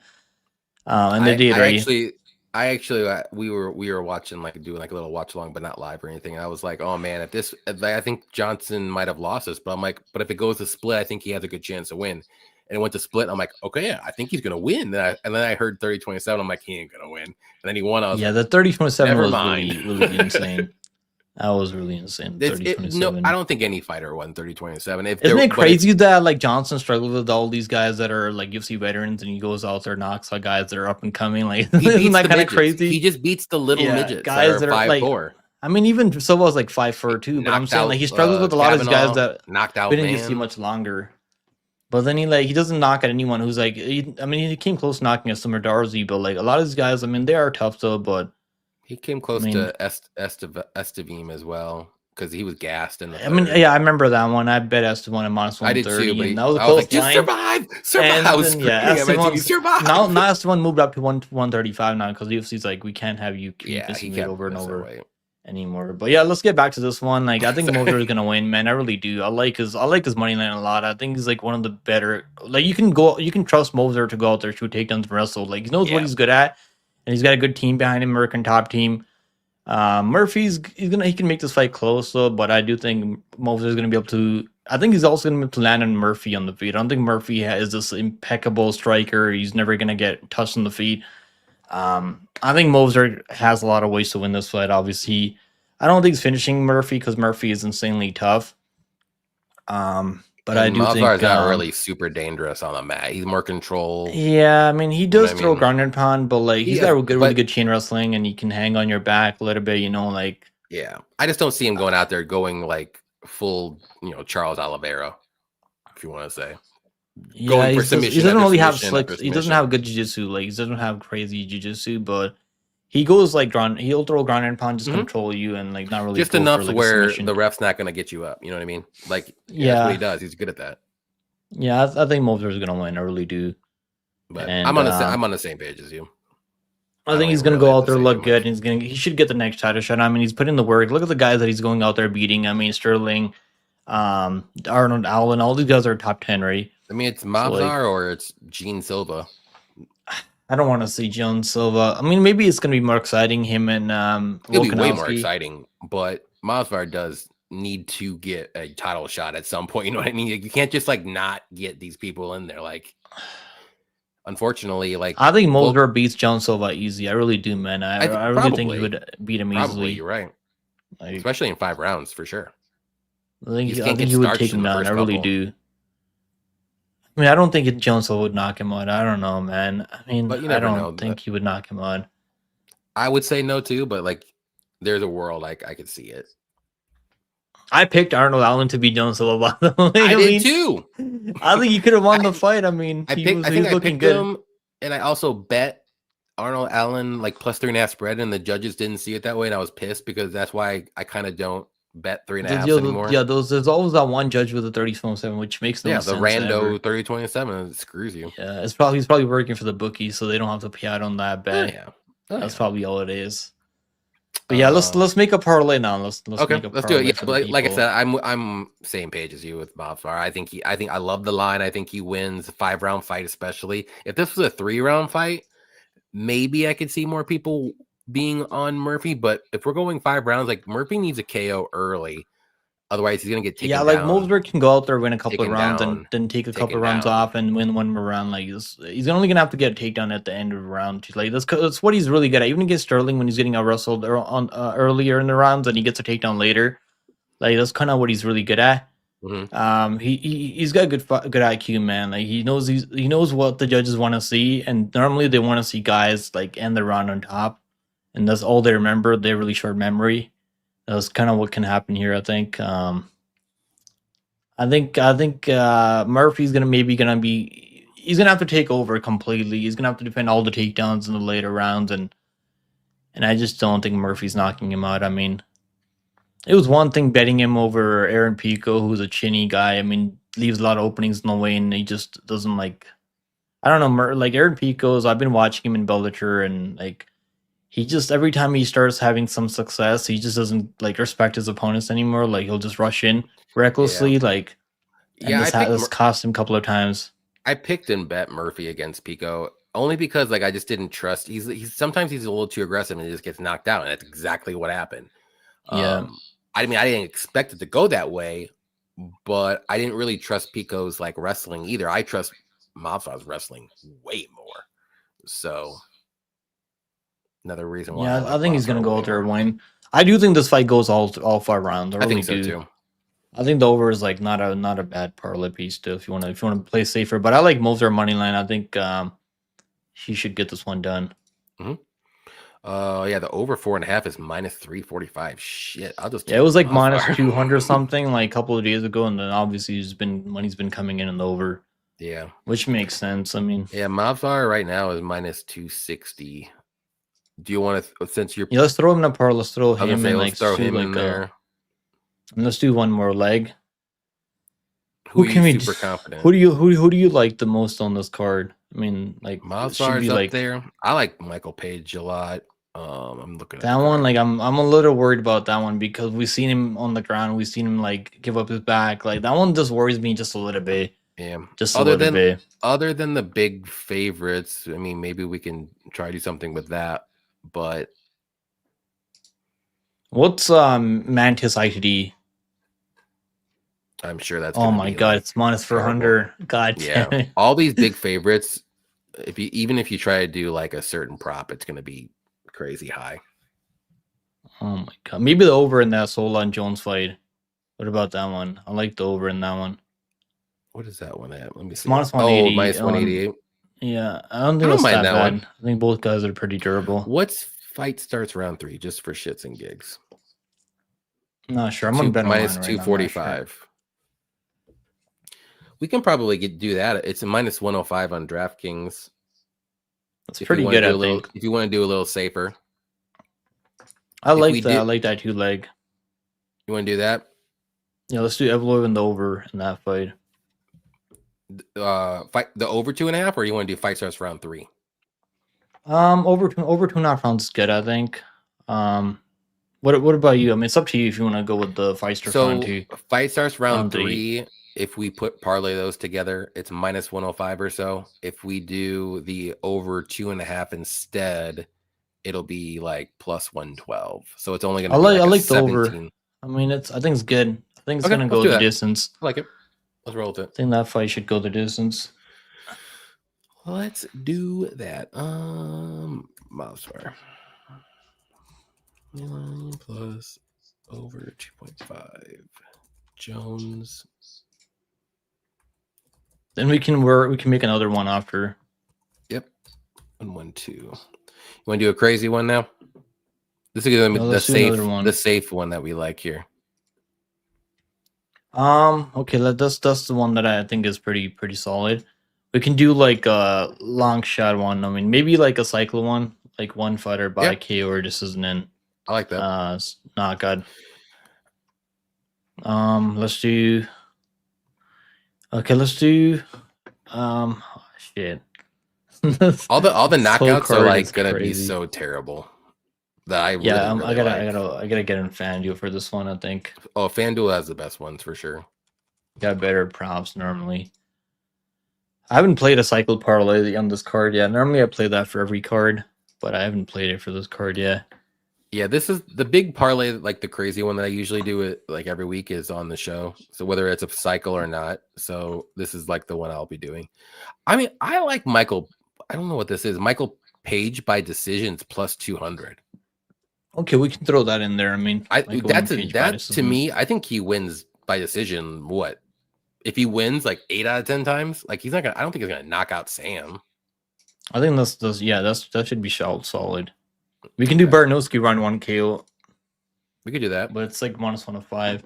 and they did. I actually we were watching doing a little watch along, but not live or anything. And I was like, oh man, I think Johnson might have lost this, but I'm like, but if it goes to split, I think he has a good chance to win. And it went to split. I'm like, okay, yeah, I think he's gonna win. And then I heard 30-27. I'm like, he ain't gonna win. And then he won. I was the 30-27 was really insane. That was really insane. 30-27. No, I don't think any fighter won 30-27. Isn't it crazy that like Johnson struggled with all these guys that are like UFC veterans, and he goes out there, knocks out guys that are up and coming? Like, isn't that kind of crazy? He just beats the little midgets, guys that are 5'4". I mean, even Silva was like 5'4" too. But I'm saying like he struggles with a lot of these guys that knocked out. We didn't get to see much longer. But then he doesn't knock at anyone who's like, he came close to knocking at Summer Darzi, but like a lot of these guys, I mean, they are tough though, but he came close to Estevim as well because he was gassed in the. I remember that one. I bet Estevan at minus 130. I did too, and that was a close line. Survive! Survive! Now Estevan moved up to 135 now because UFC's like, we can't have you keep missing it over and over anymore. But yeah, let's get back to this one. Like I think Moser is gonna win, man. I really do. I like his money line a lot. I think he's like one of the better. Like you can trust Moser to go out there, shoot takedowns, and wrestle. Like he knows what he's good at, and he's got a good team behind him, American top team. Murphy can make this fight close though, but I do think Moser is gonna be able to. I think he's also gonna be able to land on Murphy on the feet. I don't think Murphy is this impeccable striker. He's never gonna get touched on the feet. I think Moser has a lot of ways to win this fight. Obviously, I don't think he's finishing Murphy because Murphy is insanely tough. But I do think Mosar's not really super dangerous on the mat. He's more control. Yeah, I mean he does throw ground and pound, but like he's got really good chain wrestling, and he can hang on your back a little bit. Yeah, I just don't see him going out there going like full, Charles Oliveira, if you want to say. Yeah, he doesn't really have slick. He doesn't have good jiu-jitsu. Like he doesn't have crazy jiu-jitsu, but he goes like he'll throw ground and pound, just control you, and like not really just enough where the ref's not gonna get you up. You know what I mean? Like that's what he does. He's good at that. Yeah, I think Moser is gonna win. I really do. But I'm on the same page as you. I think he's gonna go out there, look good, and he should get the next title shot. I mean, he's put in the work. Look at the guys that he's going out there beating. I mean, Sterling, Arnold Allen, all these guys are top 10, right? I mean, it's Mavzar or it's Gene Silva. I don't want to see Gene Silva. I mean, maybe it's going to be more exciting. Him and it'll be way more exciting. But Mavzar does need to get a title shot at some point. You know what I mean? You can't just like not get these people in there. Like, unfortunately, like I think Moser beats Gene Silva easy. I really do, man. I really think he would beat him easily. You're right, especially in 5 rounds for sure. I think he would take him down. I really do. I mean, I don't think Jones would knock him out. I don't know, man. I mean, But you I never don't know. think he would knock him out. I would say no too, but like there's a world like I could see it. I picked Arnold Allen to beat Jones, by the way. I I did mean, too. I think he could have won the I fight. I mean, I he picked. was I he think was I looking picked good. him, and I also bet Arnold Allen like plus 3.5 spread, and the judges didn't see it that way, and I was pissed because that's why I kind of don't bet 3.5 anymore. Yeah, there's always that one judge with a 30-27, which makes no Yeah, the sense rando ever. 30-27 screws you. Yeah, he's probably working for the bookies, so they don't have to pay out on that Oh bet. yeah, That's probably all it is. But yeah, Um, let's make a parlay now. Let's okay, make a let's do it. parlay Yeah, for the but like I people. said, I'm same page as you with Mobstar. I think I love the line. I think he wins a 5-round fight, especially if this was a 3-round fight. Maybe I could see more people being on Murphy, but if we're going 5 rounds, like Murphy needs a KO early, otherwise he's gonna get taken Yeah, like down, Mosberg can go out there, win a couple of taken rounds, and down, then take a couple taken of rounds down. off and win one more round. Like he's only gonna have to get a takedown at the end of round 2. Like that's what he's really good at. Even against Sterling when he's getting out wrestled on earlier in the rounds and he gets a takedown later. Like that's kind of what he's really good at. Mm-hmm. He's got good IQ, man. Like he knows what the judges want to see, and normally they want to see guys like end the round on top, and that's all they remember. They have really short memory. That's kind of what can happen here. I think. I think Murphy's gonna be. He's gonna have to take over completely. He's gonna have to defend all the takedowns in the later rounds, and I just don't think Murphy's knocking him out. I mean, it was one thing betting him over Aaron Pico, who's a chinny guy. I mean, leaves a lot of openings in the way, and he just doesn't like. I don't know, like Aaron Pico's. I've been watching him in Bellator, and like he just every time he starts having some success, he just doesn't like respect his opponents anymore. Like he'll just rush in recklessly, like, and Yeah, this cost him a couple of times. I picked and bet Murphy against Pico only because like I just didn't trust. He's sometimes he's a little too aggressive and he just gets knocked out, and that's exactly what happened. Yeah. I mean, I didn't expect it to go that way, but I didn't really trust Pico's like wrestling either. I trust Mobstar's wrestling way more. So another reason why. Yeah, I think he's Mobstar gonna go way out there and more. win. I do think this fight goes all 5 rounds. I I really think so do. too. I think the over is like not a bad parlay piece too if you want to play safer. But I like Moser money line. I think he should get this one done. Mm-hmm. Yeah, the over 4.5 is minus 345. Shit, I'll just Yeah, it was like Mobstar. minus 200 something like a couple of days ago, and then obviously money's been coming in the over. Yeah, which makes sense. I mean, yeah, Mobstar right now is minus 260. Do you want to since you're? yeah, let's throw him in a parlay. Let's throw him Say, in let's throw him in there. And let's do one more leg. Who can we super confident? Who do you like the most on this card? I mean, like Mobstar's up there. I like Michael Page a lot. I'm looking at that one. Like I'm a little worried about that one because we've seen him on the ground. We've seen him like give up his back. Like that one just worries me just a little bit. Yeah, just a little bit. Other than the big favorites, I mean, maybe we can try to do something with that. But what's Mantis ITD? I'm sure that's. Oh my god, it's minus 400. God damn it. All these big favorites. Even if you try to do like a certain prop, it's going to be crazy high. Oh my god, maybe the over in that Solon Jones fight. What about that one? I like the over in that one. What is that one at? Let me see. Minus 180. Minus 188. Yeah, I don't think it's that bad. One. I think both guys are pretty durable. What's fight starts round 3 just for shits and gigs? Not sure. I'm gonna bet minus 245. Sure. We can probably do that. It's a minus 105 on DraftKings. That's pretty good, I think. If you want to do a little safer. I like that. I like that 2 leg. You want to do that? Yeah, let's do EVLOEV and the over in that fight. Fight the over 2.5, or you want to do fight starts round 3? Over 2.5 rounds is good, I think. What about you? I mean, it's up to you if you want to go with the fight starts round 2. Fight starts round 3. If we parlay those together, it's minus 105 or so. If we do the over 2.5 instead, it'll be like plus 112. So it's only going to be I like 17. The over. I mean, I think it's good. I think it's going to go the distance. I like it. Let's roll with it. I think that fight should go the distance. Let's do that. Mobstar. Plus over 2.5. Jones. Then we can make another one after. Yep. 1, 1, 2. You want to do a crazy one now? This is gonna be the safe one that we like here. Okay, that's the one that I think is pretty solid. We can do like a long shot one. I mean, maybe like a cycle one, like one fighter by KO or decision in. I like that. It's not good. Let's do. Okay, let's do. Shit. all the knockouts are like gonna be so terrible. That I gotta get in FanDuel for this one. I think. Oh, FanDuel has the best ones for sure. Got better props normally. I haven't played a cycle parlay on this card yet. Normally I play that for every card, but I haven't played it for this card yet. Yeah, this is the big parlay, like the crazy one that I usually do it like every week is on the show. So whether it's a cycle or not, so this is like the one I'll be doing. I mean, I like Michael. I don't know what this is. Michael Page by decisions plus 200. Okay, we can throw that in there. I mean, that's to me. I think he wins by decision. What if he wins like 8 out of 10 times? Like he's not gonna. I don't think he's gonna knock out Sam. I think that should be solid. We can do Barnowski round 1 KO. We could do that, but it's like -105.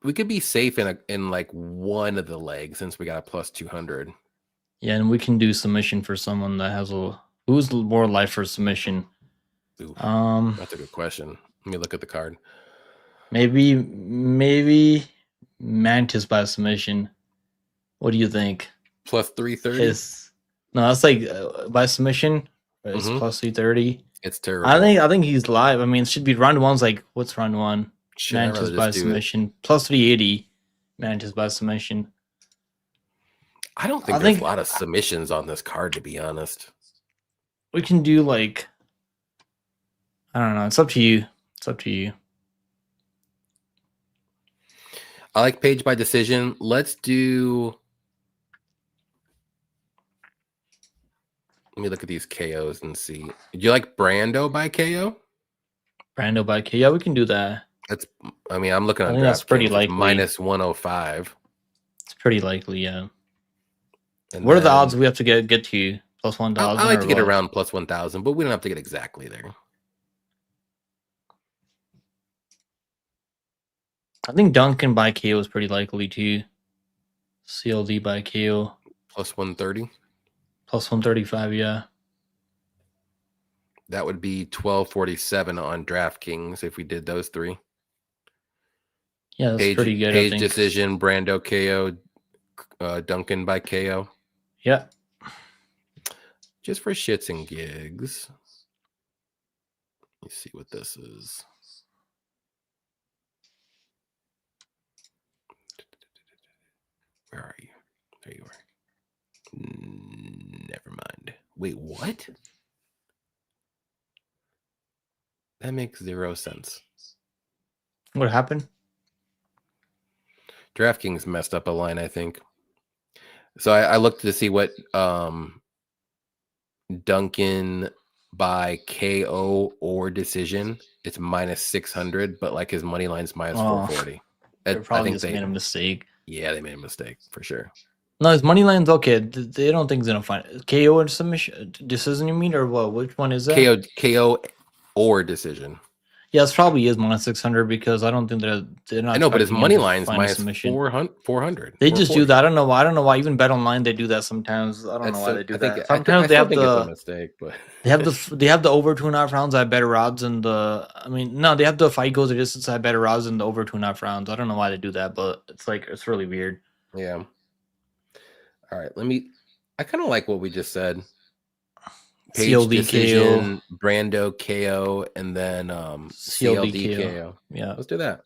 We could be safe in like one of the legs since we got a plus 200. Yeah, and we can do submission for someone that has who's more life for submission. Ooh, that's a good question. Let me look at the card. Maybe Mantis by submission. What do you think? Plus 330. No, that's like by submission. It's plus 330. It's terrible. I think he's live. I mean, it should be round one's like what's round one? Mantis by submission plus 380. Mantis by submission. I don't think there's a lot of submissions on this card, to be honest. We can do like. I don't know. It's up to you. I like Page by decision. Let's do. Let me look at these KOs and see. Do you like Brando by KO? Brando by KO. Yeah, we can do that. I mean, I'm looking at that's pretty likely. -105. It's pretty likely, yeah. And what are the odds we have to get to? Plus 1,000? I like to get around plus 1,000, but we don't have to get exactly there. I think Duncan by KO is pretty likely too. CLD by KO. Plus 130? Plus 135, yeah. That would be 1247 on DraftKings if we did those three. Yeah, that's pretty good. Page decision, Brando KO, Duncan by KO. Yeah. Just for shits and gigs. Let me see what this is. Where are you? There you are. Never mind. Wait, what? That makes 0 sense. What happened? DraftKings messed up a line, I think. So I looked to see what Duncan by KO or decision. It's -600, but like his money line's -440. They probably just made a mistake. Yeah, they made a mistake for sure. No, his money line's okay. They don't think he's gonna find it. KO and submission decision, you mean, or what? Which one is that? KO or decision. Yeah, it's probably is -600 because I don't think they're not. I know, but his money line's -400. They just do that. I don't know why. Even Bet Online they do that sometimes. I don't know why they do that. Sometimes they have it's a mistake, but they have the over 2.5 rounds at better odds and they have the fight goes the distance at better odds and the over 2.5 rounds. I don't know why they do that, but it's really weird. Yeah. All right, I kind of like what we just said. Page CLD decision, KO. Brando KO, and then CLD KO. Yeah, let's do that.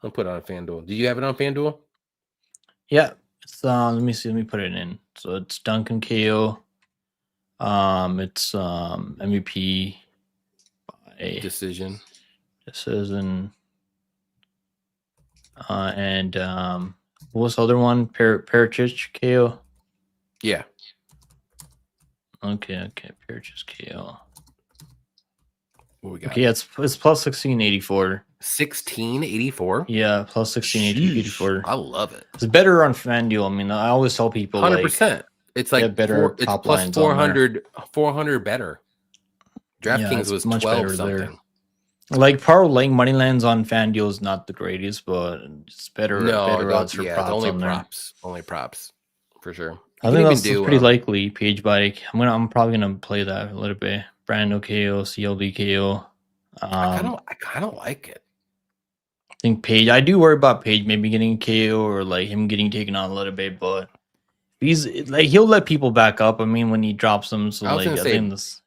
I'll put it on FanDuel. Do you have it on FanDuel? Yeah. It's let me see. Let me put it in. So it's Duncan KO. It's MVP by decision. And what was the other one? Perchich KO. Yeah. Okay. Perchich KO. What we got? Okay, it's plus 1684. 1684. Yeah, plus 1684. I love it. It's better on FanDuel. I mean, I always tell people 100%. It's like better it's top plus lines 400 better. DraftKings it's was much 12 better something. there. Like parlaying money lands on FanDuel is not the greatest, but it's better. Better odds for props. Only on props. There. Only props for sure. I think that's pretty likely. Page bike. I'm probably gonna play that a little bit. Brando KO, CLB KO. I kind of like it. I think Page. I do worry about Page maybe getting KO or like him getting taken on a little bit, but he's like he'll let people back up. I mean, when he drops them, so I think this,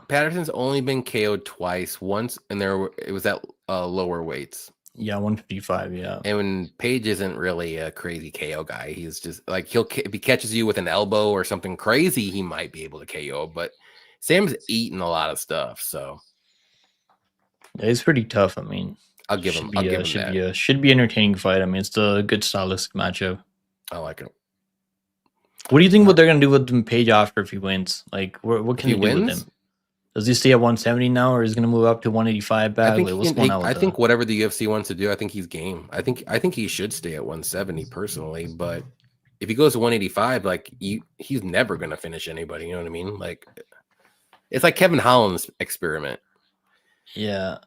Patterson's only been KO'd twice. Once, and it was at lower weights. Yeah, 155. Yeah, and when Page isn't really a crazy KO guy, he's just like if he catches you with an elbow or something crazy, he might be able to KO. But Sam's eating a lot of stuff, so yeah, it's pretty tough. I mean, I'll give him that. Should be entertaining fight. I mean, it's a good stylistic matchup. I like it. What do you think? What they're gonna do with Page after if he wins? Like, what can he do with him? Does he stay at 170 now, or is he gonna move up to 185 back? I think whatever the UFC wants to do, I think he's game. I think he should stay at 170 personally, but if he goes to 185, like he's never gonna finish anybody. You know what I mean? Like it's like Kevin Holland's experiment. Yeah.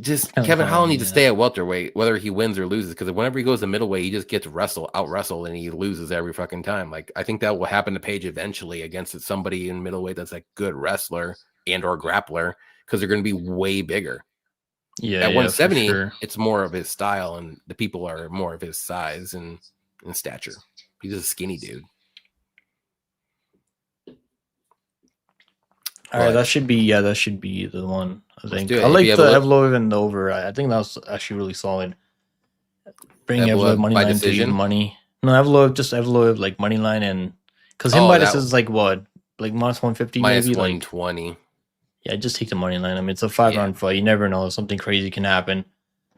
Just Kevin Holland needs to stay at welterweight, whether he wins or loses, because whenever he goes to middleweight, he just gets out wrestled, and he loses every fucking time. Like I think that will happen to Page eventually against somebody in middleweight that's like good wrestler and or grappler, because they're going to be way bigger. Yeah, at 170, it's more of his style, and the people are more of his size and stature. He's a skinny dude. All right, that should be the one. I think I like the EVLOEV and the over. I think that was actually really solid. Bring EVLOEV money line to even money. No, EVLOEV like money line, and because him by this is like what, like minus 150, minus maybe 120. Like, yeah, just take the money line. I mean, it's a 5-round fight. You never know, something crazy can happen.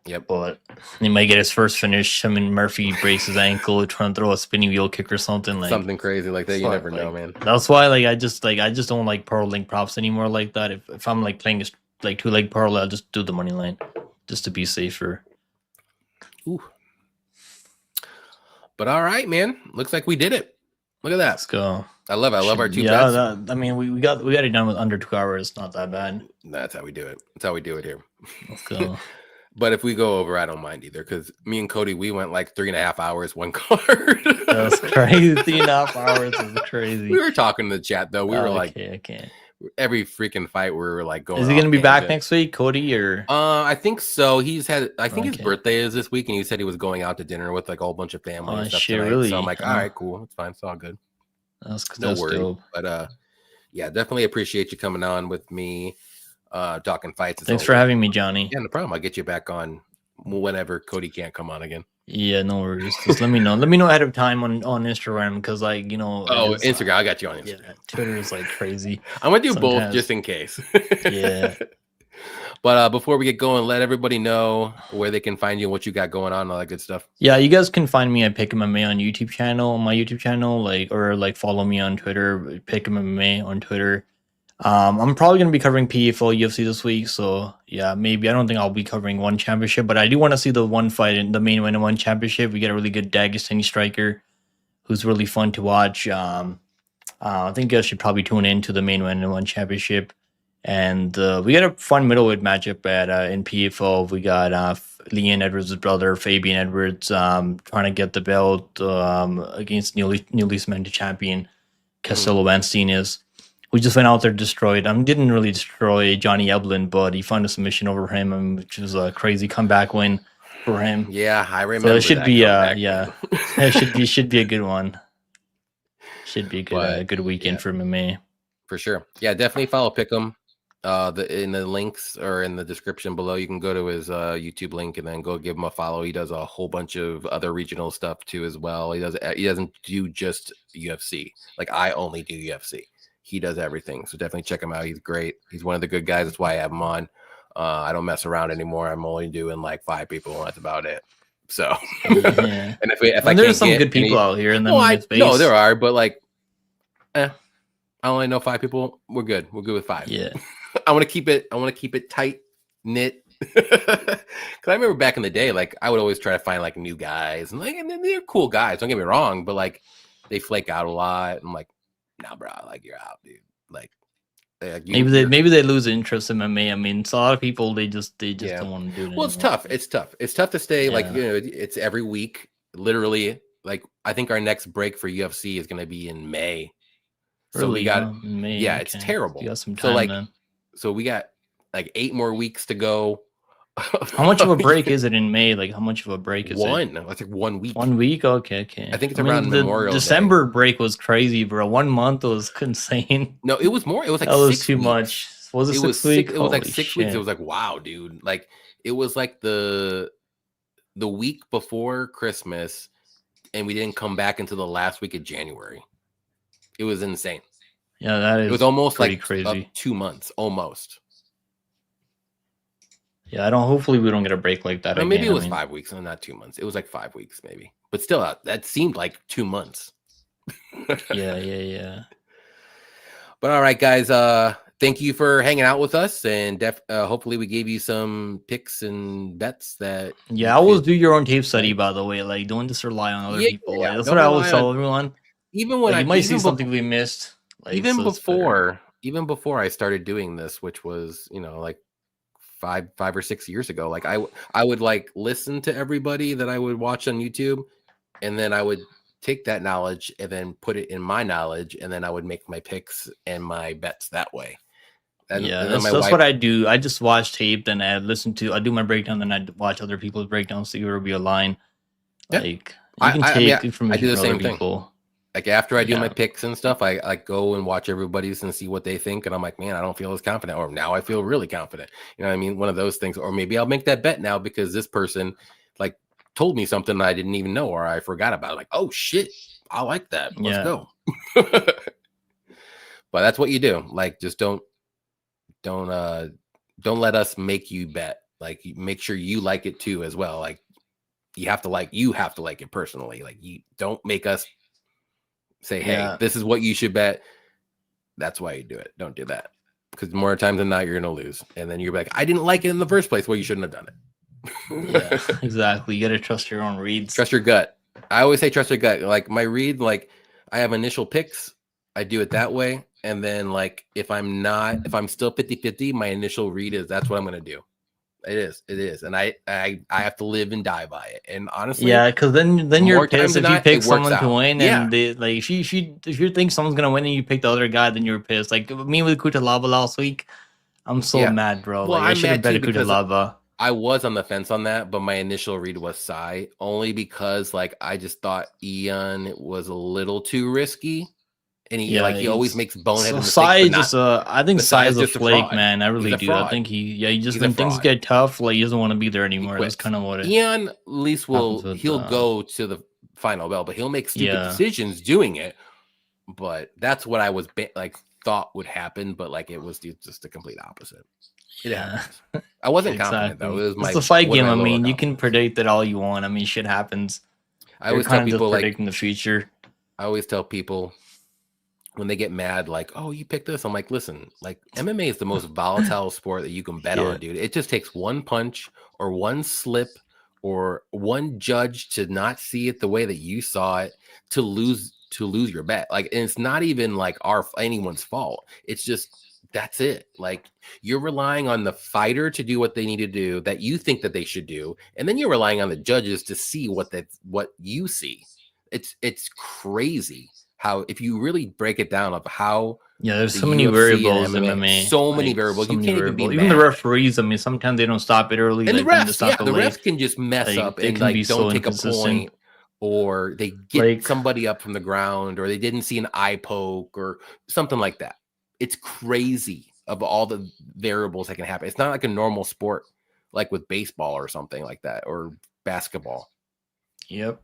Yep. But he might get his first finish. I mean, Murphy breaks his ankle trying to throw a spinning wheel kick or something like something crazy like that. You never know, man. That's why I just don't like parlay link props anymore like that. If I'm like playing like 2-leg parlay, I'll just do the money line just to be safer. Ooh. But all right, man. Looks like we did it. Look at that. Let's go. I love our two bets. I mean, we got it done with under 2 hours. It's not that bad. That's how we do it. That's how we do it here. Let's go. But if we go over, I don't mind either, because me and Cody, we went like 3.5 hours, one card. That's crazy. 3.5 hours is crazy. We were talking in the chat though. We were like, okay. Every freaking fight we were like going. Is he going to be back next week, Cody? Or I think so. His birthday is this week, and he said he was going out to dinner with like a whole bunch of family and stuff tonight. Really? So I'm like, all right, cool, it's fine, it's all good. That's no worry. Dope. But yeah, definitely appreciate you coming on with me, talking fights. Thanks for having me, Johnny. Yeah, no problem. I'll get you back on whenever Cody can't come on again. Yeah, no worries. Just let me know. Let me know ahead of time on Instagram, because like, you know. Oh, Instagram. I got you on Instagram. Yeah, Twitter is like crazy. I'm gonna do both just in case. Yeah. But before we get going, let everybody know where they can find you, what you got going on, all that good stuff. Yeah, you guys can find me at Pickem MMA on my YouTube channel, or follow me on Twitter, Pickem MMA on Twitter. I'm probably going to be covering PFL UFC this week, so yeah, maybe. I don't think I'll be covering one championship, but I do want to see the one fight in the main event in one championship. We get a really good Dagestani striker who's really fun to watch. I think you guys should probably tune in to the main event in one championship. And we got a fun middleweight matchup in PFL. We got Leon Edwards' brother, Fabian Edwards, trying to get the belt against newly cemented champion Castillo Vancinas. We just went out there, destroyed. Didn't really destroy Johnny Eblin, but he found a submission over him, which was a crazy comeback win for him. Yeah, I remember. So it should be it should be a good one. Should be a good weekend for MMA. For sure. Yeah, definitely follow Pickem. In the links or in the description below, you can go to his YouTube link and then go give him a follow. He does a whole bunch of other regional stuff too as well. He doesn't do just UFC. Like I only do UFC. He does everything. So definitely check him out. He's great. He's one of the good guys. That's why I have him on. I don't mess around anymore. I'm only doing like 5 people, and that's about it. So yeah. And if there's some good people out here in the space. No, there are, but like I only know 5 people. We're good. We're good with 5. Yeah. I want to keep it tight knit Because I remember back in the day, like I would always try to find like new guys, and they're cool guys. Don't get me wrong, but like they flake out a lot. I'm like, nah, bro, like you're out, dude. Like maybe they lose interest in MMA. I mean, it's a lot of people they just don't want to do it Well, anymore. it's tough. It's tough. It's tough to stay like it's every week, literally. Like I think our next break for UFC is going to be in May. So Really, we got May, yeah, okay. it's terrible. You got some time so like then. so we got like 8 more weeks to go. How much of a break is it in May? Like how much of a break is it? It's like 1 week. 1 week? Okay. I think it's around Memorial December Day. break was crazy, bro. 1 month was insane. No, it was more. It was like that was 6 too weeks. much. Was it 6 weeks? It was like 6 weeks. It was like, wow, dude. Like it was like the week before Christmas, and we didn't come back until the last week of January. It was insane. Yeah, that is. It was almost like crazy. 2 months, almost. Yeah, hopefully we don't get a break like that. Or maybe it was 5 weeks, and not 2 months. It was like 5 weeks, maybe. But still, that seemed like 2 months. Yeah. But all right, guys. Thank you for hanging out with us, and hopefully we gave you some picks and bets that. Yeah, always do your own tape study, by the way. Like, don't just rely on other people. Like, that's what I always tell everyone. Even when you might see something we missed. Like, even before I started doing this, which was like 5 or 6 years ago, like I would like listen to everybody that I would watch on YouTube, and then I would take that knowledge and then put it in my knowledge, and then I would make my picks and my bets that way. And that's what I do. I just watch tape, then I do my breakdown, then I watch other people's breakdowns, see where it'll be a line. Like you can take information I do the from same other people. thing. Like after I do my picks and stuff, I like go and watch everybody's and see what they think, and I'm like, man, I don't feel as confident, or now I feel really confident. You know what I mean? One of those things, or maybe I'll make that bet now because this person like told me something that I didn't even know or I forgot about. Like, oh shit, I like that. Let's go. But that's what you do. Like, just don't let us make you bet. Like, make sure you like it too as well. Like, you have to like it personally. Like, you don't make us say, hey, this is what you should bet. That's why you do it. Don't do that, because more times than not, you're gonna lose, and then you're like, I didn't like it in the first place. Well, you shouldn't have done it. Exactly. You gotta trust your own reads. Trust your gut. I always say trust your gut. Like my read, like I have initial picks. I do it that way, and then like if I'm still 50-50, my initial read is that's what I'm gonna do. It is, and I have to live and die by it. And honestly, because then you're pissed if you pick someone to win, and they, like if you think someone's gonna win and you pick the other guy, then you're pissed. Like me with Kutalaba last week, I'm so mad, bro. Well, like I should have bet Kutalaba. I was on the fence on that, but my initial read was Sai, only because like I just thought Ian was a little too risky. And he always makes boneheaded mistakes. Sai just I think Sai is a flake, man. I really do. I think he just when things get tough, like he doesn't want to be there anymore. That's kind of what it is. Ian at least he'll go to the final bell, but he'll make stupid decisions doing it. But that's what I was thought would happen, but like it was just the complete opposite. It happens. I wasn't confident though. It's a fight game. I mean, you can predict it all you want. I mean, shit happens. I always tell people predicting the future. I always tell people when they get mad, like, oh, you picked this. I'm like, listen, like MMA is the most volatile sport that you can bet on, dude. It just takes one punch or one slip or one judge to not see it the way that you saw it to lose your bet. Like, and it's not even like anyone's fault. It's just, that's it. Like, you're relying on the fighter to do what they need to do that you think that they should do. And then you're relying on the judges to see what you see. It's crazy. How, if you really break it down of how there's so many variables in MMA, so many variables. You can't even be even the referees. I mean, sometimes they don't stop it early, and the refs can just mess up and like don't take a point, or they get somebody up from the ground, or they didn't see an eye poke or something like that. It's crazy of all the variables that can happen. It's not like a normal sport like with baseball or something like that, or basketball. Yep,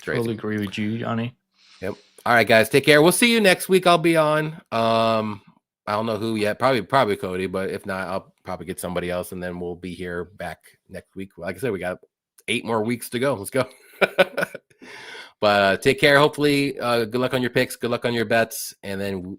totally agree with you, Johnny. Yep. All right, guys. Take care. We'll see you next week. I'll be on. I don't know who yet. Probably Cody, but if not, I'll probably get somebody else, and then we'll be here back next week. Like I said, we got 8 more weeks to go. Let's go. But take care. Hopefully, good luck on your picks. Good luck on your bets, and then